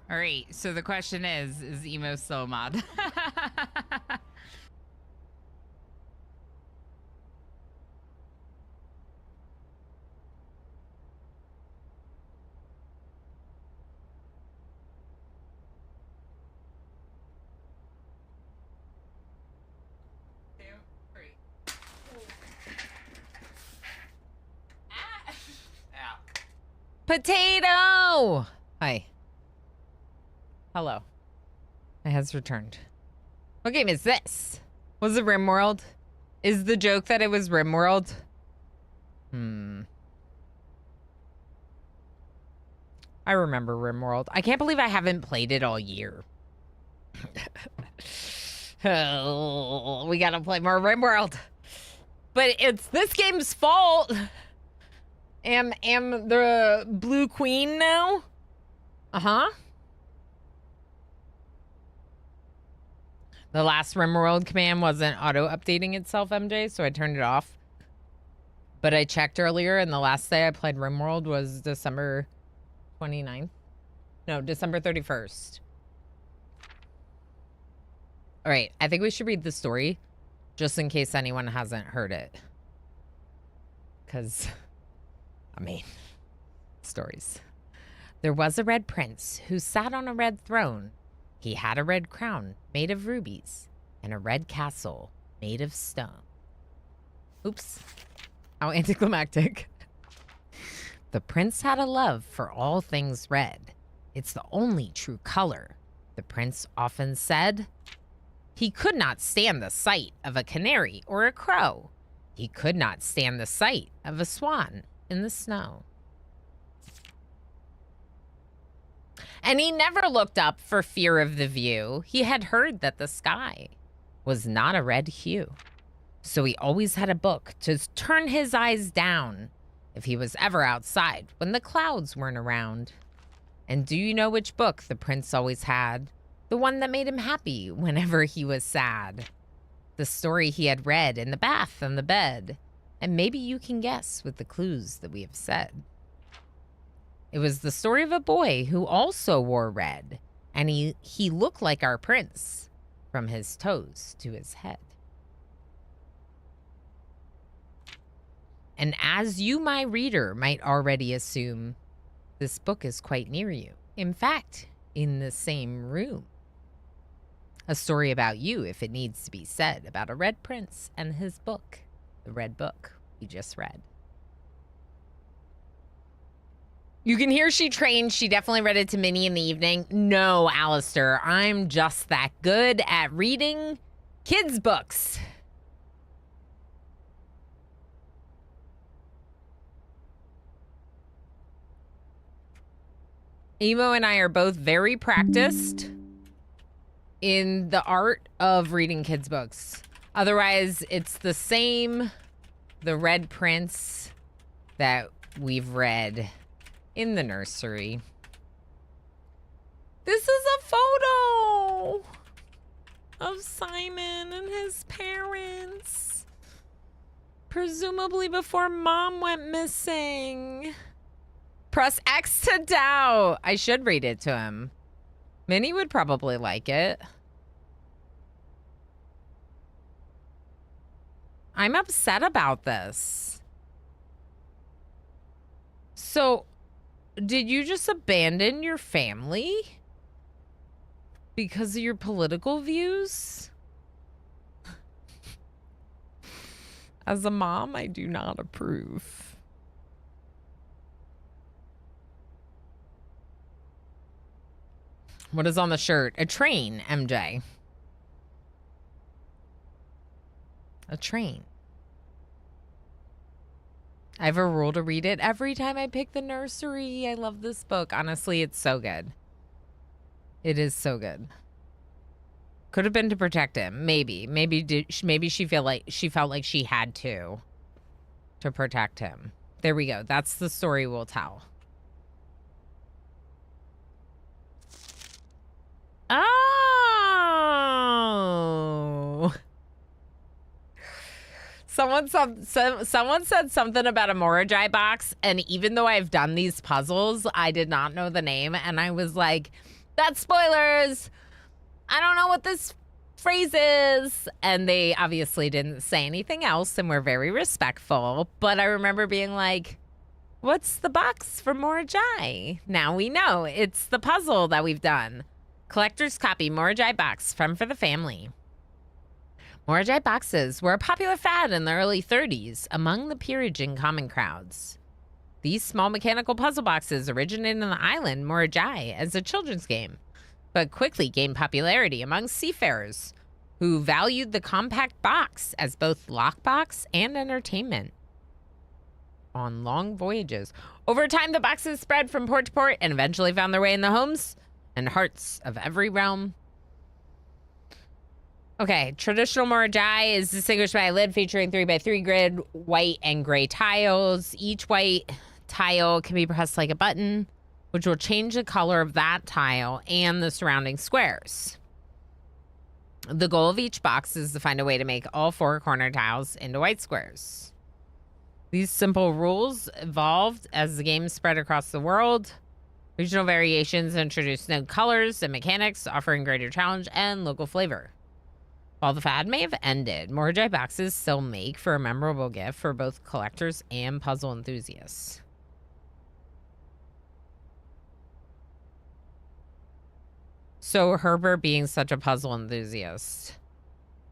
All right, so the question is Emo still a mod? Potato! Hi. Hello. It has returned. What game is this? Was it RimWorld? Is the joke that it was RimWorld? I remember RimWorld. I can't believe I haven't played it all year. Oh, we gotta play more RimWorld. But it's this game's fault. Am the Blue Queen now? Uh-huh. The last RimWorld command wasn't auto-updating itself, MJ, so I turned it off. But I checked earlier, and the last day I played RimWorld was December 29th. No, December 31st. All right, I think we should read the story, just in case anyone hasn't heard it. Because... I mean, stories. There was a red prince who sat on a red throne. He had a red crown made of rubies and a red castle made of stone. Oops. How anticlimactic. The prince had a love for all things red. It's the only true color, the prince often said. He could not stand the sight of a canary or a crow. He could not stand the sight of a swan in the snow. And he never looked up for fear of the view. He had heard that the sky was not a red hue. So he always had a book to turn his eyes down if he was ever outside when the clouds weren't around. And do you know which book the prince always had? The one that made him happy whenever he was sad. The story he had read in the bath and the bed. And maybe you can guess with the clues that we have said. It was the story of a boy who also wore red, and he looked like our prince from his toes to his head. And as you, my reader, might already assume, this book is quite near you. In fact, in the same room. A story about you, if it needs to be said, about a red prince and his book. The red book we just read. You can hear she trained. She definitely read it to Minnie in the evening. No, Alistair, I'm just that good at reading kids' books. Emo and I are both very practiced in the art of reading kids' books. Otherwise, it's the same, The Red Prince, that we've read in the nursery. This is a photo of Simon and his parents. Presumably before Mom went missing. Press X to doubt. I should read it to him. Minnie would probably like it. I'm upset about this. So, did you just abandon your family because of your political views? As a mom, I do not approve. What is on the shirt? A train, MJ. A train. I have a rule to read it every time I pick the nursery. I love this book. Honestly, it's so good. It is so good. Could have been to protect him. Maybe. Maybe she felt like she had to protect him. There we go. That's the story we'll tell. Oh. Someone said something about a Morajai box, and even though I've done these puzzles, I did not know the name, and I was like, that's spoilers. I don't know what this phrase is. And they obviously didn't say anything else and were very respectful, but I remember being like, what's the box for Morajai? Now we know. It's the puzzle that we've done. Collector's copy Morajai box from for the family. Morajai boxes were a popular fad in the early 30s among the peerage and common crowds. These small mechanical puzzle boxes originated on the island Morajai as a children's game, but quickly gained popularity among seafarers who valued the compact box as both lockbox and entertainment on long voyages. Over time, the boxes spread from port to port and eventually found their way in the homes and hearts of every realm. Okay, traditional Morajai is distinguished by a lid featuring 3x3 grid, white and gray tiles. Each white tile can be pressed like a button, which will change the color of that tile and the surrounding squares. The goal of each box is to find a way to make all 4 corner tiles into white squares. These simple rules evolved as the game spread across the world. Regional variations introduced new colors and mechanics, offering greater challenge and local flavor. While the fad may have ended, Morajai boxes still make for a memorable gift for both collectors and puzzle enthusiasts. So Herbert, being such a puzzle enthusiast,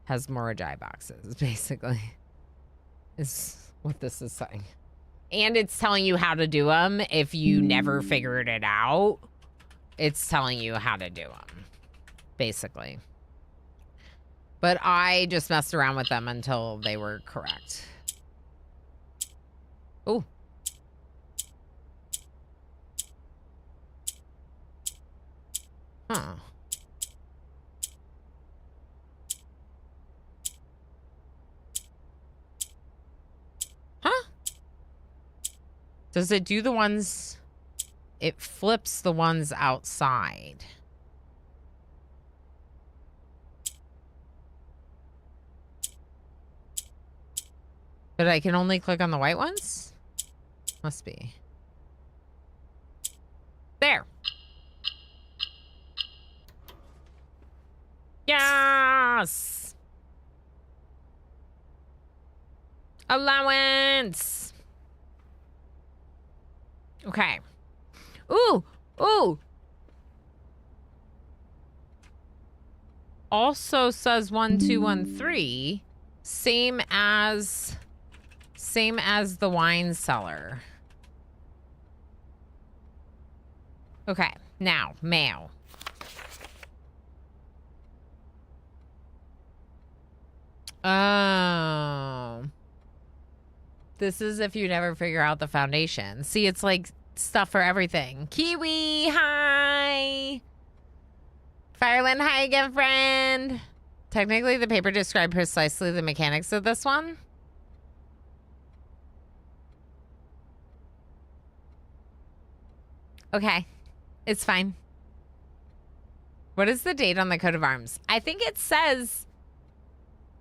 has Morajai boxes, basically, is what this is saying. And it's telling you how to do them. If you never figured it out, it's telling you how to do them, basically. But I just messed around with them until they were correct. Oh. Huh. Huh? Does it do the ones... It flips the ones outside. But I can only click on the white ones? Must be. There. Yes! Allowance! Okay. Ooh! Ooh! Also says 1213. Same as the wine cellar. Okay, now, mail. Oh. This is if you never figure out the foundation. See, it's like stuff for everything. Kiwi, hi! Fireland, hi again, friend! Technically, the paper described precisely the mechanics of this one. Okay. It's fine. What is the date on the coat of arms? I think it says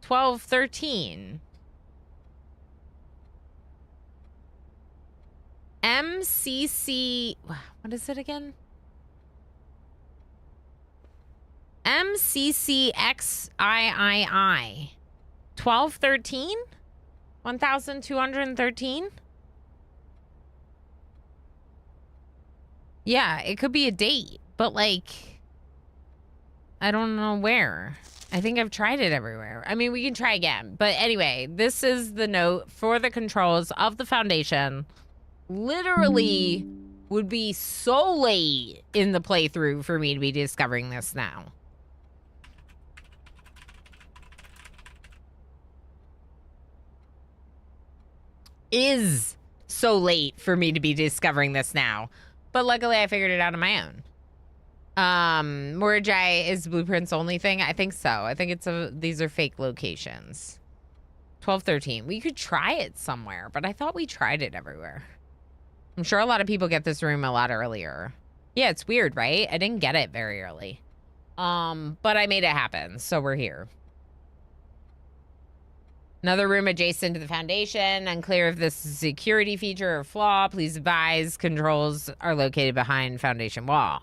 1213. MCC... What is it again? MCCXIII. 1213? 1213? Yeah, it could be a date, but like, I don't know where. I think I've tried it everywhere. I mean, we can try again. But anyway, this is the note for the controls of the foundation. Literally would be so late in the playthrough for me to be discovering this now. Is so late for me to be discovering this now. But luckily I figured it out on my own. Morajai is Blueprint's only thing? I think so. I think these are fake locations. 1213. We could try it somewhere, but I thought we tried it everywhere. I'm sure a lot of people get this room a lot earlier. Yeah, it's weird, right? I didn't get it very early. But I made it happen, so we're here. Another room adjacent to the foundation. Unclear if this is a security feature or flaw. Please advise. Controls are located behind foundation wall.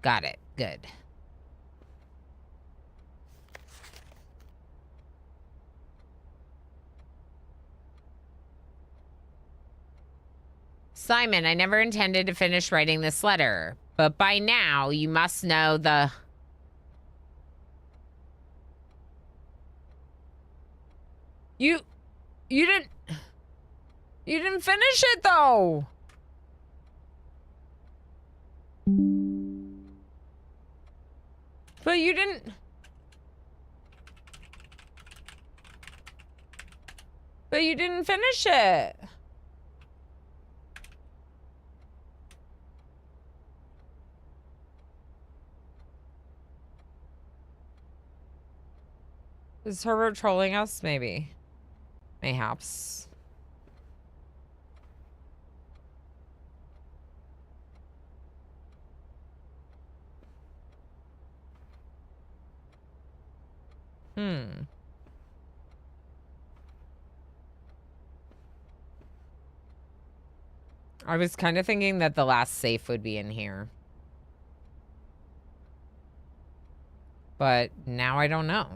Got it. Good. Simon, I never intended to finish writing this letter, but by now you must know the... You didn't finish it though. But you didn't finish it. Is Herbert trolling us? Maybe. Mayhaps. I was kind of thinking that the last safe would be in here. But now I don't know.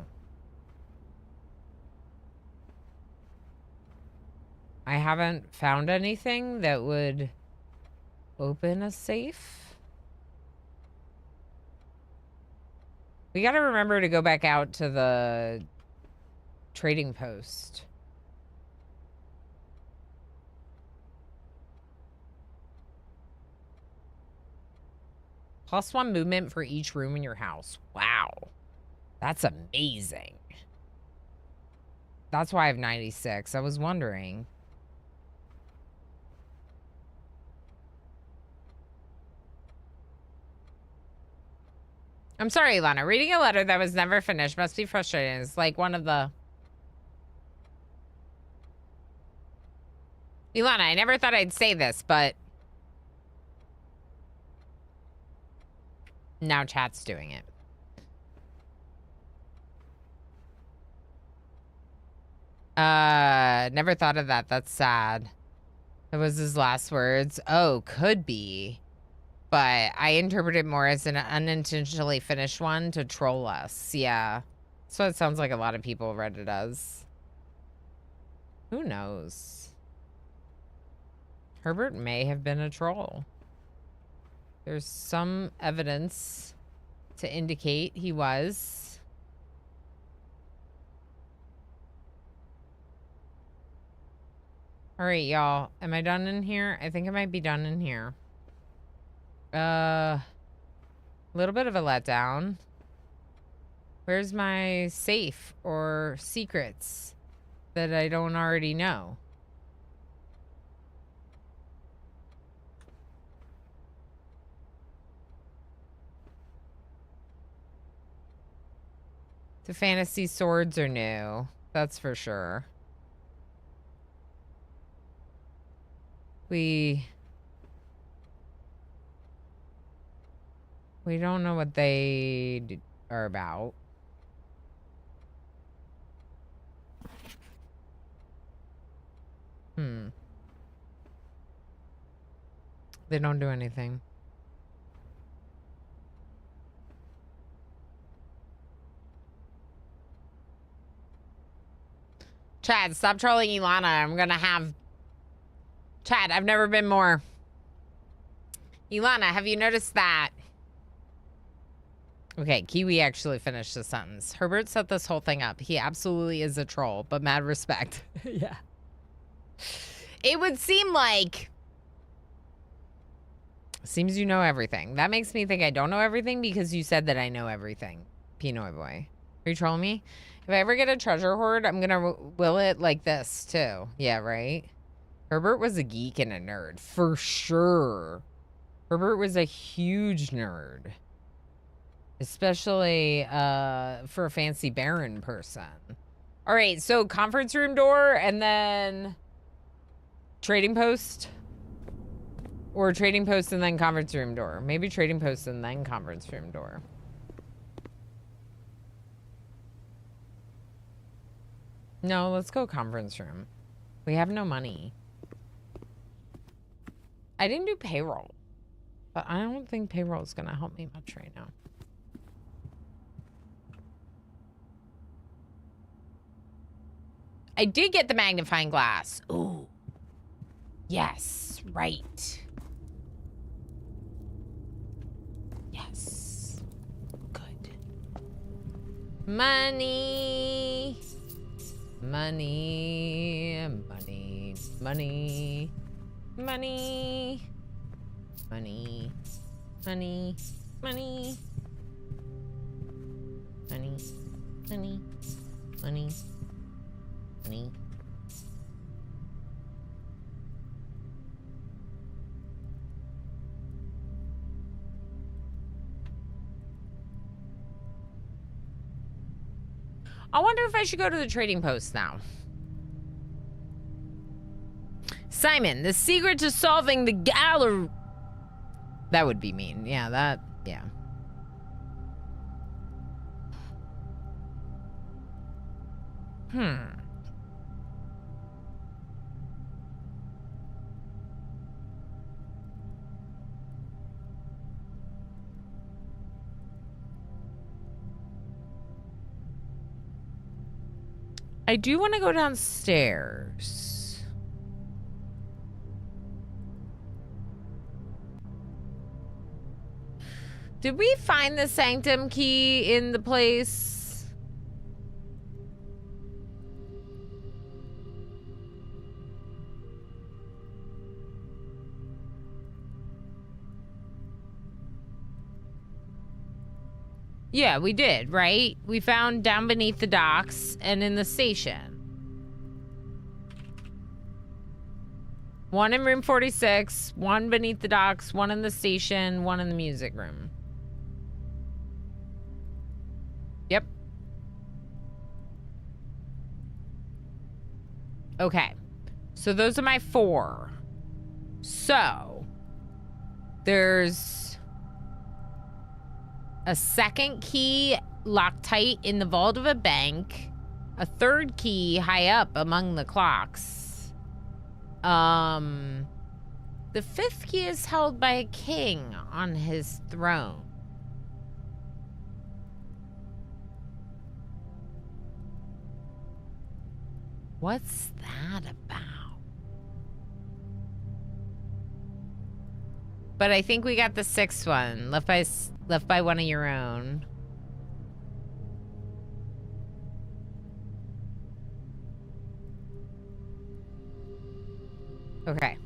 I haven't found anything that would open a safe. We gotta remember to go back out to the trading post. +1 movement for each room in your house. Wow. That's amazing. That's why I have 96. I was wondering. I'm sorry, Ilana. Reading a letter that was never finished must be frustrating. It's like one of the... Ilana, I never thought I'd say this, but... now chat's doing it. Never thought of that. That's sad. That was his last words. Oh, could be. But I interpret it more as an unintentionally finished one to troll us. Yeah. So it sounds like a lot of people read it as. Who knows? Herbert may have been a troll. There's some evidence to indicate he was. All right, y'all. Am I done in here? I think I might be done in here. A little bit of a letdown. Where's my safe or secrets that I don't already know? The fantasy swords are new. That's for sure. We don't know what they are about. They don't do anything. Chad, stop trolling Ilana. I'm gonna have... Chad, I've never been more... Ilana, have you noticed that? Okay, Kiwi actually finished the sentence. Herbert set this whole thing up. He absolutely is a troll, but mad respect. Yeah. It would seem like Seems you know everything. That makes me think I don't know everything because you said that I know everything. Pinoy boy. Are you trolling me? If I ever get a treasure hoard, I'm gonna will it like this too. Yeah, right? Herbert was a geek and a nerd. For sure. Herbert was a huge nerd. Especially for a fancy Baron person. All right, so conference room door and then trading post. Or trading post and then conference room door. Maybe trading post and then conference room door. No, let's go conference room. We have no money. I didn't do payroll. But I don't think payroll is going to help me much right now. I did get the magnifying glass. Ooh. Yes, right. Yes. Good. Money. Money. Money. Money. Money. Money. Money. Money. Money. Money. Money. Money. I wonder if I should go to the trading post now. Simon, the secret to solving the gallery. That would be mean. Yeah, yeah. I do want to go downstairs. Did we find the sanctum key in the place? Yeah, we did, right? We found down beneath the docks and in the station. One in room 46, one beneath the docks, one in the station, one in the music room. Yep. Okay. So those are my 4. So there's a second key locked tight in the vault of a bank, a third key high up among the clocks. The 5th key is held by a king on his throne. What's that about? But I think we got the 6th one, left by one of your own. Okay.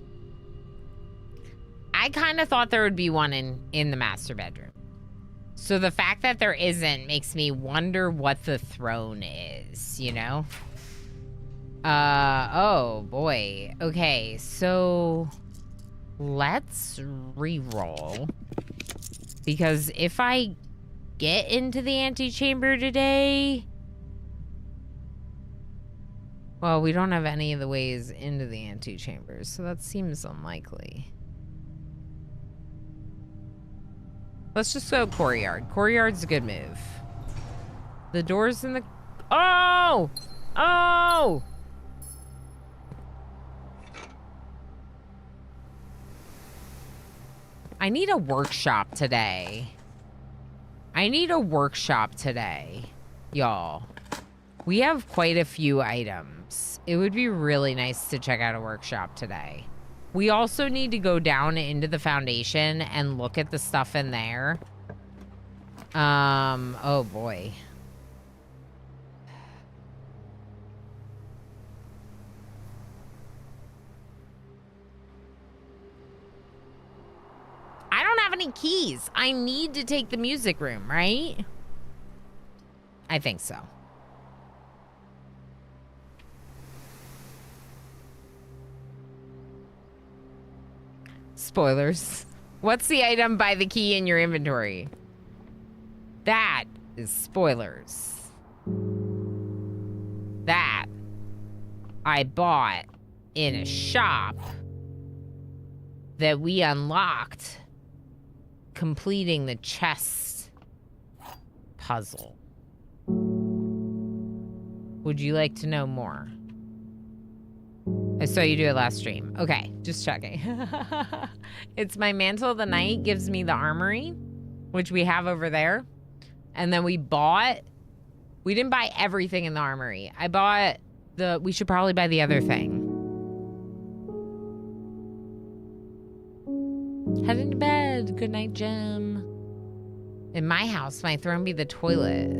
I kind of thought there would be one in the master bedroom. So the fact that there isn't makes me wonder what the throne is, you know? Oh boy. Okay, so let's re-roll. Because if I get into the antechamber today... Well, we don't have any of the ways into the antechambers, so that seems unlikely. Let's just go courtyard. Courtyard's a good move. The door's in the... Oh! Oh! I need a workshop today. I need a workshop today, y'all. We have quite a few items. It would be really nice to check out a workshop today. We also need to go down into the foundation and look at the stuff in there. Oh boy. any keys. I need to take the music room, right? I think so. Spoilers. What's the item by the key in your inventory? That is spoilers. That I bought in a shop that we unlocked completing the chess puzzle. Would you like to know more? I saw you do it last stream. Okay, just checking. It's my Mantle of the Night gives me the armory, which we have over there. And then we didn't buy everything in the armory. I bought we should probably buy the other thing. Heading to bed. Good night, Jim. In my house, my throne be the toilet.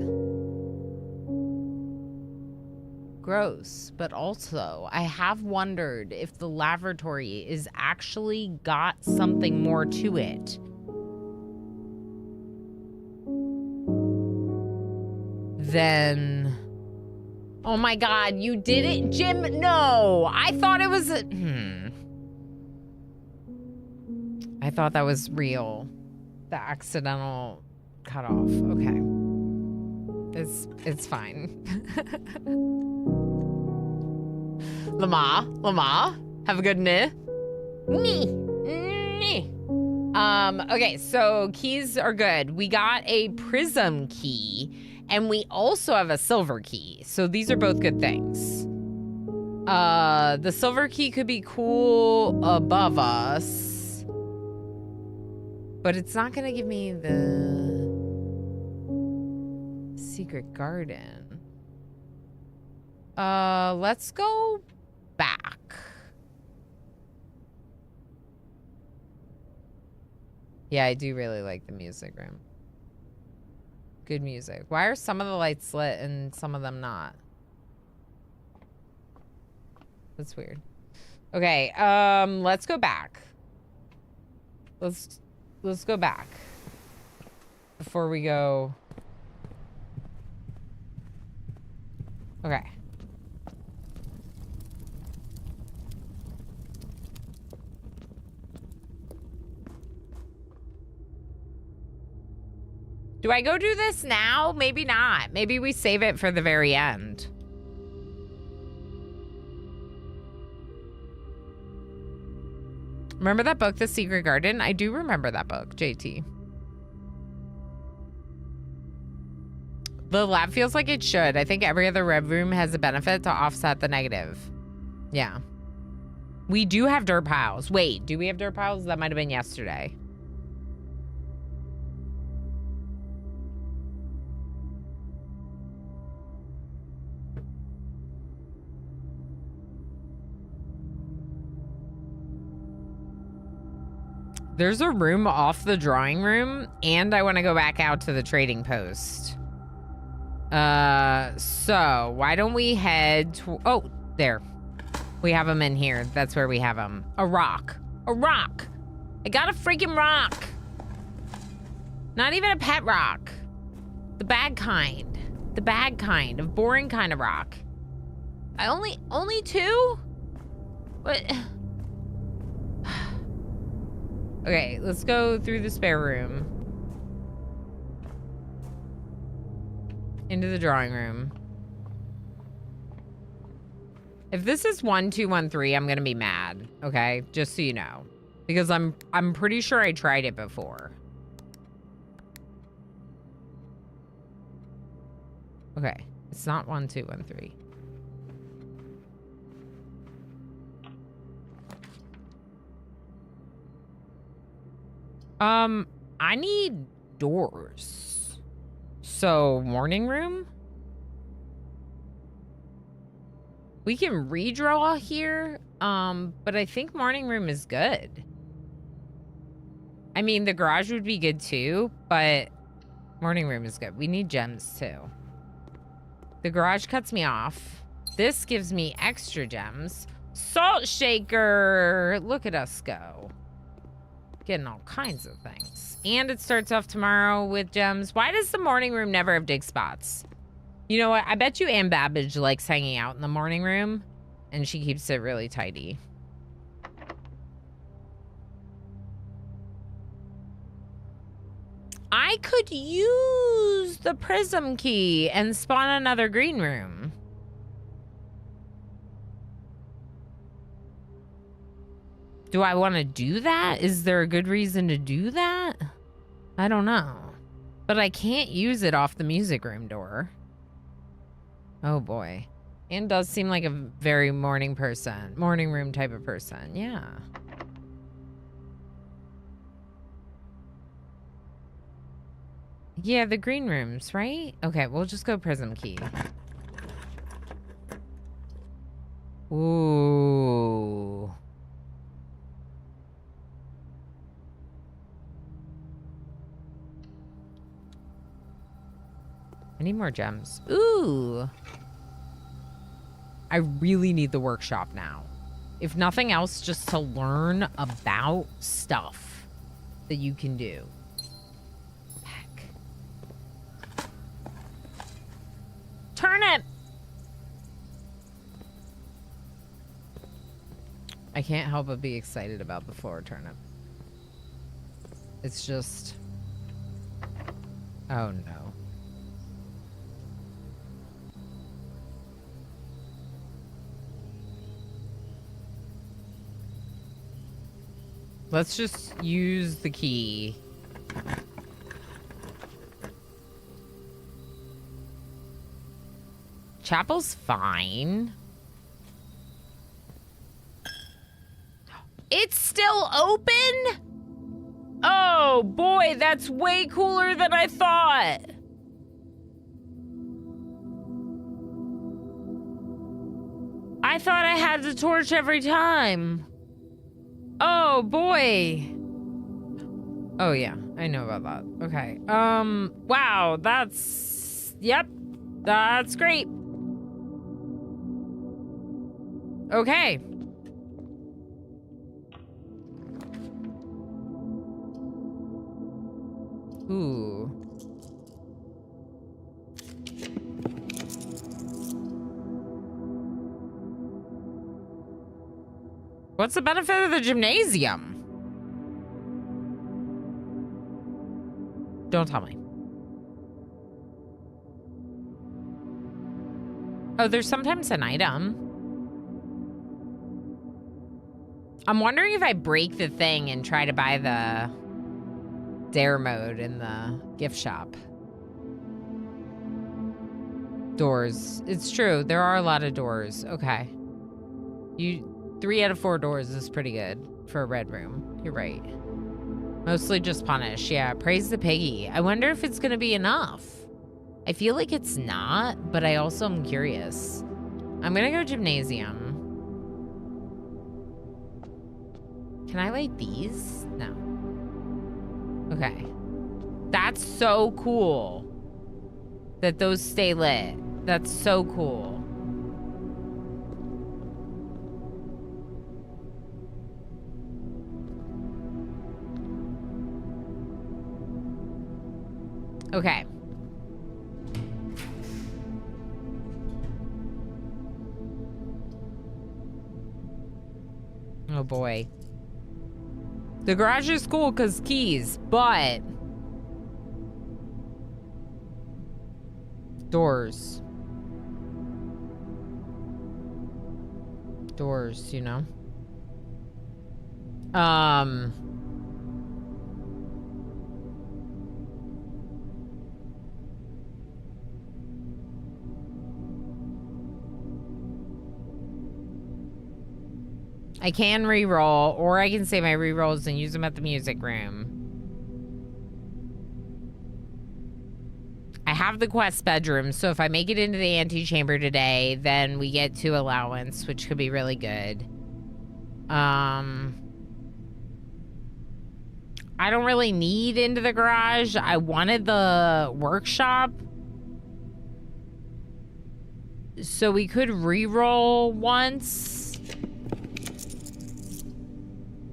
Gross, but also I have wondered if the lavatory is actually got something more to it than... Oh my God, you did it, Jim? No, I thought it was I thought that was real. The accidental cut off. Okay. It's fine. Lama, have a good okay, so keys are good. We got a prism key, and we also have a silver key. So these are both good things. The silver key could be cool above us, but it's not gonna give me the secret garden. Let's go back. Yeah, I do really like the music room. Good music. Why are some of the lights lit and some of them not? That's weird. Okay, let's go back. Let's go back before we go. Okay. Do I go do this now? Maybe not. Maybe we save it for the very end. Remember that book, The Secret Garden? I do remember that book, JT. The lab feels like it should. I think every other red room has a benefit to offset the negative. Yeah. We do have dirt piles. Wait, do we have dirt piles? That might have been yesterday. There's a room off the drawing room, and I want to go back out to the trading post. So why don't we head to... Oh, there. We have them in here. That's where we have them. A rock. A rock. I got a freaking rock. Not even a pet rock. The bad kind. The bad kind of boring kind of rock. I only two? What? Okay, let's go through the spare room. Into the drawing room. If this is 1213, I'm gonna be mad, okay? Just so you know. Because I'm pretty sure I tried it before. Okay, it's not 1213. I need doors. So, morning room? We can redraw here, but I think morning room is good. I mean, the garage would be good too, but morning room is good. We need gems too. The garage cuts me off. This gives me extra gems. Salt shaker! Look at us go. Getting all kinds of things. And it starts off tomorrow with gems. Why does the morning room never have dig spots? You know what? I bet you Ann Babbage likes hanging out in the morning room. And she keeps it really tidy. I could use the prism key and spawn another green room. Do I want to do that? Is there a good reason to do that? I don't know. But I can't use it off the music room door. Oh boy. Anne does seem like a very morning room type of person. Yeah. Yeah, the green rooms, right? Okay, we'll just go prism key. Ooh. I need more gems. Ooh. I really need the workshop now. If nothing else, just to learn about stuff that you can do. Heck. Turnip! I can't help but be excited about the floor turnip. It's just... Oh no. Let's just use the key. Chapel's fine. It's still open? Oh boy, that's way cooler than I thought. I thought I had to torch every time. Oh boy. Oh yeah, I know about that. Okay. Wow, yep. That's great. Okay. Ooh. What's the benefit of the gymnasium? Don't tell me. Oh, there's sometimes an item. I'm wondering if I break the thing and try to buy the dare mode in the gift shop. Doors. It's true. There are a lot of doors. Okay. 3 out of 4 doors is pretty good for a red room. You're right. Mostly just punish. Yeah, praise the piggy. I wonder if it's gonna be enough. I feel like it's not, but I also am curious. I'm gonna go gymnasium. Can I light these? No. Okay. That's so cool that those stay lit. That's so cool. Okay. Oh boy. The garage is cool because keys, but doors. Doors, you know? I can re-roll, or I can save my re-rolls and use them at the music room. I have the quest bedroom, so if I make it into the antechamber today, then we get 2 allowance, which could be really good. I don't really need into the garage. I wanted the workshop. So we could re-roll once.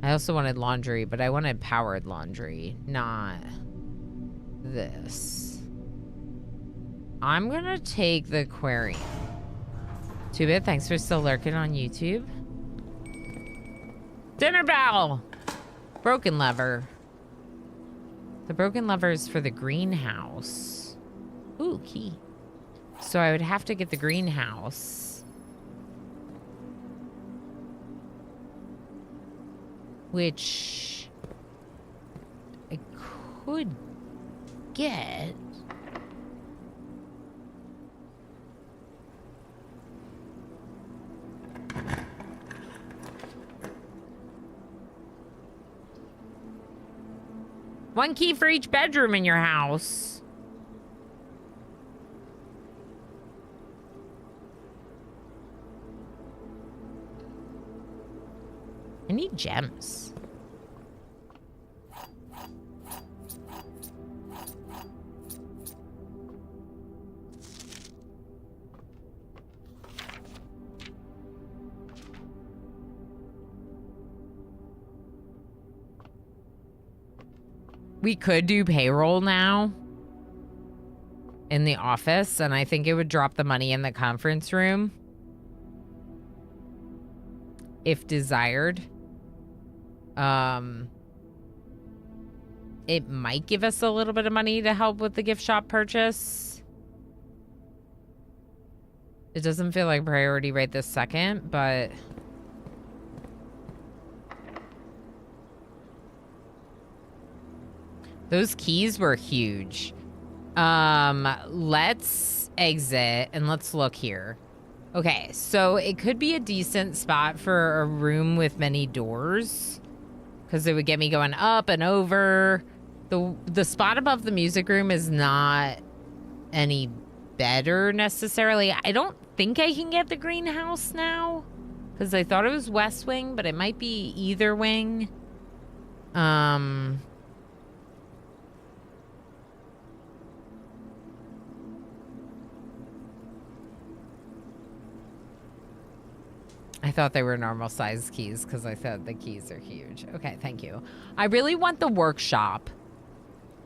I also wanted laundry, but I wanted powered laundry, not this. I'm gonna take the aquarium. 2-Bit, thanks for still lurking on YouTube. Dinner bell! Broken lever. The broken lever is for the greenhouse. Ooh, key. So I would have to get the greenhouse. Which I could get. One key for each bedroom in your house. I need gems. We could do payroll now in the office, and I think it would drop the money in the conference room if desired. It might give us a little bit of money to help with the gift shop purchase. It doesn't feel like priority right this second, but those keys were huge. Let's exit and let's look here. Okay, so it could be a decent spot for a room with many doors because it would get me going up and over. The spot above the music room is not any better necessarily. I don't think I can get the greenhouse now because I thought it was west wing, but it might be either wing. I thought they were normal size keys because I thought the keys are huge. Okay, thank you. I really want the workshop.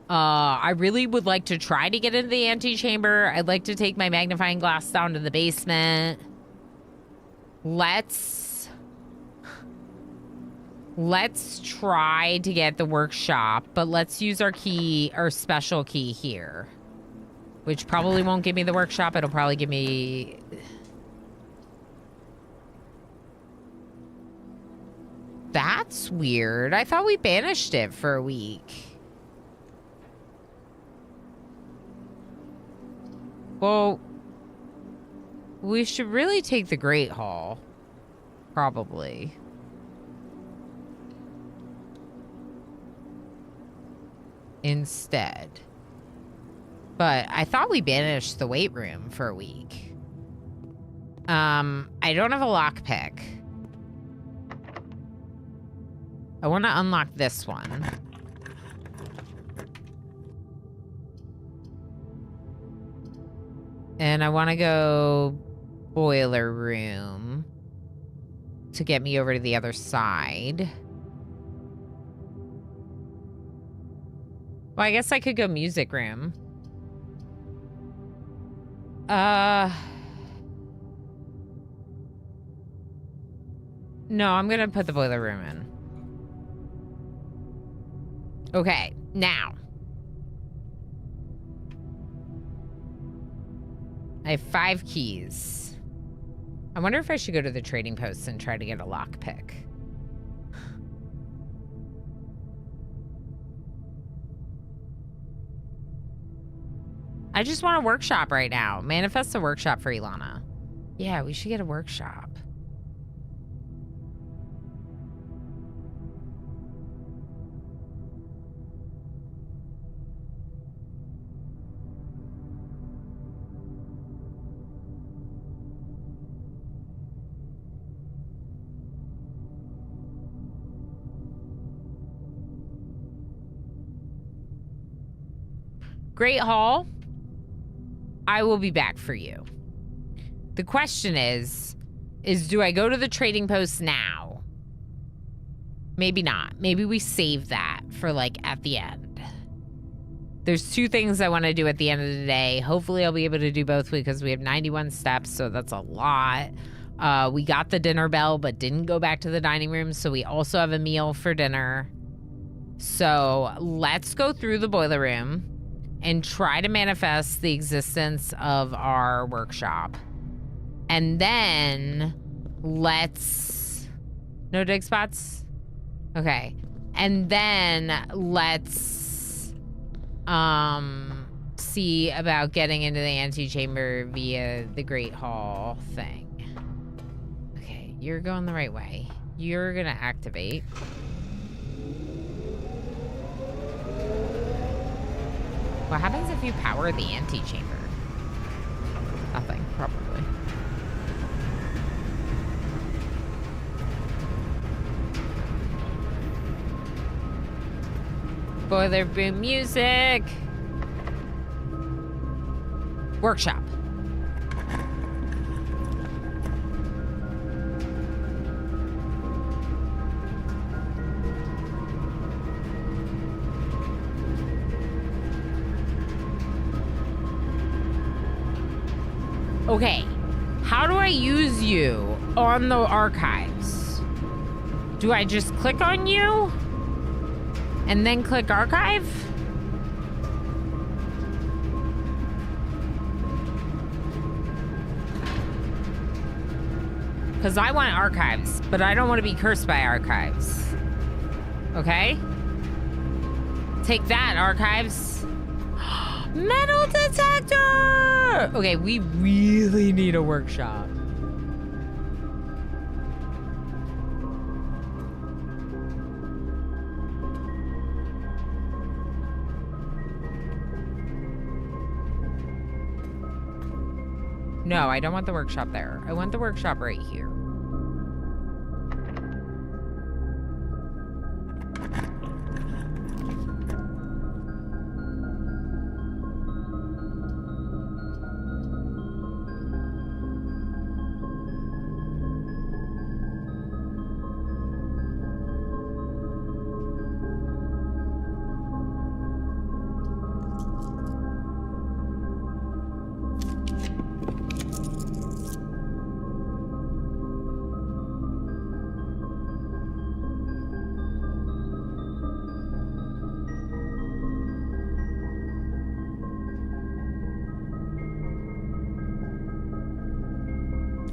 I really would like to try to get into the antechamber. I'd like to take my magnifying glass down to the basement. Let's try to get the workshop, but let's use our key, our special key here, which probably won't give me the workshop. It'll probably give me... That's weird. I thought we banished it for a week. Well, we should really take the Great Hall. Probably. Instead. But I thought we banished the weight room for a week. I don't have a lockpick. I want to unlock this one. And I want to go boiler room to get me over to the other side. Well, I guess I could go music room. No, I'm going to put the boiler room in. Okay, now. I have 5 keys. I wonder if I should go to the trading post and try to get a lockpick. I just want a workshop right now. Manifest a workshop for Ilana. Yeah, we should get a workshop. Great Hall, I will be back for you. The question is do I go to the trading post now? Maybe not. Maybe we save that for like at the end. There's 2 things I want to do at the end of the day. Hopefully I'll be able to do both because we have 91 steps, so that's a lot. We got the dinner bell, but didn't go back to the dining room, so we also have a meal for dinner. So let's go through the boiler room and try to manifest the existence of our workshop. And then let's... No dig spots? Okay. And then let's see about getting into the antechamber via the Great Hall thing. Okay, you're going the right way. You're gonna activate. What happens if you power the antechamber? Nothing, probably. Boiler room music. Workshop. Okay, how do I use you on the archives? Do I just click on you? And then click archive? Because I want archives, but I don't want to be cursed by archives. Okay? Take that, archives. Metal detector! Okay, we really need a workshop. No, I don't want the workshop there. I want the workshop right here.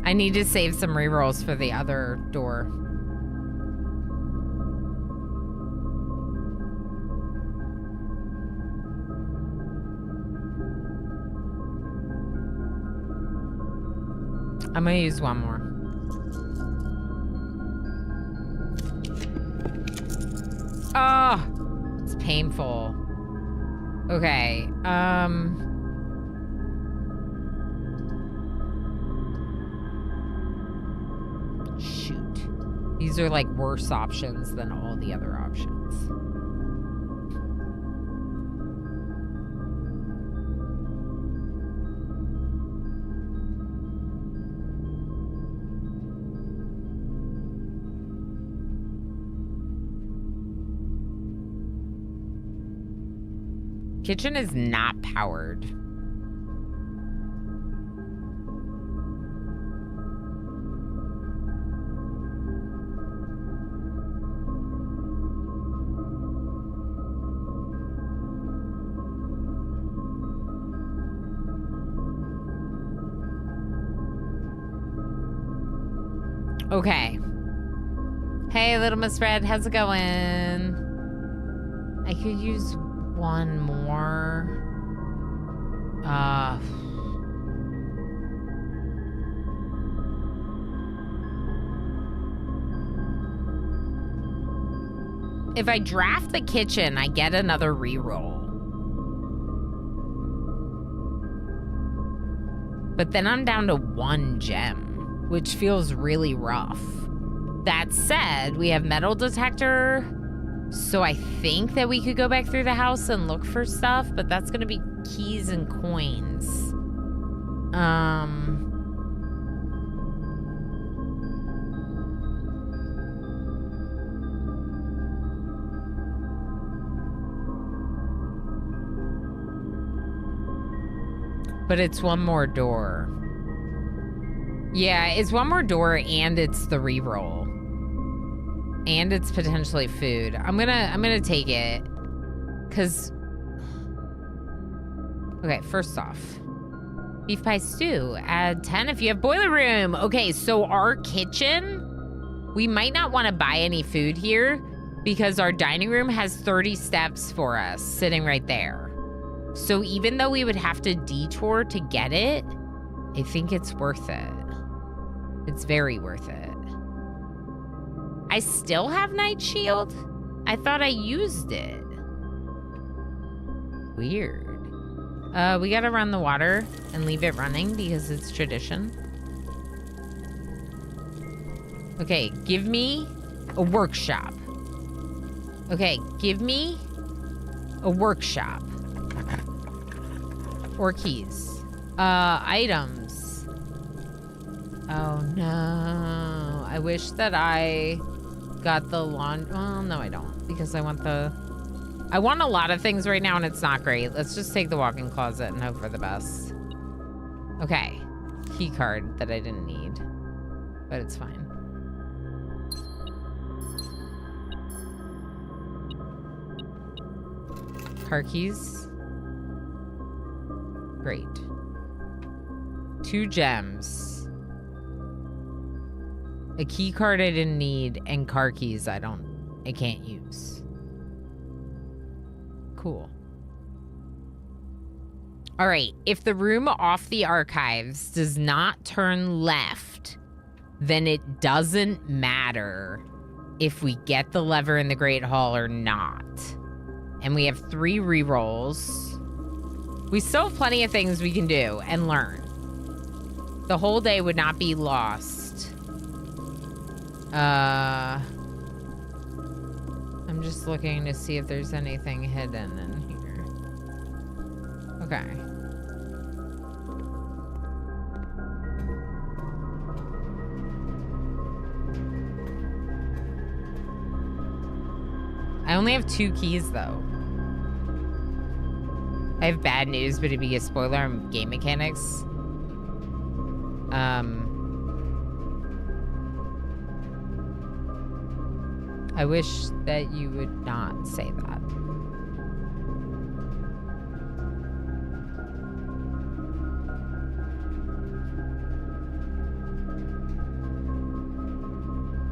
I need to save some rerolls for the other door. I'm gonna use one more. Oh, it's painful. Okay, shoot. These are like worse options than all the other options. Kitchen is not powered. Okay. Hey, Little Miss Red, how's it going? I could use one more. If I draft the kitchen, I get another reroll. But then I'm down to 1 gem, which feels really rough. That said, we have metal detector. So I think that we could go back through the house and look for stuff, but that's gonna be keys and coins. But it's one more door. Yeah, it's one more door and it's the reroll. And it's potentially food. I'm gonna take it. Cause okay, first off. Beef pie stew. Add 10 if you have boiler room. Okay, so our kitchen, we might not want to buy any food here because our dining room has 30 steps for us sitting right there. So even though we would have to detour to get it, I think it's worth it. It's very worth it. I still have Night Shield? I thought I used it. Weird. We gotta run the water and leave it running because it's tradition. Okay, give me a workshop. Okay, give me a workshop. Or keys. Items. Oh no. I wish that I got the laundry. Well, no, I don't. Because I want a lot of things right now and it's not great. Let's just take the walk-in closet and hope for the best. Okay. Key card that I didn't need. But it's fine. Car keys. Great. 2 gems. A key card I didn't need and car keys I can't use. Cool. All right, if the room off the archives does not turn left, then it doesn't matter if we get the lever in the Great Hall or not. And we have 3 rerolls. We still have plenty of things we can do and learn. The whole day would not be lost. I'm just looking to see if there's anything hidden in here. Okay. I only have 2 keys, though. I have bad news, but it'd be a spoiler on game mechanics. I wish that you would not say that.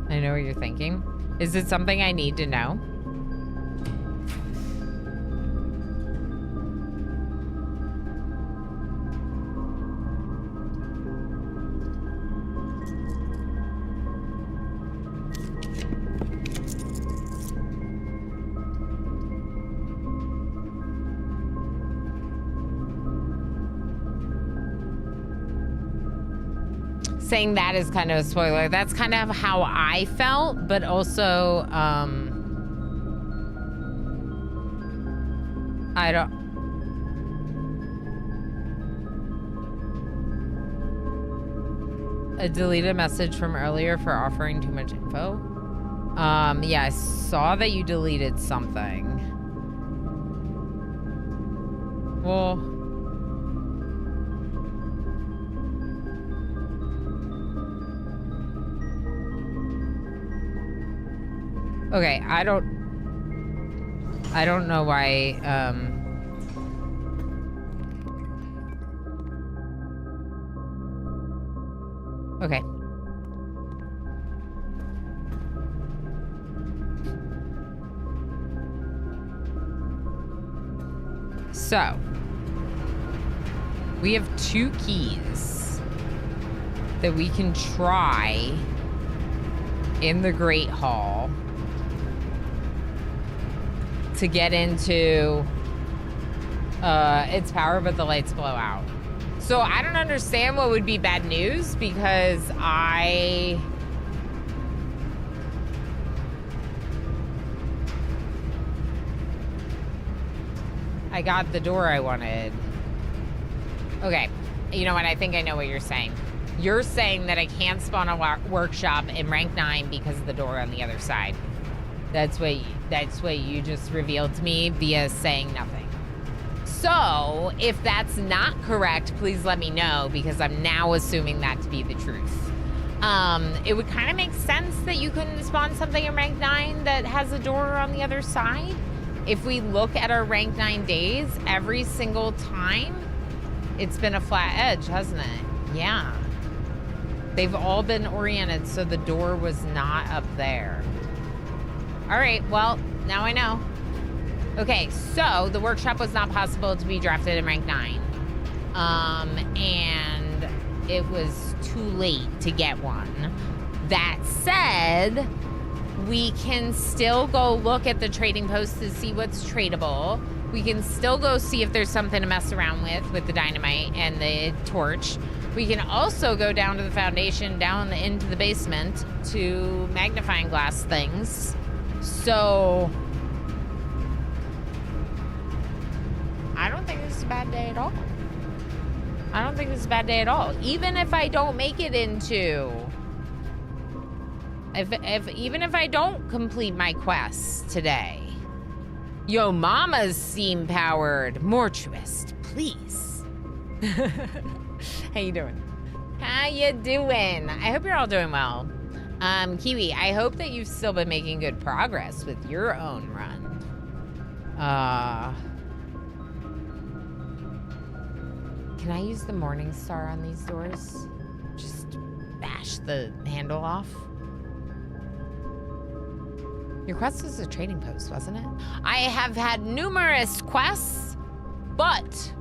I know what you're thinking. Is it something I need to know? Saying that is kind of a spoiler. That's kind of how I felt, but also, I don't... A deleted message from earlier for offering too much info. Yeah, I saw that you deleted something. Well... Okay, I don't know why, okay. So, we have 2 keys that we can try in the Great Hall to get into its power, but the lights blow out. So I don't understand what would be bad news because I got the door I wanted. Okay, you know what? I think I know what you're saying. You're saying that I can't spawn a workshop in rank 9 because of the door on the other side. That's what you just revealed to me via saying nothing. So, if that's not correct, please let me know, because I'm now assuming that to be the truth. It would kind of make sense that you couldn't spawn something in rank 9 that has a door on the other side. If we look at our rank 9 days, every single time, it's been a flat edge, hasn't it? Yeah. They've all been oriented, so the door was not up there. All right, well, now I know. Okay, so the workshop was not possible to be drafted in rank 9. And it was too late to get one. That said, we can still go look at the trading post to see what's tradable. We can still go see if there's something to mess around with the dynamite and the torch. We can also go down to the foundation, down into the basement to magnifying glass things. So I don't think this is a bad day at all. I don't think this is a bad day at all. Even if I don't make it into... Even if I don't complete my quests today. Yo mama's steam powered. Mortuist, please. How you doing? How you doing? I hope you're all doing well. Kiwi, I hope that you've still been making good progress with your own run. Can I use the Morning Star on these doors? Just bash the handle off? Your quest was a trading post, wasn't it? I have had numerous quests, but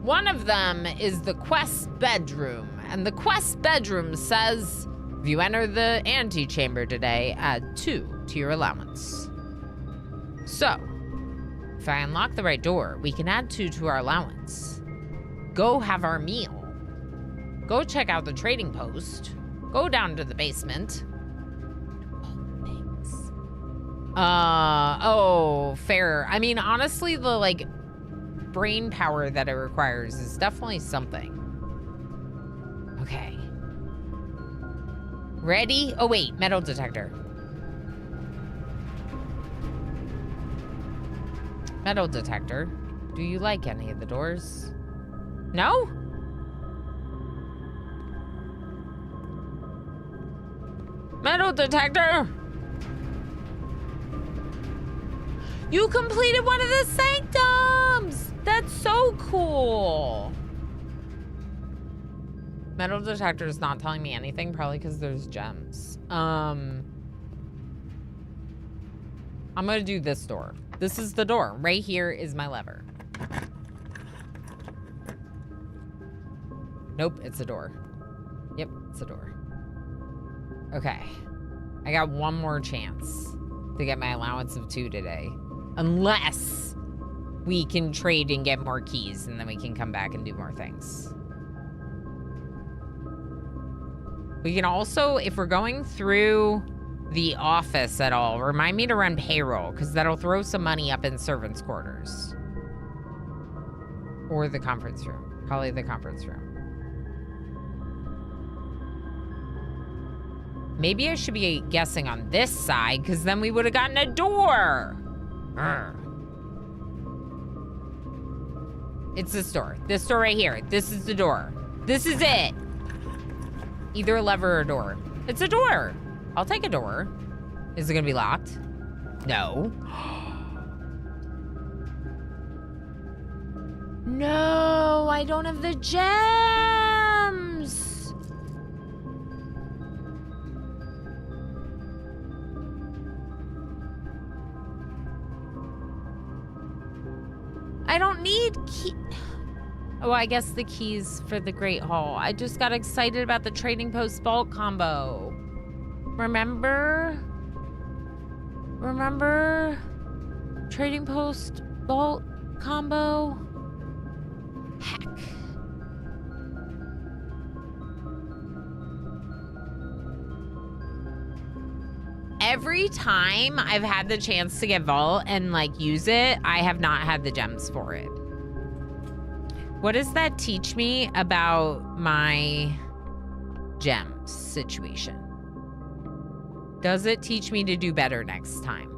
one of them is the quest bedroom. And the quest bedroom says, if you enter the antechamber today, add 2 to your allowance. So, if I unlock the right door, we can add 2 to our allowance. Go have our meal. Go check out the trading post. Go down to the basement. Oh, fair. I mean, honestly, the, like, brain power that it requires is definitely something. Okay. Ready? Oh, wait. Metal detector. Metal detector. Do you like any of the doors? No? Metal detector! You completed one of the sanctums! That's so cool. Metal detector is not telling me anything, probably because there's gems. I'm gonna do this door. This is the door. Right here is my lever. Nope, it's a door. Yep, it's a door. Okay. I got one more chance to get my allowance of 2 today. Unless we can trade and get more keys, and then we can come back and do more things. We can also, if we're going through the office at all, remind me to run payroll, because that'll throw some money up in servants' quarters. Or the conference room. Probably the conference room. Maybe I should be guessing on this side, because then we would have gotten a door. It's this door. This door right here. This is the door. This is it. Either a lever or a door. It's a door. I'll take a door. Is it gonna be locked? No. No, I don't have the gems. I don't need key. Oh, I guess the keys for the Great Hall. I just got excited about the Trading Post Vault combo. Remember? Remember? Trading Post Vault combo? Heck. Every time I've had the chance to get Vault and, like, use it, I have not had the gems for it. What does that teach me about my gems situation? Does it teach me to do better next time?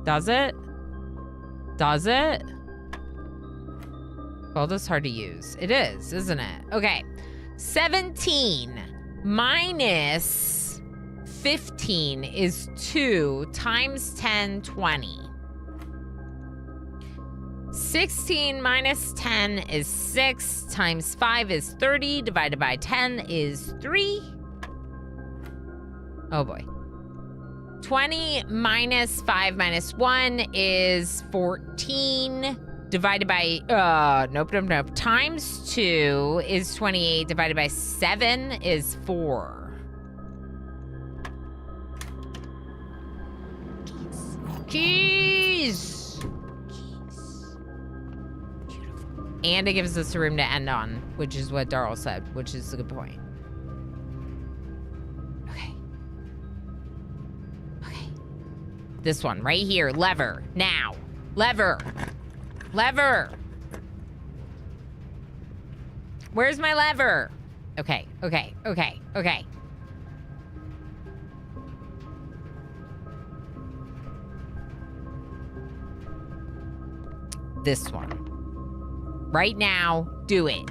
Does it? Does it? Well, that's hard to use. It is, isn't it? Okay. 17 minus 15 is 2 times 10, 20. 16 minus 10 is 6 times 5 is 30 divided by 10 is 3. Oh boy. 20 minus 5 minus 1 is 14 divided by, nope. Times 2 is 28 divided by 7 is 4. Keys. And it gives us a room to end on, which is what Darl said, which is a good point. Okay. Okay. This one right here. Lever. Now. Lever. Lever. Where's my lever? Okay. Okay. Okay. Okay. This one. Right now, do it.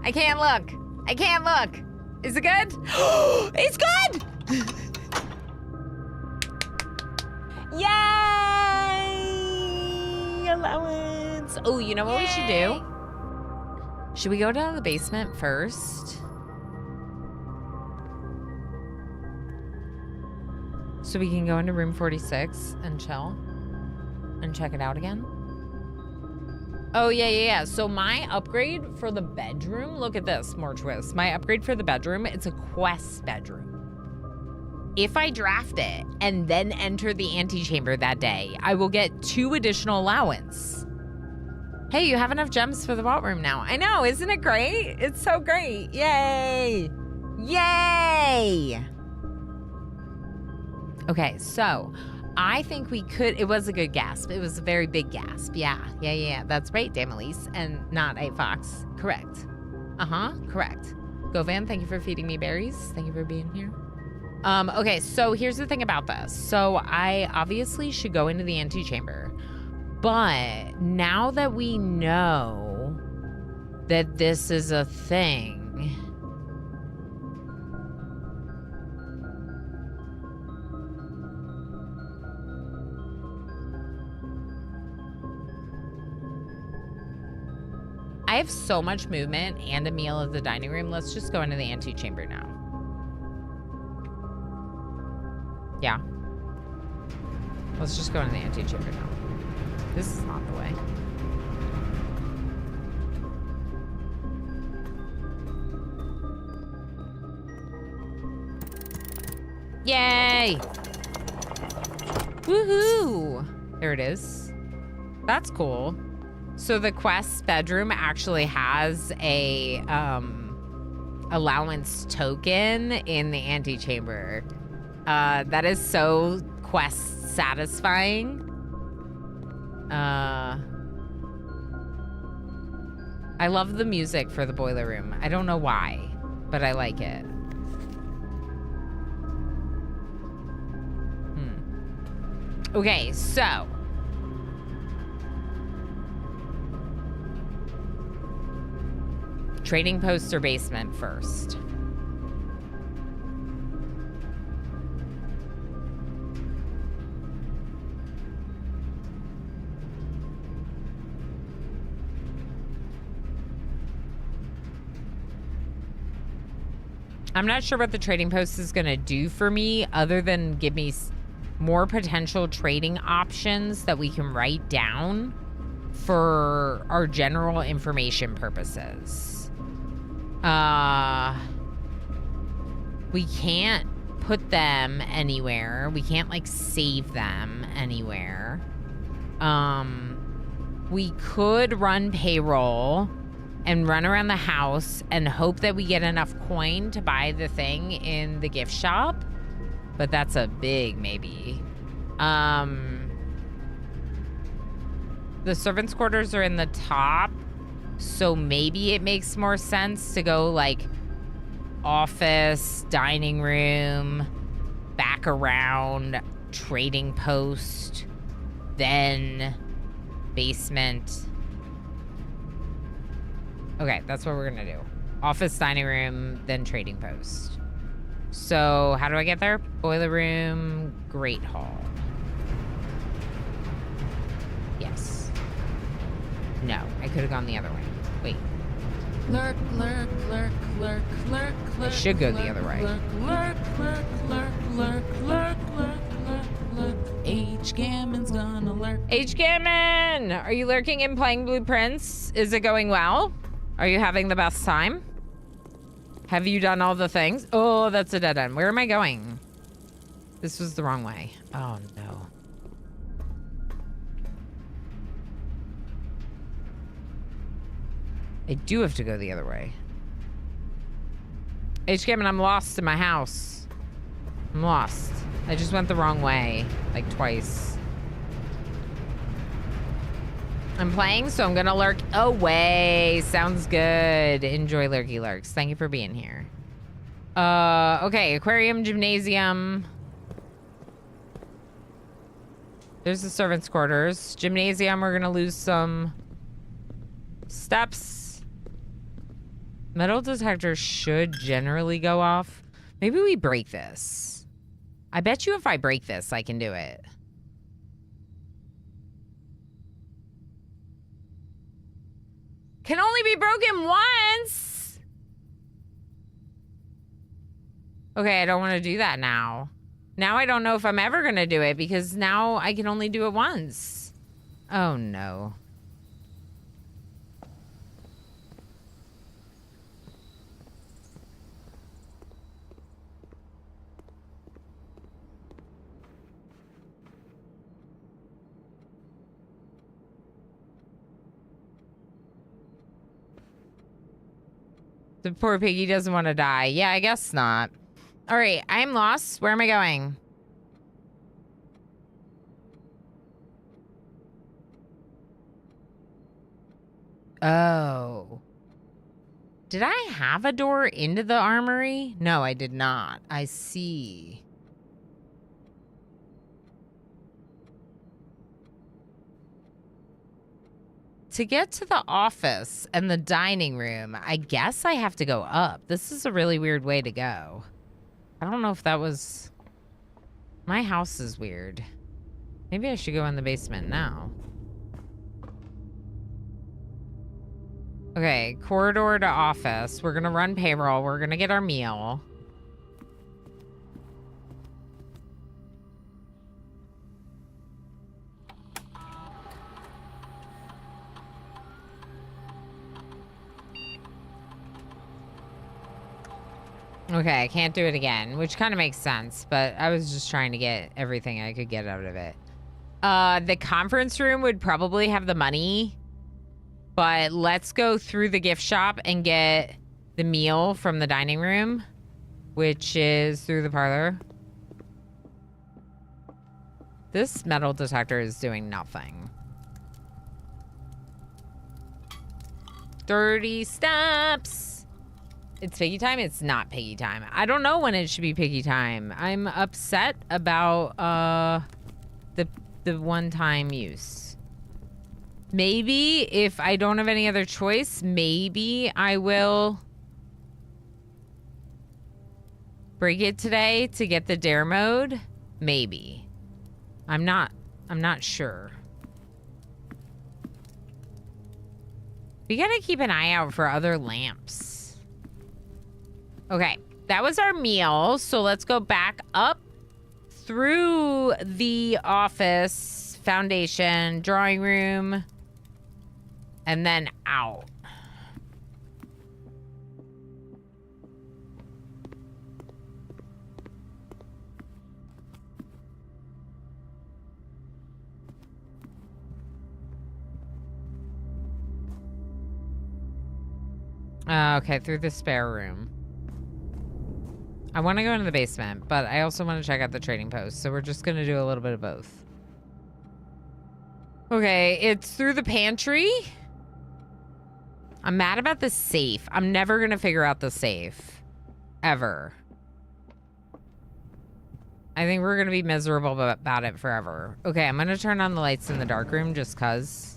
I can't look. I can't look. Is it good? It's good! Yay! Allowance. Oh, you know what we should do? Should we go down to the basement first? So we can go into room 46 and chill and check it out again? Oh, yeah. So my upgrade for the bedroom, look at this, more twist. My upgrade for the bedroom, it's a quest bedroom. If I draft it and then enter the antechamber that day, I will get 2 additional allowance. Hey, you have enough gems for the vault room now. I know, isn't it great? It's so great. Yay. Yay. Okay, so I think we could, it was a good gasp. It was a very big gasp. Yeah. That's right, Damelise, and not a fox. Correct. Correct. Govan, thank you for feeding me berries. Thank you for being here. Okay, so here's the thing about this. So I obviously should go into the antechamber, but now that we know that this is a thing, I have so much movement and a meal at the dining room. Let's just go into the antechamber now. Yeah. Let's just go into the antechamber now. This is not the way. Yay! Woohoo! There it is. That's cool. So the quest bedroom actually has a allowance token in the antechamber. That is so quest satisfying. I love the music for the boiler room. I don't know why, but I like it. Okay, so trading post or basement first? I'm not sure what the trading post is going to do for me other than give me more potential trading options that we can write down for our general information purposes. We can't put them anywhere. We can't like save them anywhere. We could run payroll and run around the house and hope that we get enough coin to buy the thing in the gift shop. But that's a big maybe. The servants' quarters are in the top, so maybe it makes more sense to go like office, dining room, back around, trading post, then basement. Okay, that's what we're gonna do. Office, dining room, then trading post. So how do I get there? Boiler room, Great Hall. Yes. No, I could have gone the other way. Wait. Lurk, lurk, lurk, lurk, lurk, lurk. I should go the other way. Lurk, lurk, lurk, lurk, lurk, lurk, lurk, lurk, lurk. H. Gammon's gonna lurk. H. Gammon! Are you lurking and playing Blueprints? Is it going well? Are you having the best time? Have you done all the things? Oh, that's a dead end. Where am I going? This was the wrong way. Oh, no. I do have to go the other way. H. Gammon, I'm lost in my house. I'm lost. I just went the wrong way, like twice. I'm playing, so I'm gonna lurk away. Sounds good. Enjoy lurky lurks. Thank you for being here. Okay, aquarium, gymnasium. There's the servants' quarters. Gymnasium, we're gonna lose some steps. Metal detector should generally go off. Maybe we break this. I bet you if I break this, I can do it. Can only be broken once. Okay, I don't want to do that now. Now I don't know if I'm ever going to do it because now I can only do it once. Oh, no. The poor piggy doesn't want to die. Yeah, I guess not. All right, I'm lost. Where am I going? Oh. Did I have a door into the armory? No, I did not. I see. To get to the office and the dining room, I guess I have to go up. This is a really weird way to go. I don't know if that was... My house is weird. Maybe I should go in the basement now. Okay, corridor to office. We're gonna run payroll. We're gonna get our meal. Okay, I can't do it again, which kind of makes sense, but I was just trying to get everything I could get out of it. The conference room would probably have the money, but let's go through the gift shop and get the meal from the dining room, which is through the parlor. This metal detector is doing nothing. 30 steps. It's piggy time? It's not piggy time. I don't know when it should be piggy time. I'm upset about the one-time use. Maybe if I don't have any other choice, maybe I will break it today to get the dare mode. Maybe. I'm not sure. We gotta keep an eye out for other lamps. Okay, that was our meal. So let's go back up through the office, foundation, drawing room, and then out. Okay, through the spare room. I want to go into the basement, but I also want to check out the trading post, so we're just going to do a little bit of both. Okay, it's through the pantry. I'm mad about the safe. I'm never going to figure out the safe. Ever. I think we're going to be miserable about it forever. Okay, I'm going to turn on the lights in the dark room just 'cause.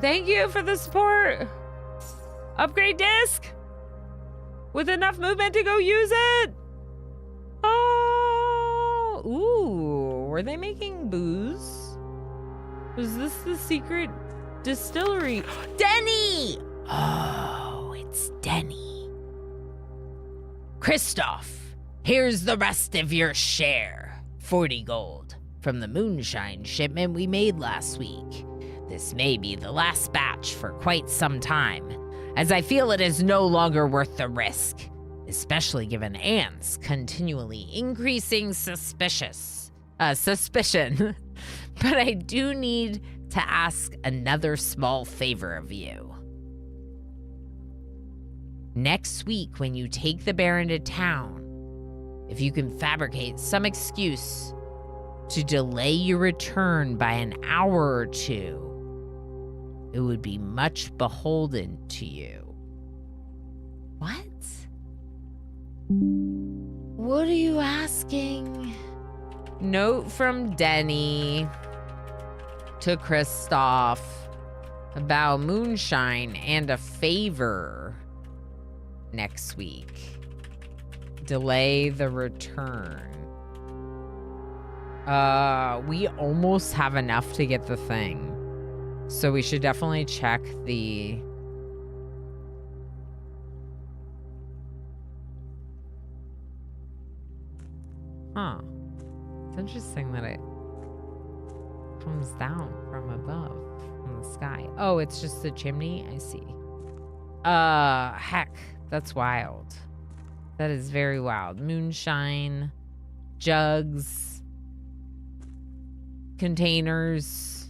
Thank you for the support. Upgrade disc. With enough movement to go use it. Oh, ooh, were they making booze? Was this the secret distillery? Denny! Oh, it's Denny. Christoph, here's the rest of your share. 40 gold from the moonshine shipment we made last week. This may be the last batch for quite some time, as I feel it is no longer worth the risk, especially given Anne's continually increasing suspicion. But I do need to ask another small favor of you. Next week, when you take the Baron to town, if you can fabricate some excuse to delay your return by an hour or two, it would be much beholden to you. What? What are you asking? Note from Denny to Christoph about moonshine and a favor next week. Delay the return. We almost have enough to get the thing. So we should definitely check the... Huh. It's interesting that it comes down from above, from the sky. Oh, it's just the chimney? I see. Heck. That's wild. That is very wild. Moonshine, jugs, containers,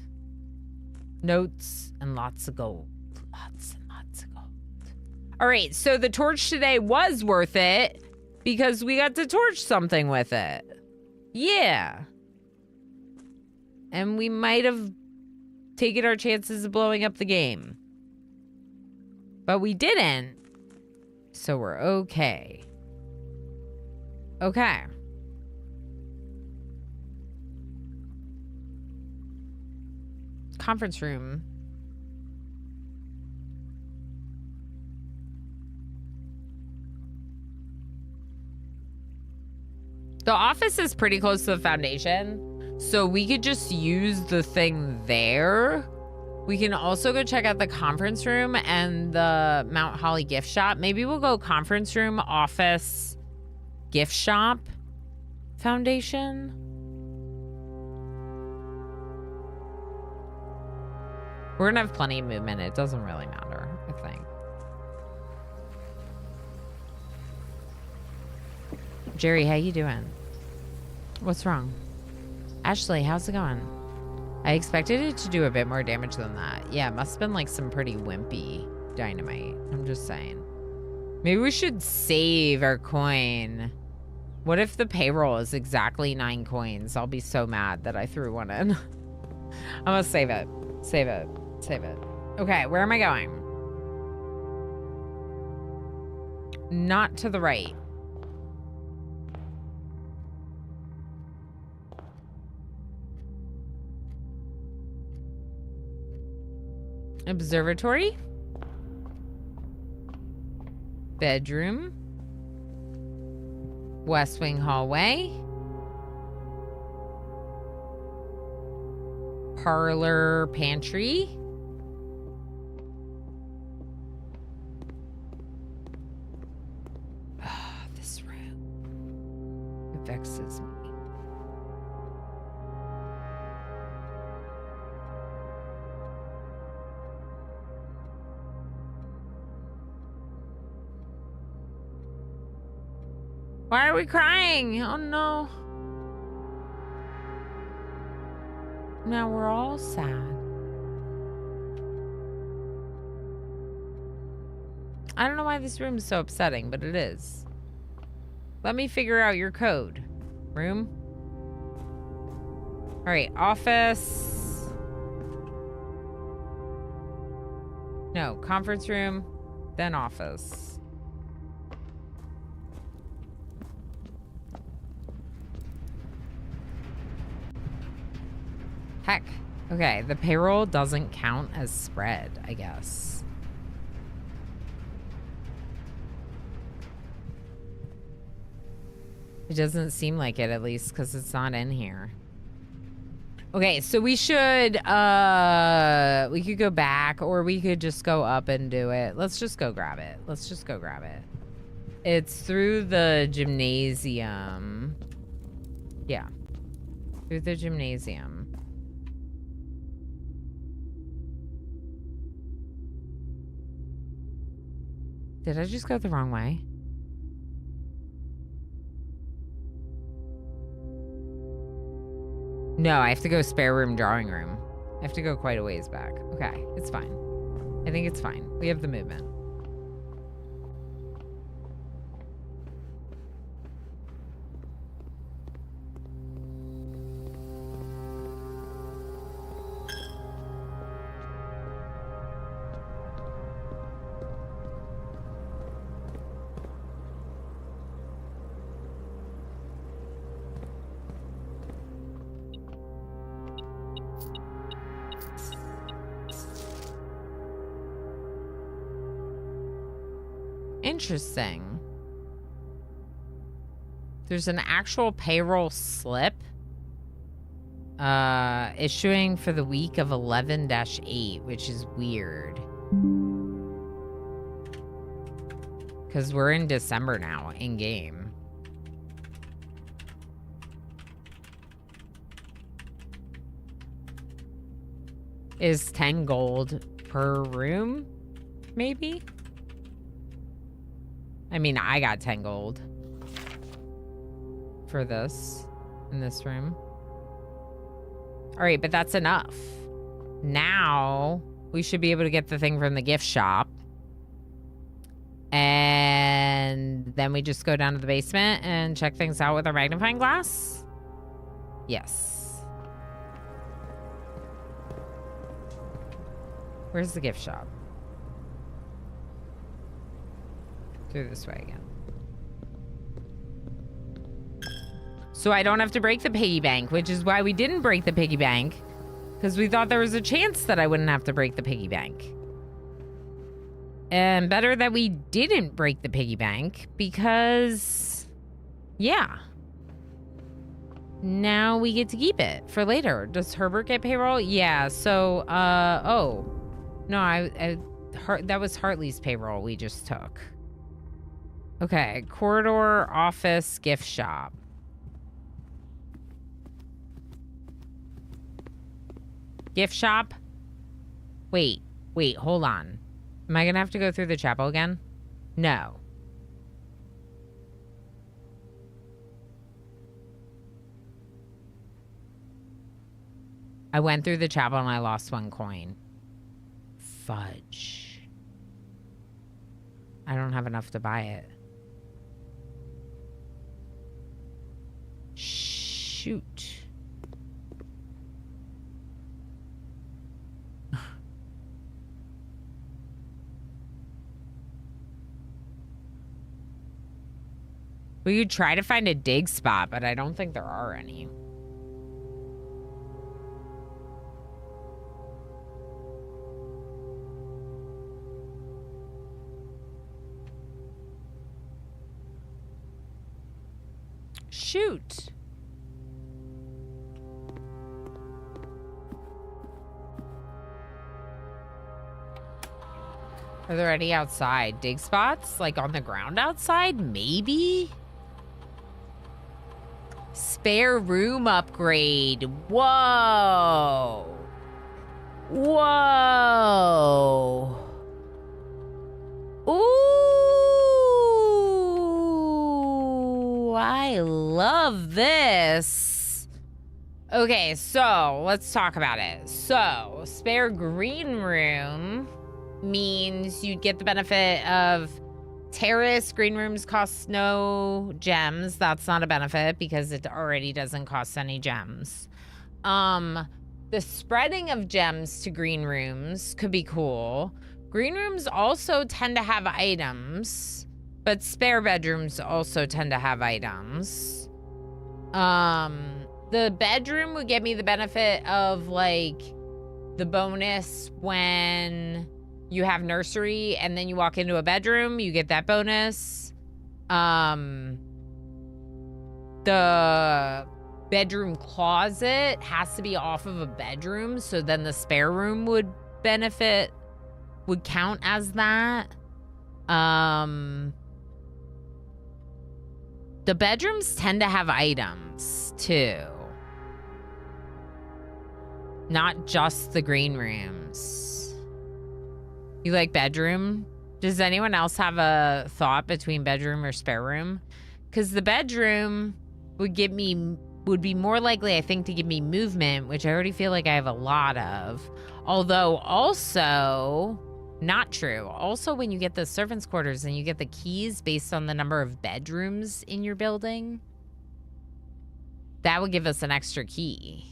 notes, and lots of gold. Lots and lots of gold. All right, so the torch today was worth it because we got to torch something with it. Yeah. And we might have taken our chances of blowing up the game. But we didn't. So we're okay. Okay. Conference room. The office is pretty close to the foundation, so we could just use the thing there. We can also go check out the conference room and the Mount Holly gift shop. Maybe we'll go conference room, office, gift shop, foundation. We're gonna have plenty of movement. It doesn't really matter, I think. Jerry, how you doing? What's wrong? Ashley, how's it going? I expected it to do a bit more damage than that. Yeah, it must have been like some pretty wimpy dynamite. I'm just saying. Maybe we should save our coin. What if the payroll is exactly 9 coins? I'll be so mad that I threw one in. I'm gonna save it. Save it. Save it. Okay, where am I going? Not to the right. Observatory. Bedroom. West Wing hallway. Parlor, pantry. This room. It vexes me. Why are we crying? Oh no. Now we're all sad. I don't know why this room is so upsetting, but it is. Let me figure out your code. Room. All right, office. No, conference room, then office. Heck, Okay, the payroll doesn't count as spread, I guess. It doesn't seem like it, at least, because it's not in here. Okay, so we should, we could go back, or we could just go up and do it. Let's just go grab it. Let's just go grab it. It's through the gymnasium. Yeah. Through the gymnasium. Did I just go the wrong way? No, I have to go spare room, drawing room. I have to go quite a ways back. Okay, it's fine. I think it's fine. We have the movement. Interesting. There's an actual payroll slip issuing for the week of 11-8, which is weird. Because we're in December now, in game. Is 10 gold per room, maybe? I mean, I got 10 gold for this in this room. All right, but that's enough. Now we should be able to get the thing from the gift shop. And then we just go down to the basement and check things out with our magnifying glass. Yes. Where's the gift shop? Through this way again. So I don't have to break the piggy bank, which is why we didn't break the piggy bank, because we thought there was a chance that I wouldn't have to break the piggy bank. And better that we didn't break the piggy bank, because, yeah. Now we get to keep it for later. Does Herbert get payroll? Yeah, so, oh. No, that was Hartley's payroll we just took. Okay, corridor, office, gift shop. Gift shop? Wait, hold on. Am I gonna have to go through the chapel again? No. I went through the chapel and I lost 1 coin. Fudge. I don't have enough to buy it. Shoot. We could try to find a dig spot, but I don't think there are any. Shoot. Are there any outside dig spots? Like on the ground outside? Maybe? Spare room upgrade. Whoa. Whoa. Ooh. I love this. Okay, so let's talk about it. So, spare green room means you'd get the benefit of terrace. Green rooms cost no gems. That's not a benefit because it already doesn't cost any gems. The spreading of gems to green rooms could be cool. Green rooms also tend to have items, but spare bedrooms also tend to have items. The bedroom would get me the benefit of like the bonus when you have nursery and then you walk into a bedroom, you get that bonus. The bedroom closet has to be off of a bedroom, so then the spare room would count as that. The bedrooms tend to have items too. Not just the green rooms. You like bedroom? Does anyone else have a thought between bedroom or spare room? Because the bedroom would be more likely, I think, to give me movement, which I already feel like I have a lot of. Although also, not true. Also, when you get the servants' quarters and you get the keys based on the number of bedrooms in your building, that would give us an extra key.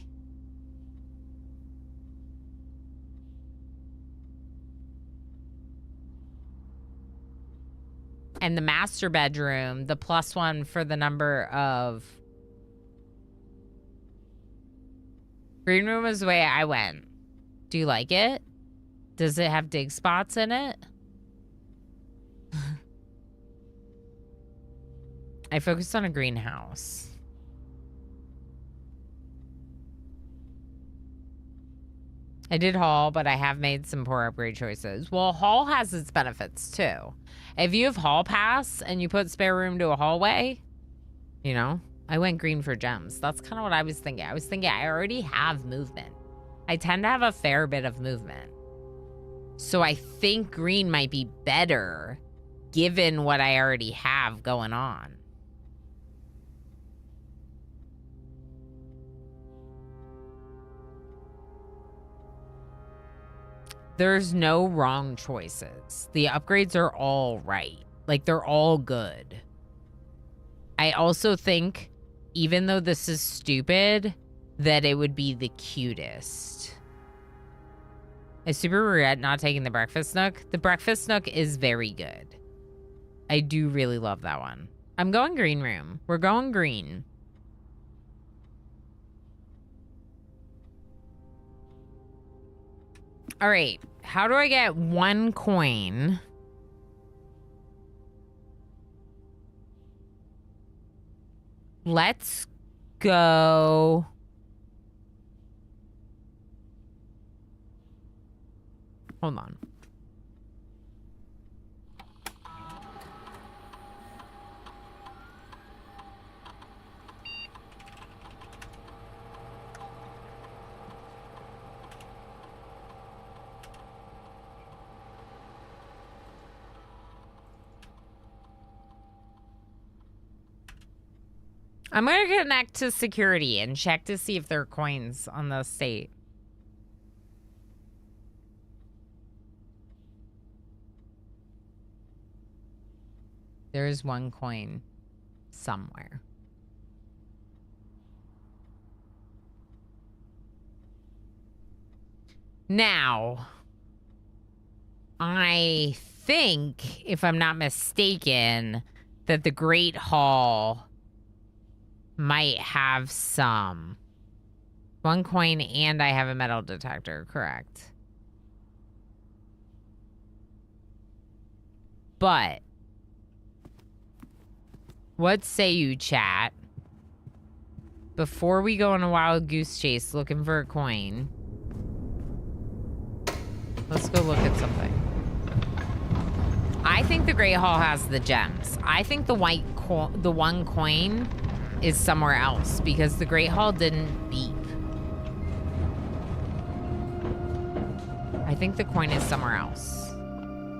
And the master bedroom, the +1 for the number of... Green room is the way I went. Do you like it? Does it have dig spots in it? I focused on a greenhouse. I did hall, but I have made some poor upgrade choices. Well, hall has its benefits too. If you have hall pass and you put spare room to a hallway, you know, I went green for gems. That's kind of what I was thinking. I was thinking I already have movement. I tend to have a fair bit of movement. So I think green might be better given what I already have going on. There's no wrong choices. The upgrades are all right. Like, they're all good. I also think, even though this is stupid, that it would be the cutest. I super regret not taking the breakfast nook. The breakfast nook is very good. I do really love that one. I'm going green room. We're going green. All right, how do I get 1 coin? Let's go. Hold on. I'm going to connect to security and check to see if there are coins on the state. There is 1 coin somewhere. Now, I think, if I'm not mistaken, that the Great Hall might have some. 1 coin and I have a metal detector, correct. But what say you, chat? Before we go on a wild goose chase looking for a coin, let's go look at something. I think the Great Hall has the gems. I think the 1 coin is somewhere else because the Great Hall didn't beep. I think the coin is somewhere else.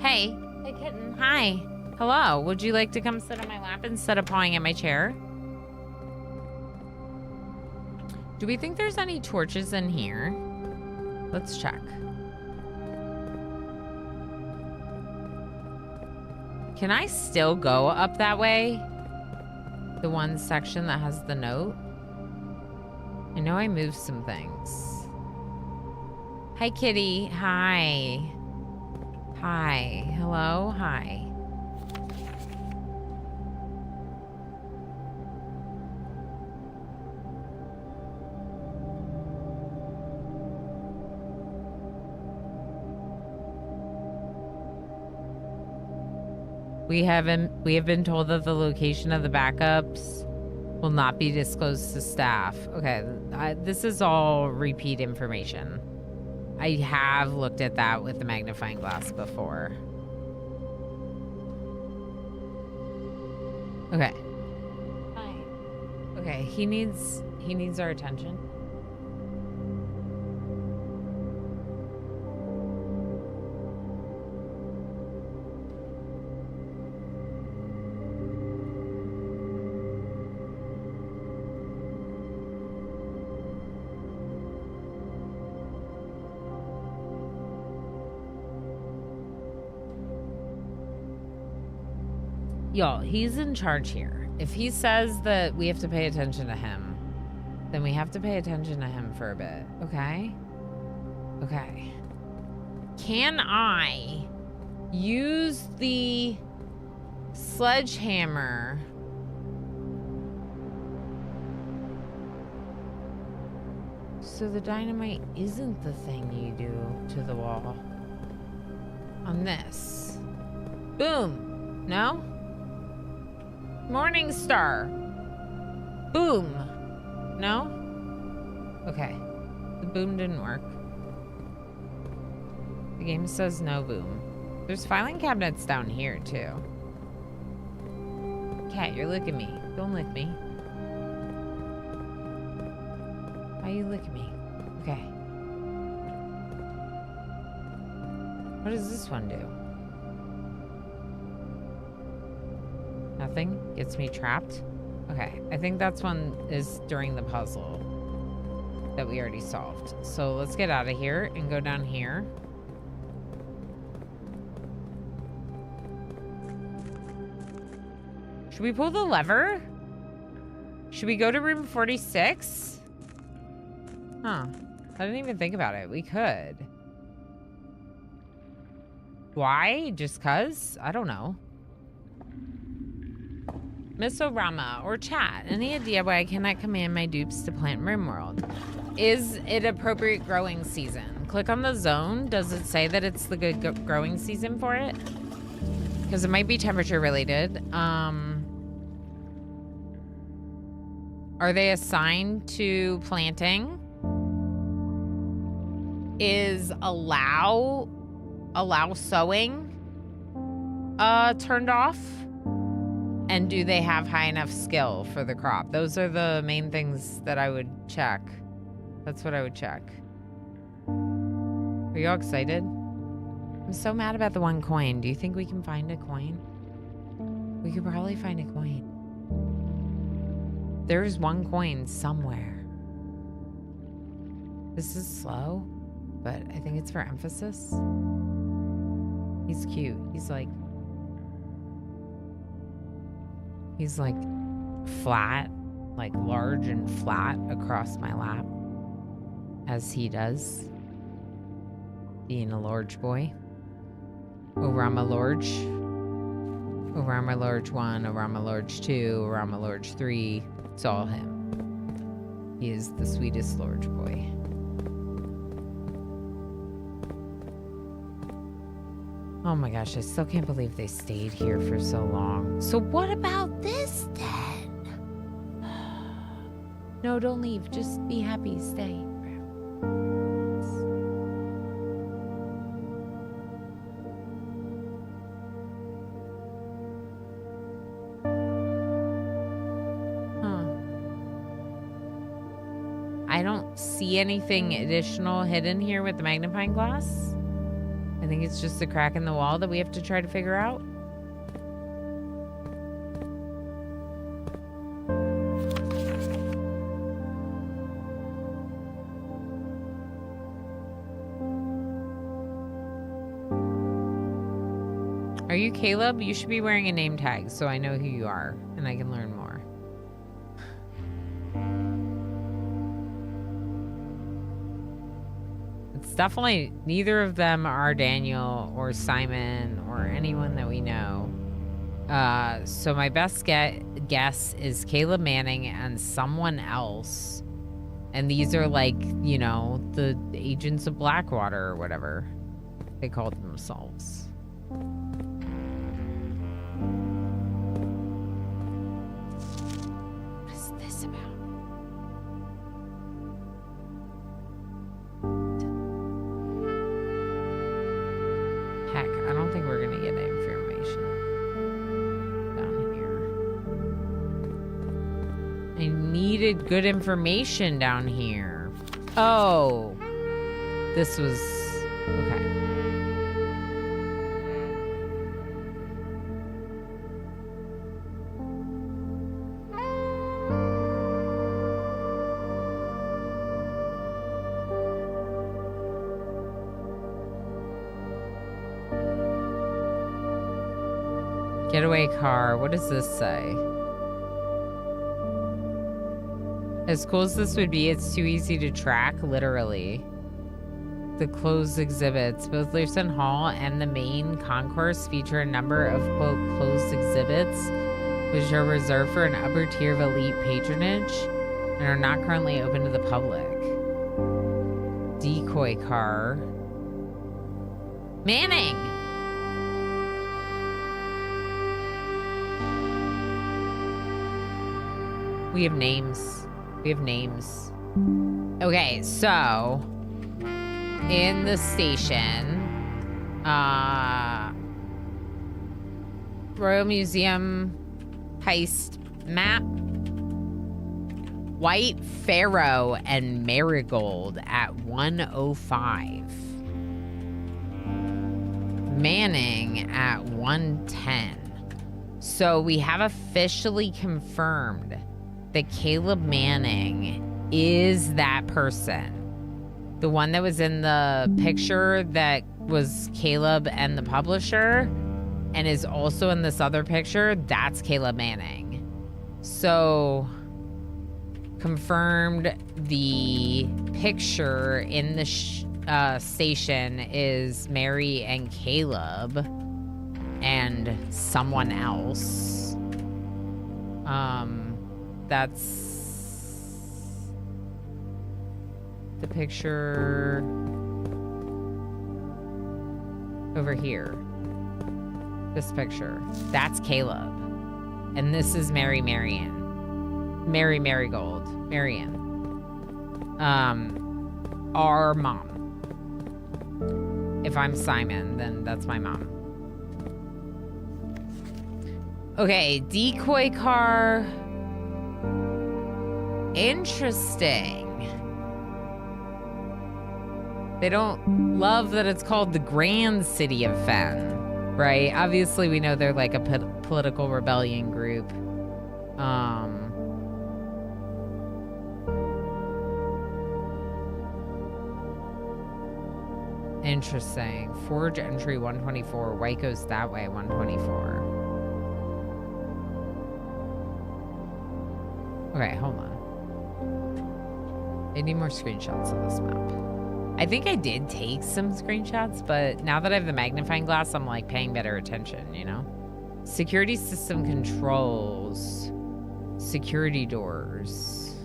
Hey. Hey, kitten. Hi. Hello. Would you like to come sit on my lap instead of pawing at my chair? Do we think there's any torches in here? Let's check. Can I still go up that way? The one section that has the note? I know I moved some things. Hi, kitty. Hi. Hi. Hello. Hi. We have been told that the location of the backups will not be disclosed to staff. Okay, this is all repeat information. I have looked at that with the magnifying glass before. Okay. Hi. Okay, he needs our attention. Y'all, he's in charge here. If he says that we have to pay attention to him, then we have to pay attention to him for a bit, okay? Okay. Can I use the sledgehammer so the dynamite isn't the thing you do to the wall? On this. Boom. No? Morning Star. Boom. No? Okay. The boom didn't work. The game says no boom. There's filing cabinets down here, too. Cat, you're licking me. Don't lick me. Why you licking me? Okay. What does this one do? Nothing? Gets me trapped? Okay, I think that's one is during the puzzle that we already solved. So let's get out of here and go down here. Should we pull the lever? Should we go to room 46? Huh. I didn't even think about it. We could. Why? Just 'cause? I don't know. Miss Orama or chat, any idea why I cannot command my dupes to plant RimWorld? Is it appropriate growing season? Click on the zone. Does it say that it's the good growing season for it? Because it might be temperature related. Are they assigned to planting? Is allow sowing turned off? And do they have high enough skill for the crop? Those are the main things that I would check. That's what I would check. Are y'all excited? I'm so mad about the 1 coin. Do you think we can find a coin? We could probably find a coin. There's 1 coin somewhere. This is slow, but I think it's for emphasis. He's cute. He's like flat, like large and flat across my lap, as he does, being a large boy. Orama Large. Orama Large 1, Orama Large 2, Orama Large 3. It's all him. He is the sweetest large boy. Oh my gosh, I still can't believe they stayed here for so long. So what about this then? No, don't leave. Just be happy. Stay. I don't see anything additional hidden here with the magnifying glass. I think it's just a crack in the wall that we have to try to figure out. Are you Caleb? You should be wearing a name tag so I know who you are and I can learn more. Definitely neither of them are Daniel or Simon or anyone that we know. So my best guess is Caleb Manning and someone else. And these are like, you know, the agents of Blackwater or whatever they called themselves. Heck, I don't think we're gonna get information down here. I needed good information down here. Oh, this was okay. Getaway car. What does this say? As cool as this would be, it's too easy to track, literally. The closed exhibits. Both Learson Hall and the main concourse feature a number of, quote, closed exhibits, which are reserved for an upper tier of elite patronage and are not currently open to the public. Decoy car. Manning! We have names. We have names. Okay, so in the station, Royal Museum heist map, White Pharaoh and Marigold at 1:05. Manning at 1:10. So we have officially confirmed that Caleb Manning is that person. The one that was in the picture that was Caleb and the publisher and is also in this other picture, that's Caleb Manning. So confirmed the picture in the station is Mary and Caleb and someone else. That's the picture over here. This picture. That's Caleb. And this is Mary Marigold. Marian. Our mom. If I'm Simon, then that's my mom. Okay, decoy car. Interesting. They don't love that it's called the Grand City of Fen, right? Obviously, we know they're like a political rebellion group. Interesting. Forge entry 124. White goes that way, 124. Okay, hold on. I need more screenshots of this map. I think I did take some screenshots, but now that I have the magnifying glass, I'm like paying better attention, you know? Security system controls. Security doors.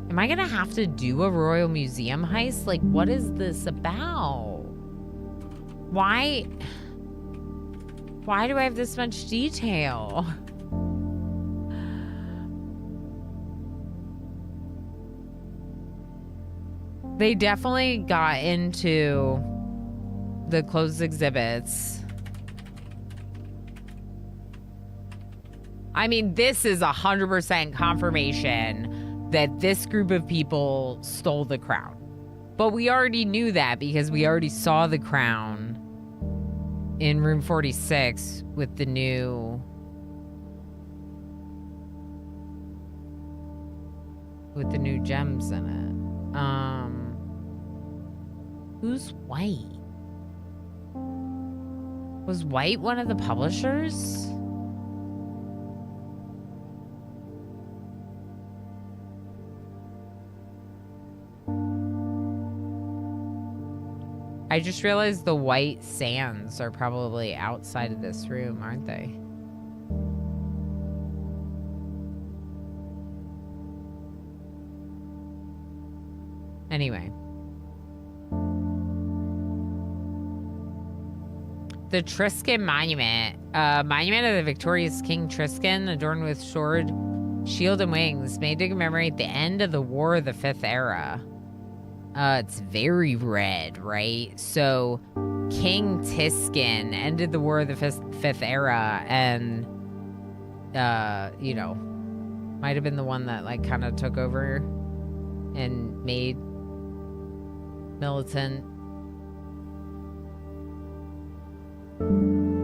Am I gonna have to do a Royal Museum heist? Like, what is this about? Why do I have this much detail? They definitely got into the closed exhibits. I mean, this is 100% confirmation that this group of people stole the crown. But we already knew that because we already saw the crown in room 46 with the new... gems in it. Who's White? Was White one of the publishers? I just realized the white sands are probably outside of this room, aren't they? Anyway. The Triscan Monument. Monument of the victorious King Triscan, adorned with sword, shield, and wings, made to commemorate the end of the War of the Fifth Era. It's very red, right? So King Tiskin ended the War of the Fifth Era and, you know, might have been the one that, like, kind of took over and made militant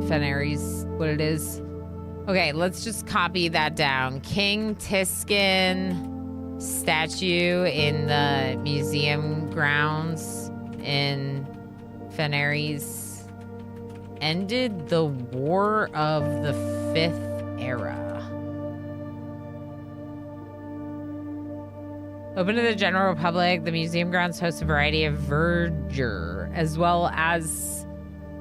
Fenaries what it is. Okay, let's just copy that down. King Tiskin statue in the museum grounds in Fenaries ended the War of the Fifth Era. Open to the general public, the museum grounds host a variety of verdure, as well as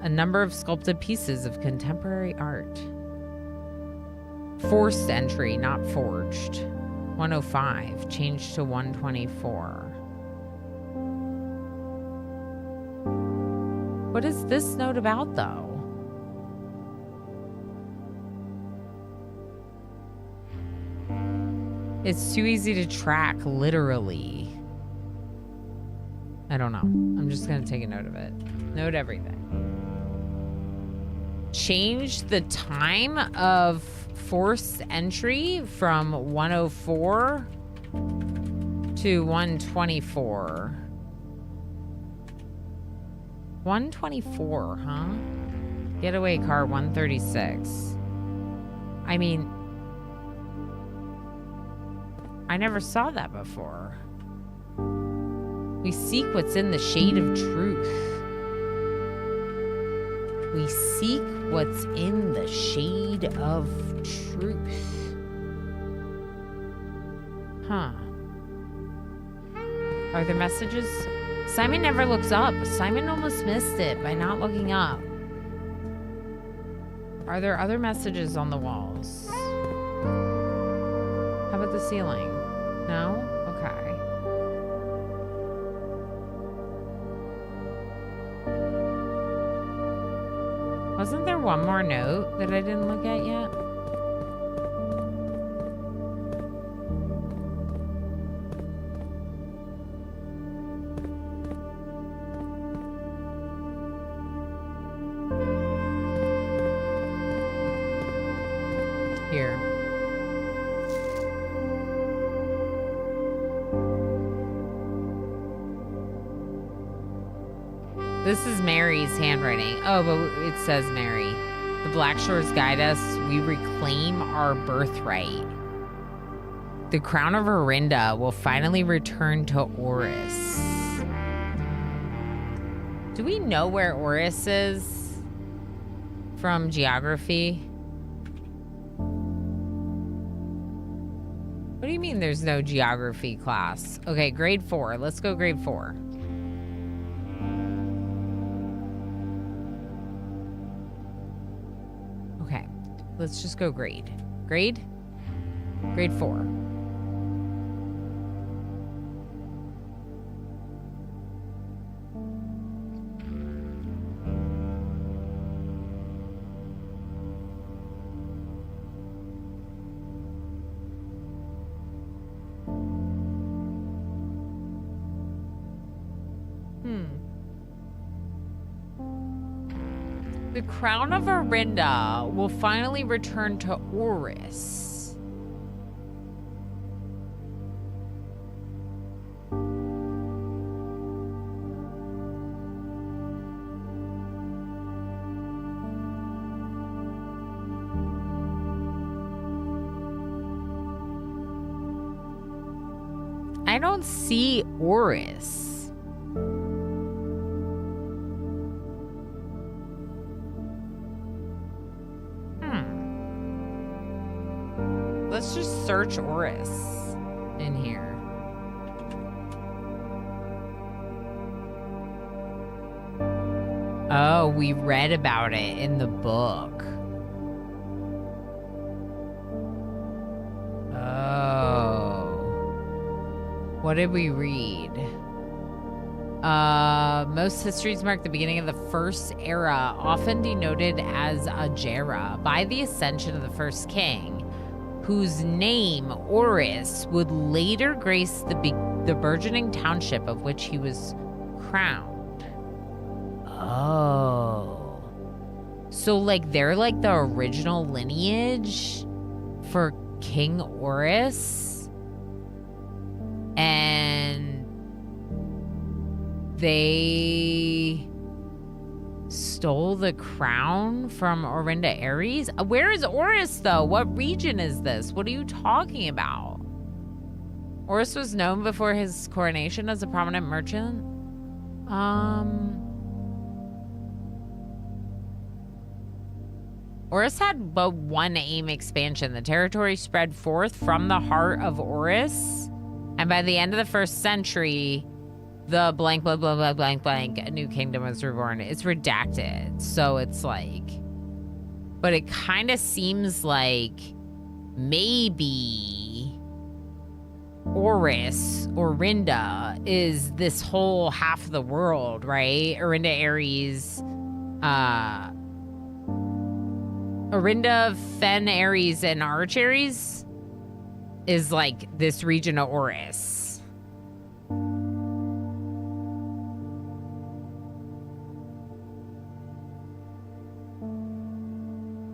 a number of sculpted pieces of contemporary art. Forced entry, not forged. 105, changed to 124. What is this note about, though? It's too easy to track, literally. I don't know. I'm just going to take a note of it. Note everything. Change the time of forced entry from 104 to 124. 124, huh? Getaway car 136. I mean, I never saw that before. We seek what's in the shade of truth. We seek what's in the shade of truth. Huh. Are there messages? Simon never looks up. Simon almost missed it by not looking up. Are there other messages on the walls? How about the ceiling? No? Okay. Wasn't there one more note that I didn't look at yet? Here. This is Mary's handwriting. Oh, but it says Mary. The Black Shores guide us. We reclaim our birthright. The crown of Orinda will finally return to Oris. Do we know where Oris is from geography? What do you mean there's no geography class? Okay, grade 4. Let's go grade 4. Okay, let's just go grade. Grade? Grade 4. The crown of Orinda will finally return to Oris. I don't see Oris. Let's just search Oris in here. Oh, we read about it in the book. Oh. What did we read? Most histories mark the beginning of the First Era, often denoted as Ajera, by the ascension of the first king, whose name, Oris, would later grace the the burgeoning township of which he was crowned. Oh. So, like, they're like the original lineage for King Oris. And they stole the crown from Orinda Aries? Where is Oris, though? What region is this? What are you talking about? Oris was known before his coronation as a prominent merchant. Oris had but one aim: expansion. The territory spread forth from the heart of Oris, and by the end of the 1st century, the blank, blah, blah, blah, blank, blank, a new kingdom was reborn. It's redacted, so it's like... But it kind of seems like maybe Orinda, is this whole half of the world, right? Orinda Aries, Orinda, Fen Aries, and Arch Aries is like this region of Oris.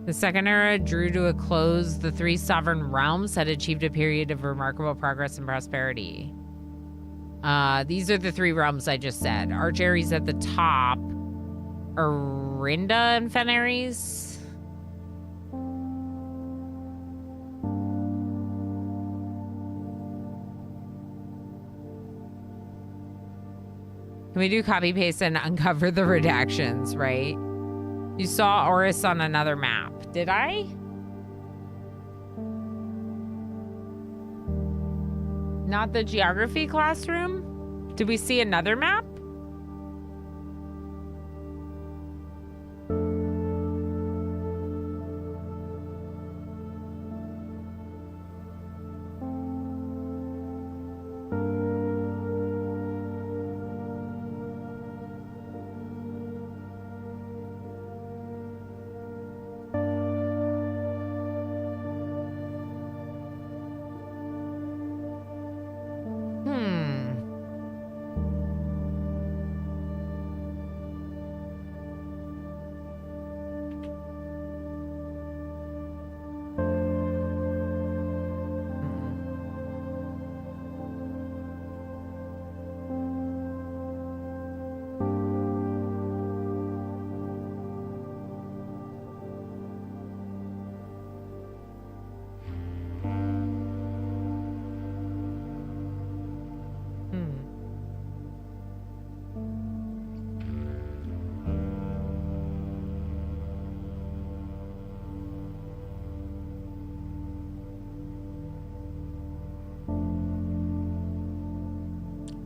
The Second Era drew to a close. The 3 sovereign realms had achieved a period of remarkable progress and prosperity. These are the 3 realms I just said. Arch Aries at the top. Orinda and Fen Aries. Can we do copy paste and uncover the redactions, right? You saw Oris on another map. Did I? Not the geography classroom? Did we see another map?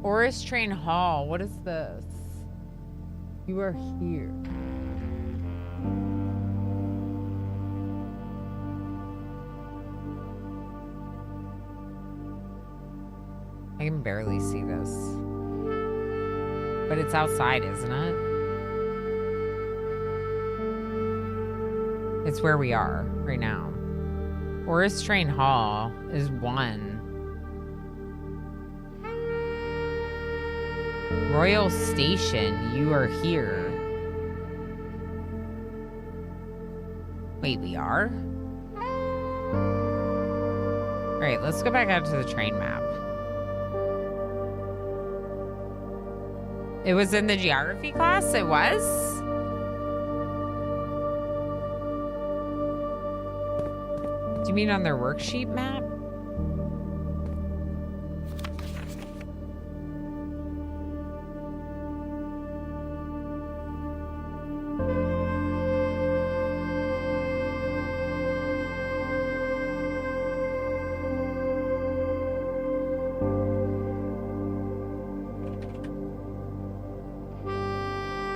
Oris Train Hall. What is this? You are here. I can barely see this. But it's outside, isn't it? It's where we are right now. Oris Train Hall is 1. Royal Station, you are here. Wait, we are? Alright, let's go back out to the train map. It was in the geography class? It was? Do you mean on their worksheet map?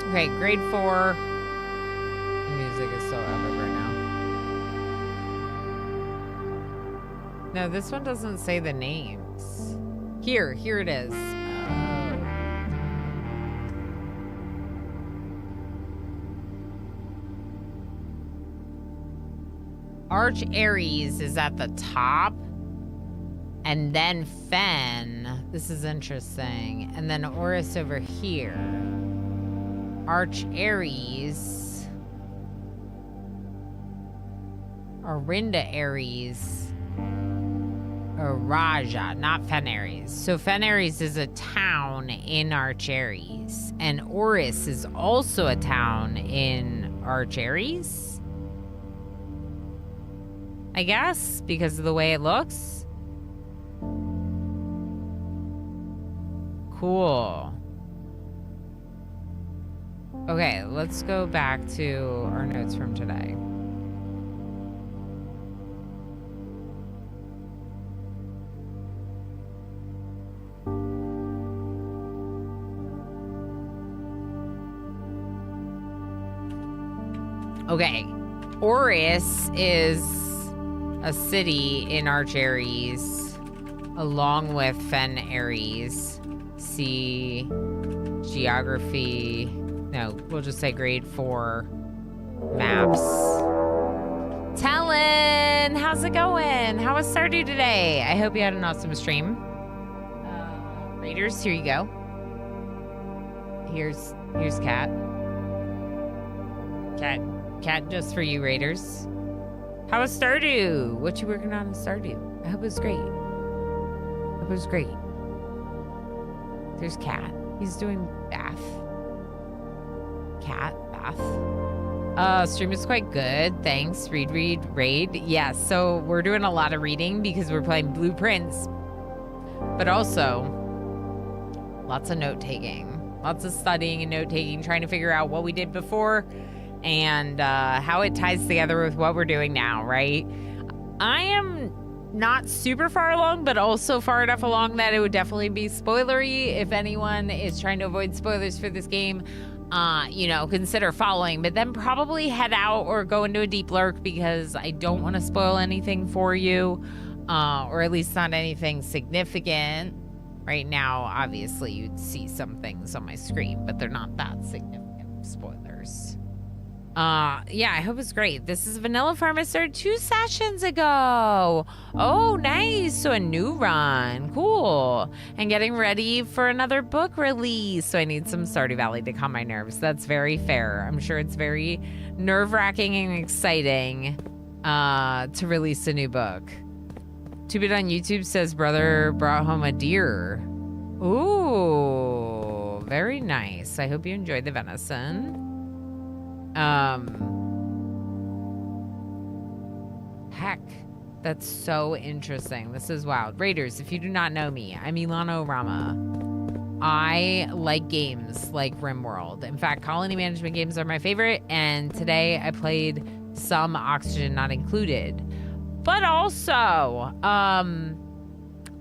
Okay, grade 4. The music is so epic right now. No, this one doesn't say the names. Here it is. Arch Aries is at the top. And then Fen. This is interesting. And then Oris over here. Arch Ares. Orinda Ares. Raja, not Fen Ares. So Fen Ares is a town in Arch Ares. And Oris is also a town in Arch Ares? I guess, because of the way it looks. Cool. Okay, let's go back to our notes from today. Okay, Oris is a city in Arch Ares, along with Fen Ares. See geography. No, we'll just say grade 4 maps. Talon, how's it going? How was Stardew today? I hope you had an awesome stream. Raiders, here you go. Here's Cat. Cat just for you, Raiders. How was Stardew? What you working on in Stardew? I hope it was great. I hope it was great. There's Cat. He's doing bath. Cat, bath. Stream is quite good. Thanks. Raid. Yeah, so we're doing a lot of reading because we're playing Blueprints. But also, lots of note-taking. Lots of studying and note-taking, trying to figure out what we did before and how it ties together with what we're doing now, right? I am not super far along, but also far enough along that it would definitely be spoilery. If anyone is trying to avoid spoilers for this game, you know, consider following, but then probably head out or go into a deep lurk because I don't want to spoil anything for you, or at least not anything significant. Right now, obviously, you'd see some things on my screen, but they're not that significant spoilers. Yeah, I hope it's great. This is Vanilla Farm. I started 2 sessions ago. Oh, nice. So a new run. Cool. And getting ready for another book release. So I need some Stardew Valley to calm my nerves. That's very fair. I'm sure it's very nerve-wracking and exciting to release a new book. 2-Bit on YouTube says brother brought home a deer. Ooh, very nice. I hope you enjoyed the venison. Heck, that's so interesting. This is wild. Raiders, if you do not know me, I'm Ilana Rama. I like games like RimWorld. In fact, colony management games are my favorite, and today I played some Oxygen Not Included. But also,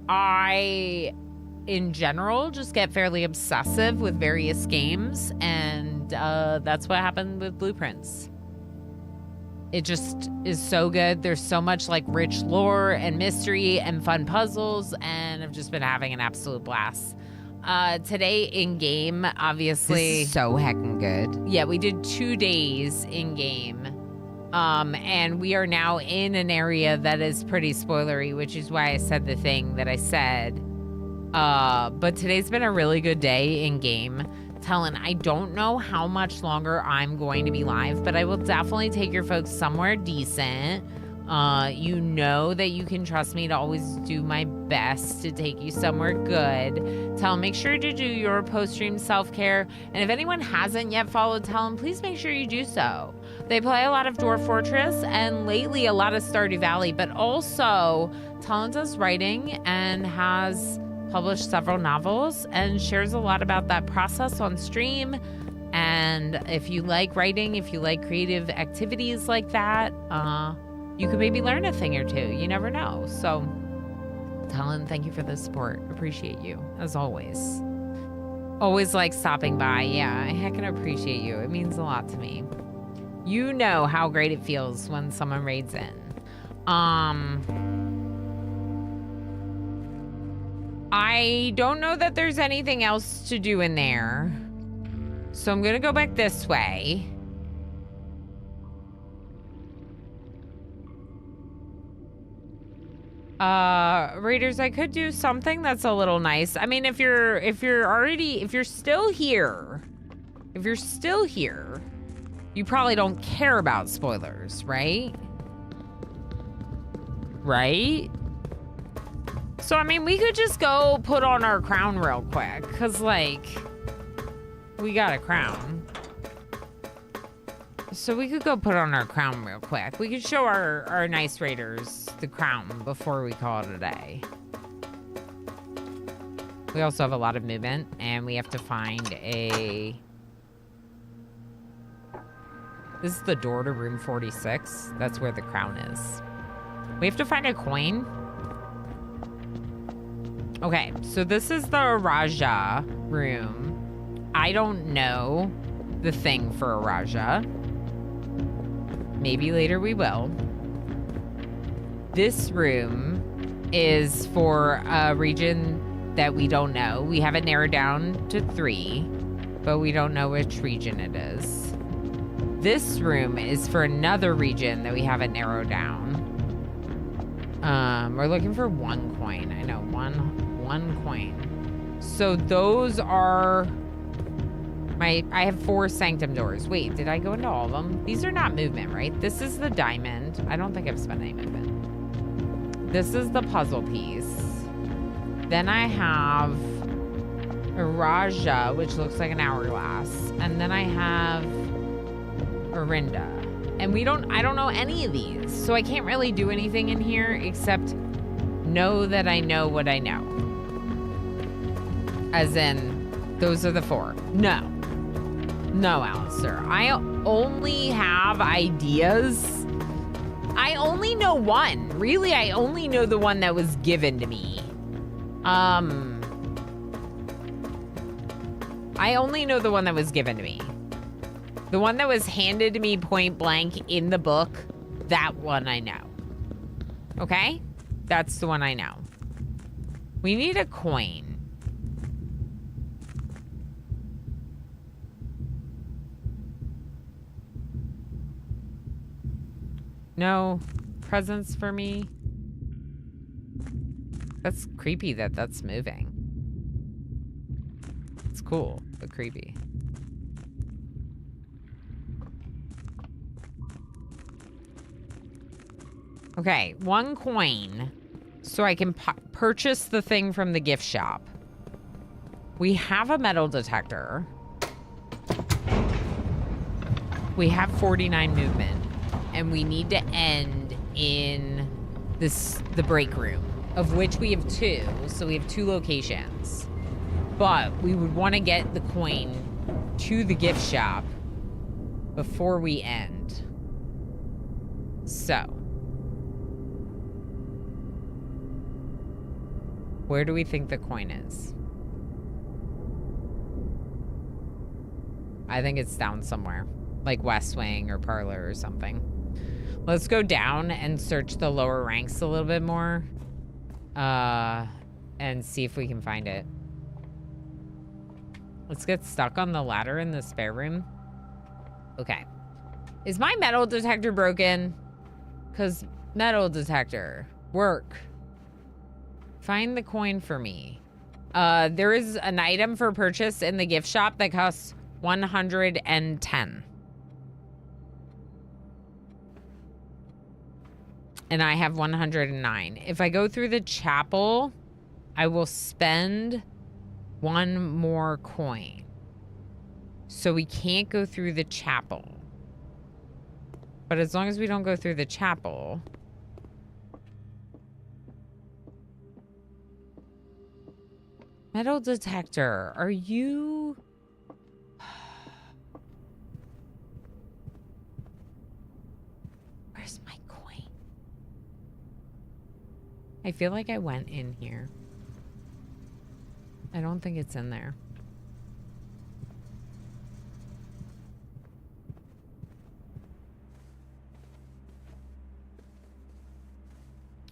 I, in general, just get fairly obsessive with various games, and that's what happened with Blueprints. It just is so good. There's so much like rich lore and mystery and fun puzzles, and I've just been having an absolute blast. Today in game, obviously, this is so heckin' good. Yeah, we did 2 days in game. And we are now in an area that is pretty spoilery, which is why I said the thing that I said. But today's been a really good day in game. Talon, I don't know how much longer I'm going to be live, but I will definitely take your folks somewhere decent. You know that you can trust me to always do my best to take you somewhere good. Talon, make sure to do your post-stream self-care. And if anyone hasn't yet followed Talon, please make sure you do so. They play a lot of Dwarf Fortress and lately a lot of Stardew Valley, but also Talon does writing and has published several novels and shares a lot about that process on stream. And if you like writing, if you like creative activities like that, you could maybe learn a thing or two. You never know. So, Talon, thank you for the support. Appreciate you, as always. Always like stopping by. Yeah, I heckin' appreciate you. It means a lot to me. You know how great it feels when someone raids in. I don't know that there's anything else to do in there. So I'm gonna go back this way. Raiders, I could do something that's a little nice. I mean, if you're still here, you probably don't care about spoilers, right? Right? So, I mean, we could just go put on our crown real quick, because, like, we got a crown. So we could go put on our crown real quick. We could show our nice raiders the crown before we call it a day. We also have a lot of movement, and we have to find a... This is the door to room 46. That's where the crown is. We have to find a coin. Okay, so this is the Raja room. I don't know the thing for a Raja. Maybe later we will. This room is for a region that we don't know. We have it narrowed down to 3, but we don't know which region it is. This room is for another region that we haven't narrowed down. We're looking for 1 coin. I know, one coin. So those are I have 4 sanctum doors. Wait, did I go into all of them? These are not movement, right? This is the diamond. I don't think I've spent any movement. This is the puzzle piece. Then I have a Raja, which looks like an hourglass. And then I have Orinda. And I don't know any of these. So I can't really do anything in here except know that I know what I know. As in, those are the 4. No, Alistair. I only have ideas. I only know one. Really, I only know the one that was given to me. I only know the one that was given to me. The one that was handed to me point blank in the book, that one I know. Okay? That's the one I know. We need a coin. No presents for me. That's creepy that that's moving. It's cool, but creepy. Okay, 1 coin so I can purchase the thing from the gift shop. We have a metal detector. We have 49 movement. And we need to end in the break room, of which we have 2. So we have 2 locations. But we would want to get the coin to the gift shop before we end. So. Where do we think the coin is? I think it's down somewhere. Like West Wing or Parlor or something. Let's go down and search the lower ranks a little bit more. And see if we can find it. Let's get stuck on the ladder in the spare room. Okay. Is my metal detector broken? Because metal detector. Work. Find the coin for me. There is an item for purchase in the gift shop that costs 110. And I have 109. If I go through the chapel, I will spend 1 more coin. So we can't go through the chapel. But as long as we don't go through the chapel... Metal detector, are you... Where's my coin? I feel like I went in here. I don't think it's in there.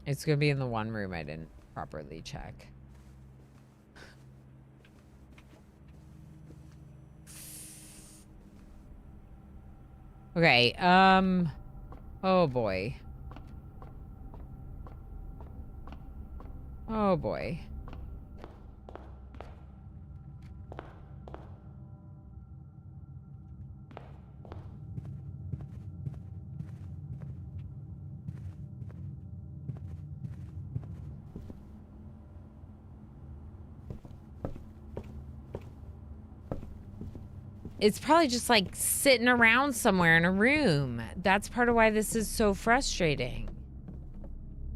It's gonna be in the one room I didn't properly check. Okay, oh boy. Oh boy. It's probably just like sitting around somewhere in a room. That's part of why this is so frustrating.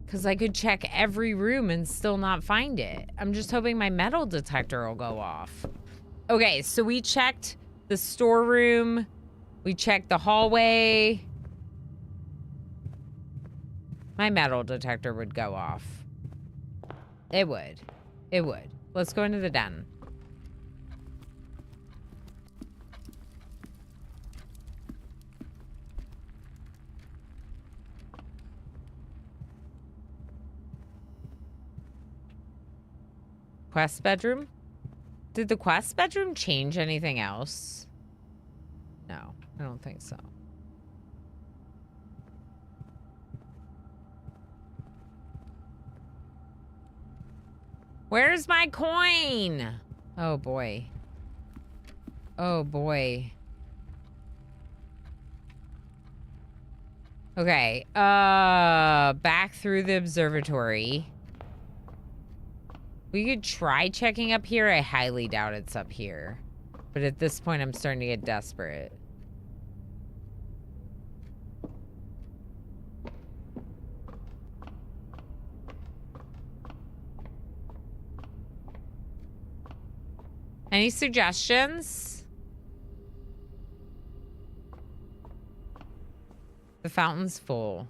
Because I could check every room and still not find it. I'm just hoping my metal detector will go off. Okay, so we checked the storeroom. We checked the hallway. My metal detector would go off. It would. It would. Let's go into the den. Quest bedroom? Did the quest bedroom change anything else? No, I don't think so. Where's my coin? Oh boy. Oh boy. Okay, back through the observatory. We could try checking up here. I highly doubt it's up here. But at this point, I'm starting to get desperate. Any suggestions? The fountain's full.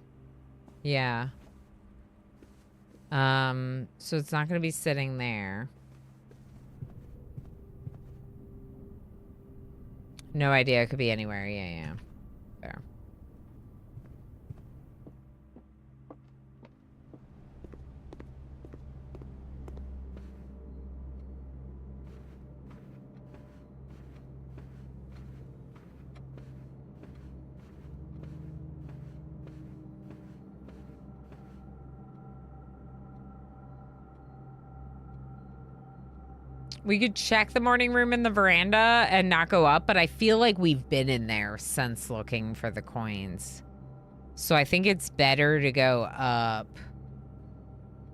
Yeah. So it's not going to be sitting there. No idea. It could be anywhere. Yeah. There. We could check the morning room in the veranda and not go up, but I feel like we've been in there since looking for the coins. So I think it's better to go up.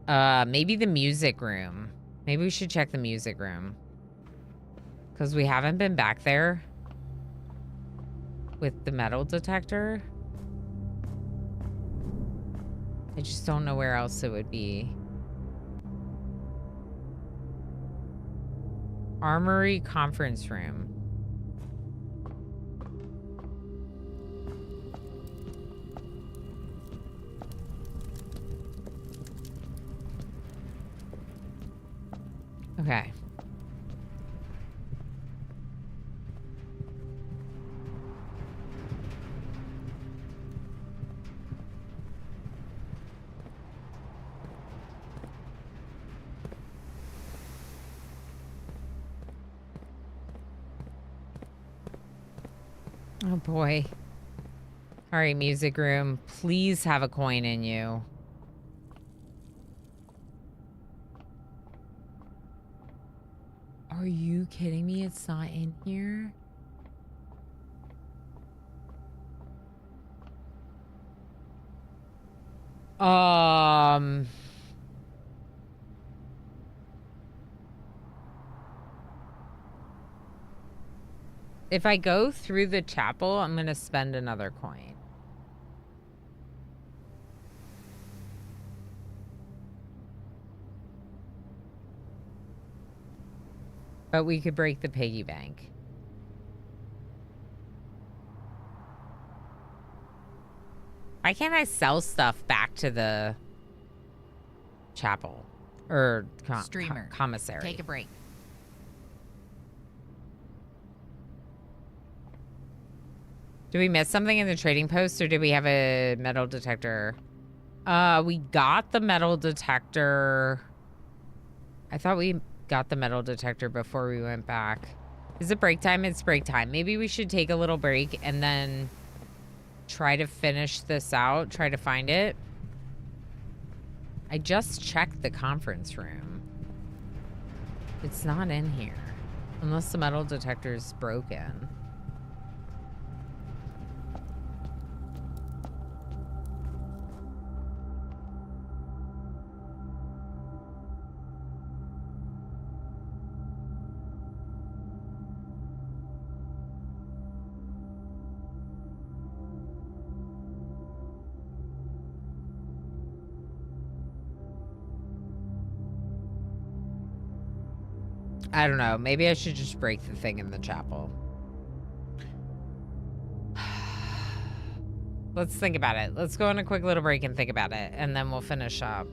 Maybe the music room. Maybe we should check the music room. Because we haven't been back there with the metal detector. I just don't know where else it would be. Armory conference room. Okay. Oh boy. All right, music room. Please have a coin in you. Are you kidding me? It's not in here? If I go through the chapel, I'm gonna spend another coin. But we could break the piggy bank. Why can't I sell stuff back to the chapel? Or Streamer. commissary? Take a break. Did we miss something in the trading post, or did we have a metal detector? We got the metal detector. I thought we got the metal detector before we went back. Is it break time? It's break time. Maybe we should take a little break and then try to finish this out. Try to find it. I just checked the conference room. It's not in here. Unless the metal detector is broken. I don't know. Maybe I should just break the thing in the chapel. Let's think about it. Let's go on a quick little break and think about it, and then we'll finish up.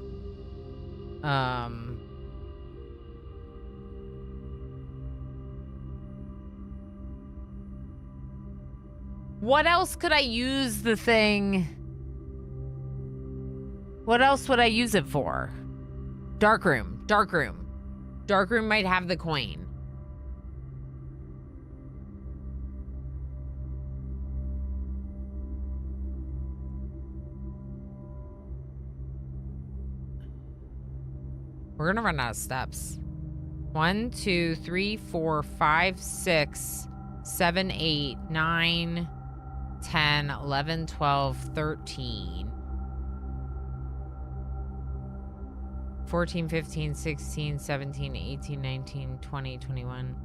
What else could I use the thing? What else would I use it for? Dark room. Dark room. Dark room might have the coin. We're gonna run out of steps. 1, 2, 3, 4, 5, 6, 7, 8, 9, 10, 11, 12, 13. 14, 15, 16, 17, 18, 19, 20, 21,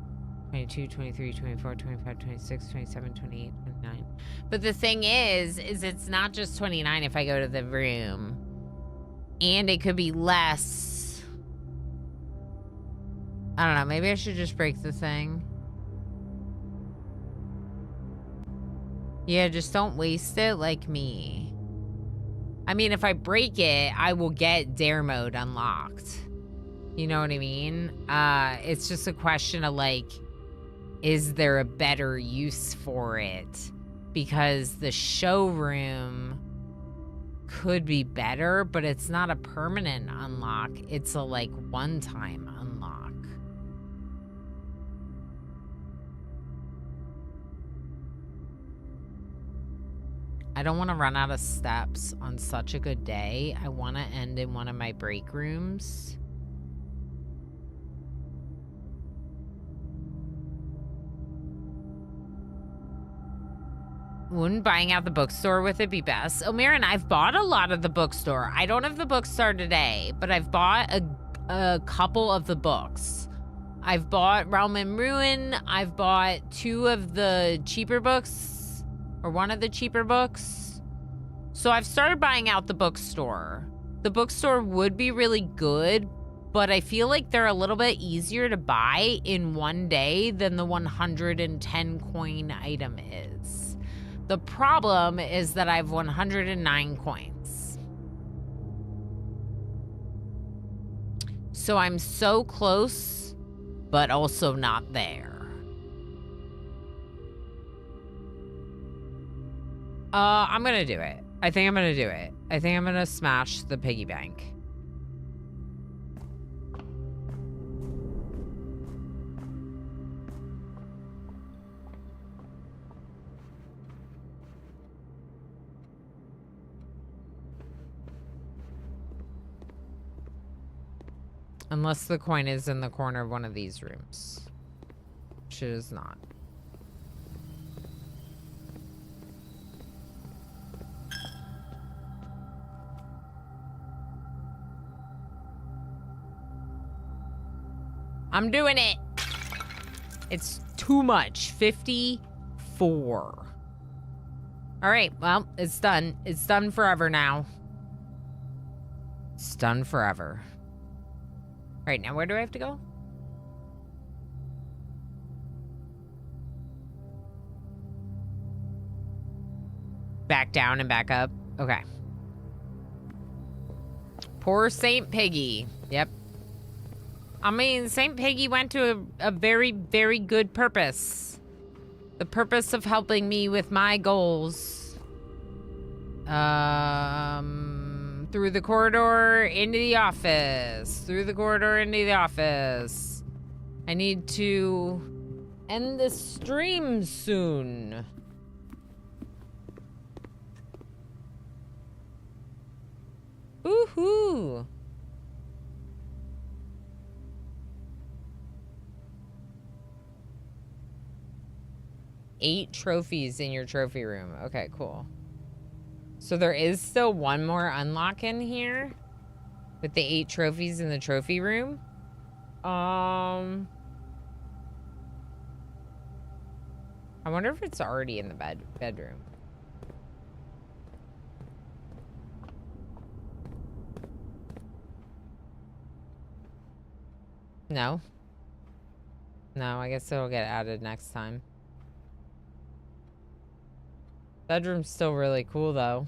22, 23, 24, 25, 26, 27, 28, 29. But the thing is it's not just 29 if I go to the room. And it could be less. I don't know. Maybe I should just break the thing. Yeah, just don't waste it like me. I mean, if I break it, I will get dare mode unlocked. You know what I mean? It's just a question of, like, is there a better use for it? Because the showroom could be better, but it's not a permanent unlock. It's a, like, one-time unlock. I don't want to run out of steps on such a good day. I want to end in one of my break rooms. Wouldn't buying out the bookstore with it be best? Oh, Marin, I've bought a lot of the bookstore. I don't have the bookstore today, but I've bought a couple of the books. I've bought Realm and Ruin. I've bought 2 of the cheaper books. Or one of the cheaper books. So I've started buying out the bookstore. The bookstore would be really good, but I feel like they're a little bit easier to buy in one day than the 110 coin item is. The problem is that I have 109 coins. So I'm so close, but also not there. I'm gonna do it. I think I'm gonna do it. I think I'm gonna smash the piggy bank. Unless the coin is in the corner of one of these rooms. Which it is not. I'm doing it. It's too much. 54. All right, well, it's done. It's done forever now. It's done forever. All right, now where do I have to go? Back down and back up. Okay. Poor Saint Piggy. Yep. I mean, Saint Piggy went to a very, very good purpose. The purpose of helping me with my goals. Through the corridor into the office. Through the corridor into the office. I need to end the stream soon. Woohoo! 8 trophies in your trophy room. Okay, cool. So there is still one more unlock in here with the 8 trophies in the trophy room. I wonder if it's already in the bedroom. No. No, I guess it'll get added next time. Bedroom's still really cool, though.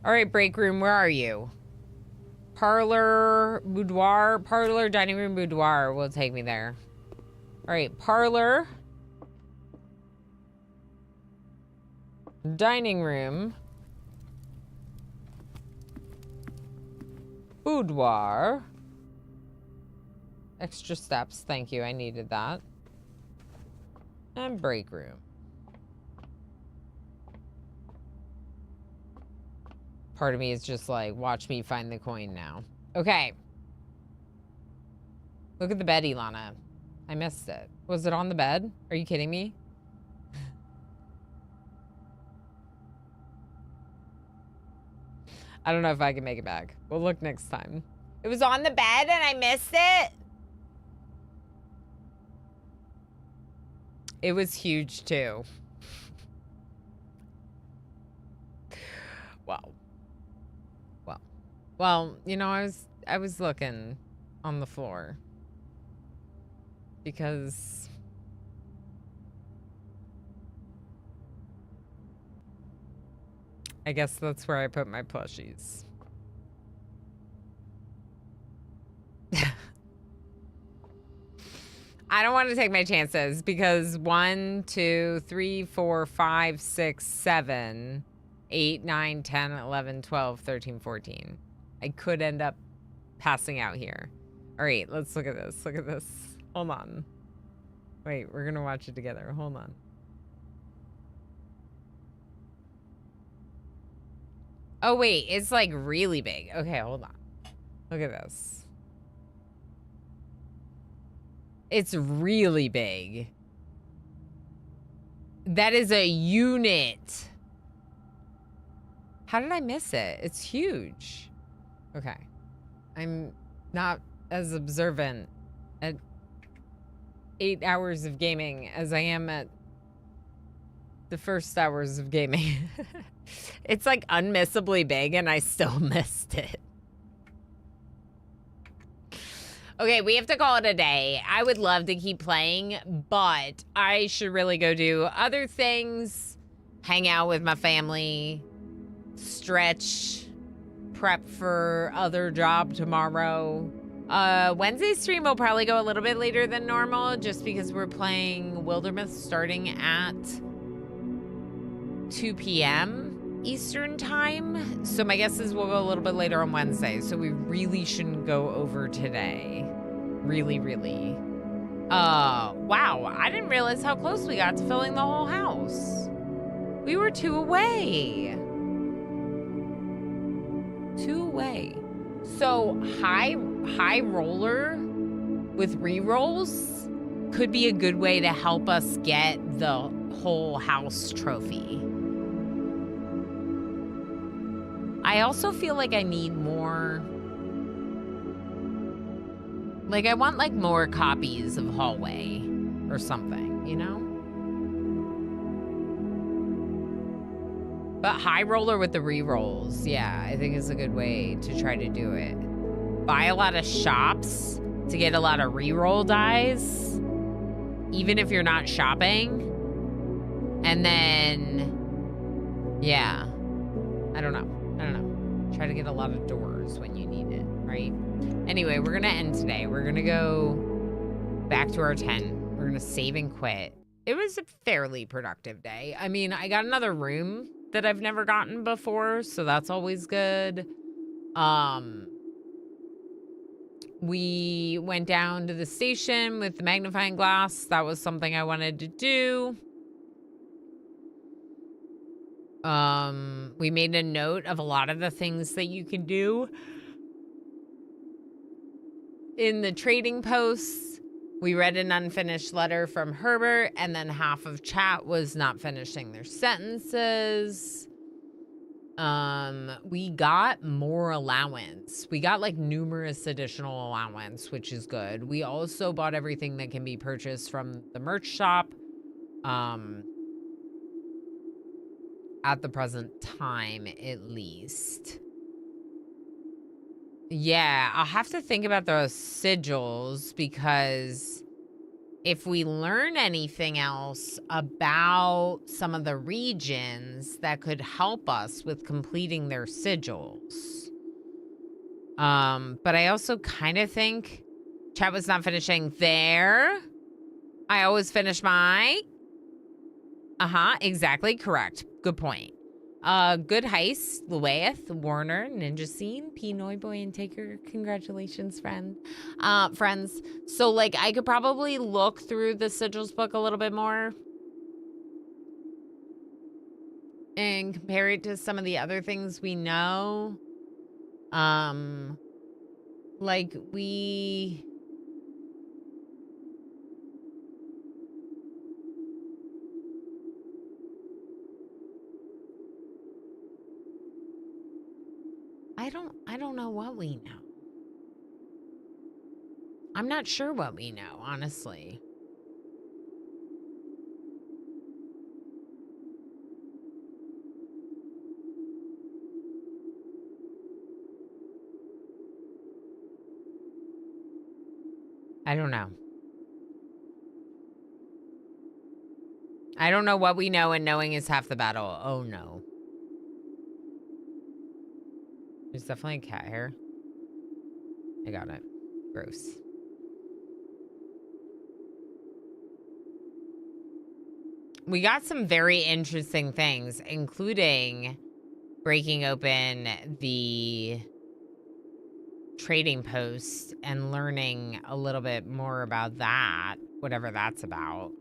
All right, break room, where are you? Parlor, boudoir, parlor, dining room, boudoir will take me there. All right, parlor. Dining room. Boudoir. Extra steps, thank you, I needed that. And break room. Part of me is just like, watch me find the coin now. Okay. Look at the bed, Ilana. I missed it. Was it on the bed? Are you kidding me? I don't know if I can make it back. We'll look next time. It was on the bed and I missed it? It was huge too. Wow. Well, you know, I was looking on the floor because I guess that's where I put my plushies. I don't want to take my chances because 1, 2, 3, 4, 5, 6, 7, 8, 9, 10, 11, 12, 13, 14. I could end up passing out here. All right, let's look at this. Look at this. Hold on. Wait, we're going to watch it together. Hold on. Oh, wait, it's like really big. Okay, hold on. Look at this. It's really big. That is a unit. How did I miss it? It's huge. Okay. I'm not as observant at 8 hours of gaming as I am at the first hours of gaming. It's like unmissably big and I still missed it. Okay, we have to call it a day. I would love to keep playing, but I should really go do other things, hang out with my family, stretch, prep for other job tomorrow. Wednesday's stream will probably go a little bit later than normal just because we're playing Wildermyth starting at 2 p.m. Eastern time. So my guess is we'll go a little bit later on Wednesday. So we really shouldn't go over today. Really. Wow. I didn't realize how close we got to filling the whole house. We were 2 away. 2 away. So high roller with rerolls could be a good way to help us get the whole house trophy. I also feel like I need more. Like I want like more copies of Hallway or something, you know? But high roller with the rerolls, yeah, I think is a good way to try to do it. Buy a lot of shops to get a lot of reroll dies, even if you're not shopping. And then, yeah, I don't know. Try to get a lot of doors when you need it, right? Anyway, we're gonna end today. We're gonna go back to our tent. We're gonna save and quit. It was a fairly productive day. I mean, I got another room that I've never gotten before, so that's always good. We went down to the station with the magnifying glass. That was something I wanted to do. We made a note of a lot of the things that you can do in the trading posts, we read an unfinished letter from Herbert, and then half of chat was not finishing their sentences. We got more allowance. We got like numerous additional allowance, which is good. We also bought everything that can be purchased from the merch shop. At the present time, at least. Yeah, I'll have to think about those sigils, because if we learn anything else about some of the regions that could help us with completing their sigils. But I also kind of think chat was not finishing there. I always finish my... exactly correct. Good point. Good heist, Luaeth, Warner, Ninja Scene, Pinoy Boy, and Taker. Congratulations, friends. So, like, I could probably look through the sigils book a little bit more and compare it to some of the other things we know. Like, I don't know what we know. I'm not sure what we know, honestly. I don't know. I don't know what we know, and knowing is half the battle. Oh, no. There's definitely a cat hair. I got it. Gross. We got some very interesting things, including breaking open the trading post and learning a little bit more about that, whatever that's about.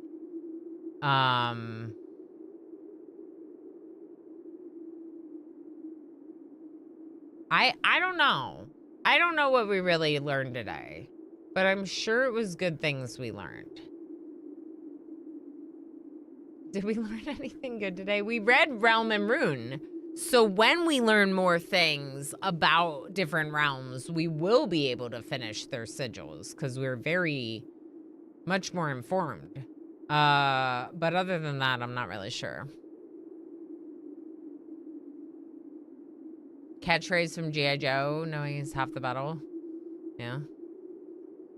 I don't know. I don't know what we really learned today, but I'm sure it was good things we learned. Did we learn anything good today? We read Realm and Rune. So when we learn more things about different realms, we will be able to finish their sigils, because we're very much more informed. But other than that, I'm not really sure. Catchphrase from G.I. Joe, knowing is half the battle. Yeah.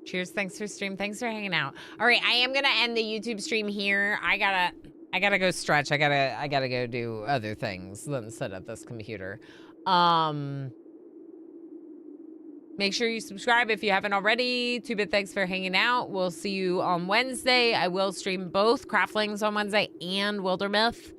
Cheers, thanks for stream. Thanks for hanging out. All right, I am gonna end the YouTube stream here. I gotta go stretch. I gotta go do other things than sit at this computer. Make sure you subscribe if you haven't already. 2-Bit, thanks for hanging out. We'll see you on Wednesday. I will stream both Craftlings on Wednesday and Wildermyth.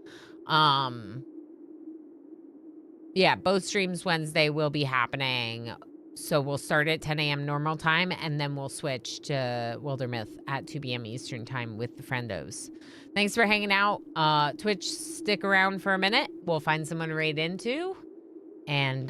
Yeah, both streams Wednesday will be happening. So we'll start at 10 a.m. normal time, and then we'll switch to Wildermyth at 2 p.m. Eastern time with the friendos. Thanks for hanging out. Twitch, stick around for a minute. We'll find someone to raid into. And,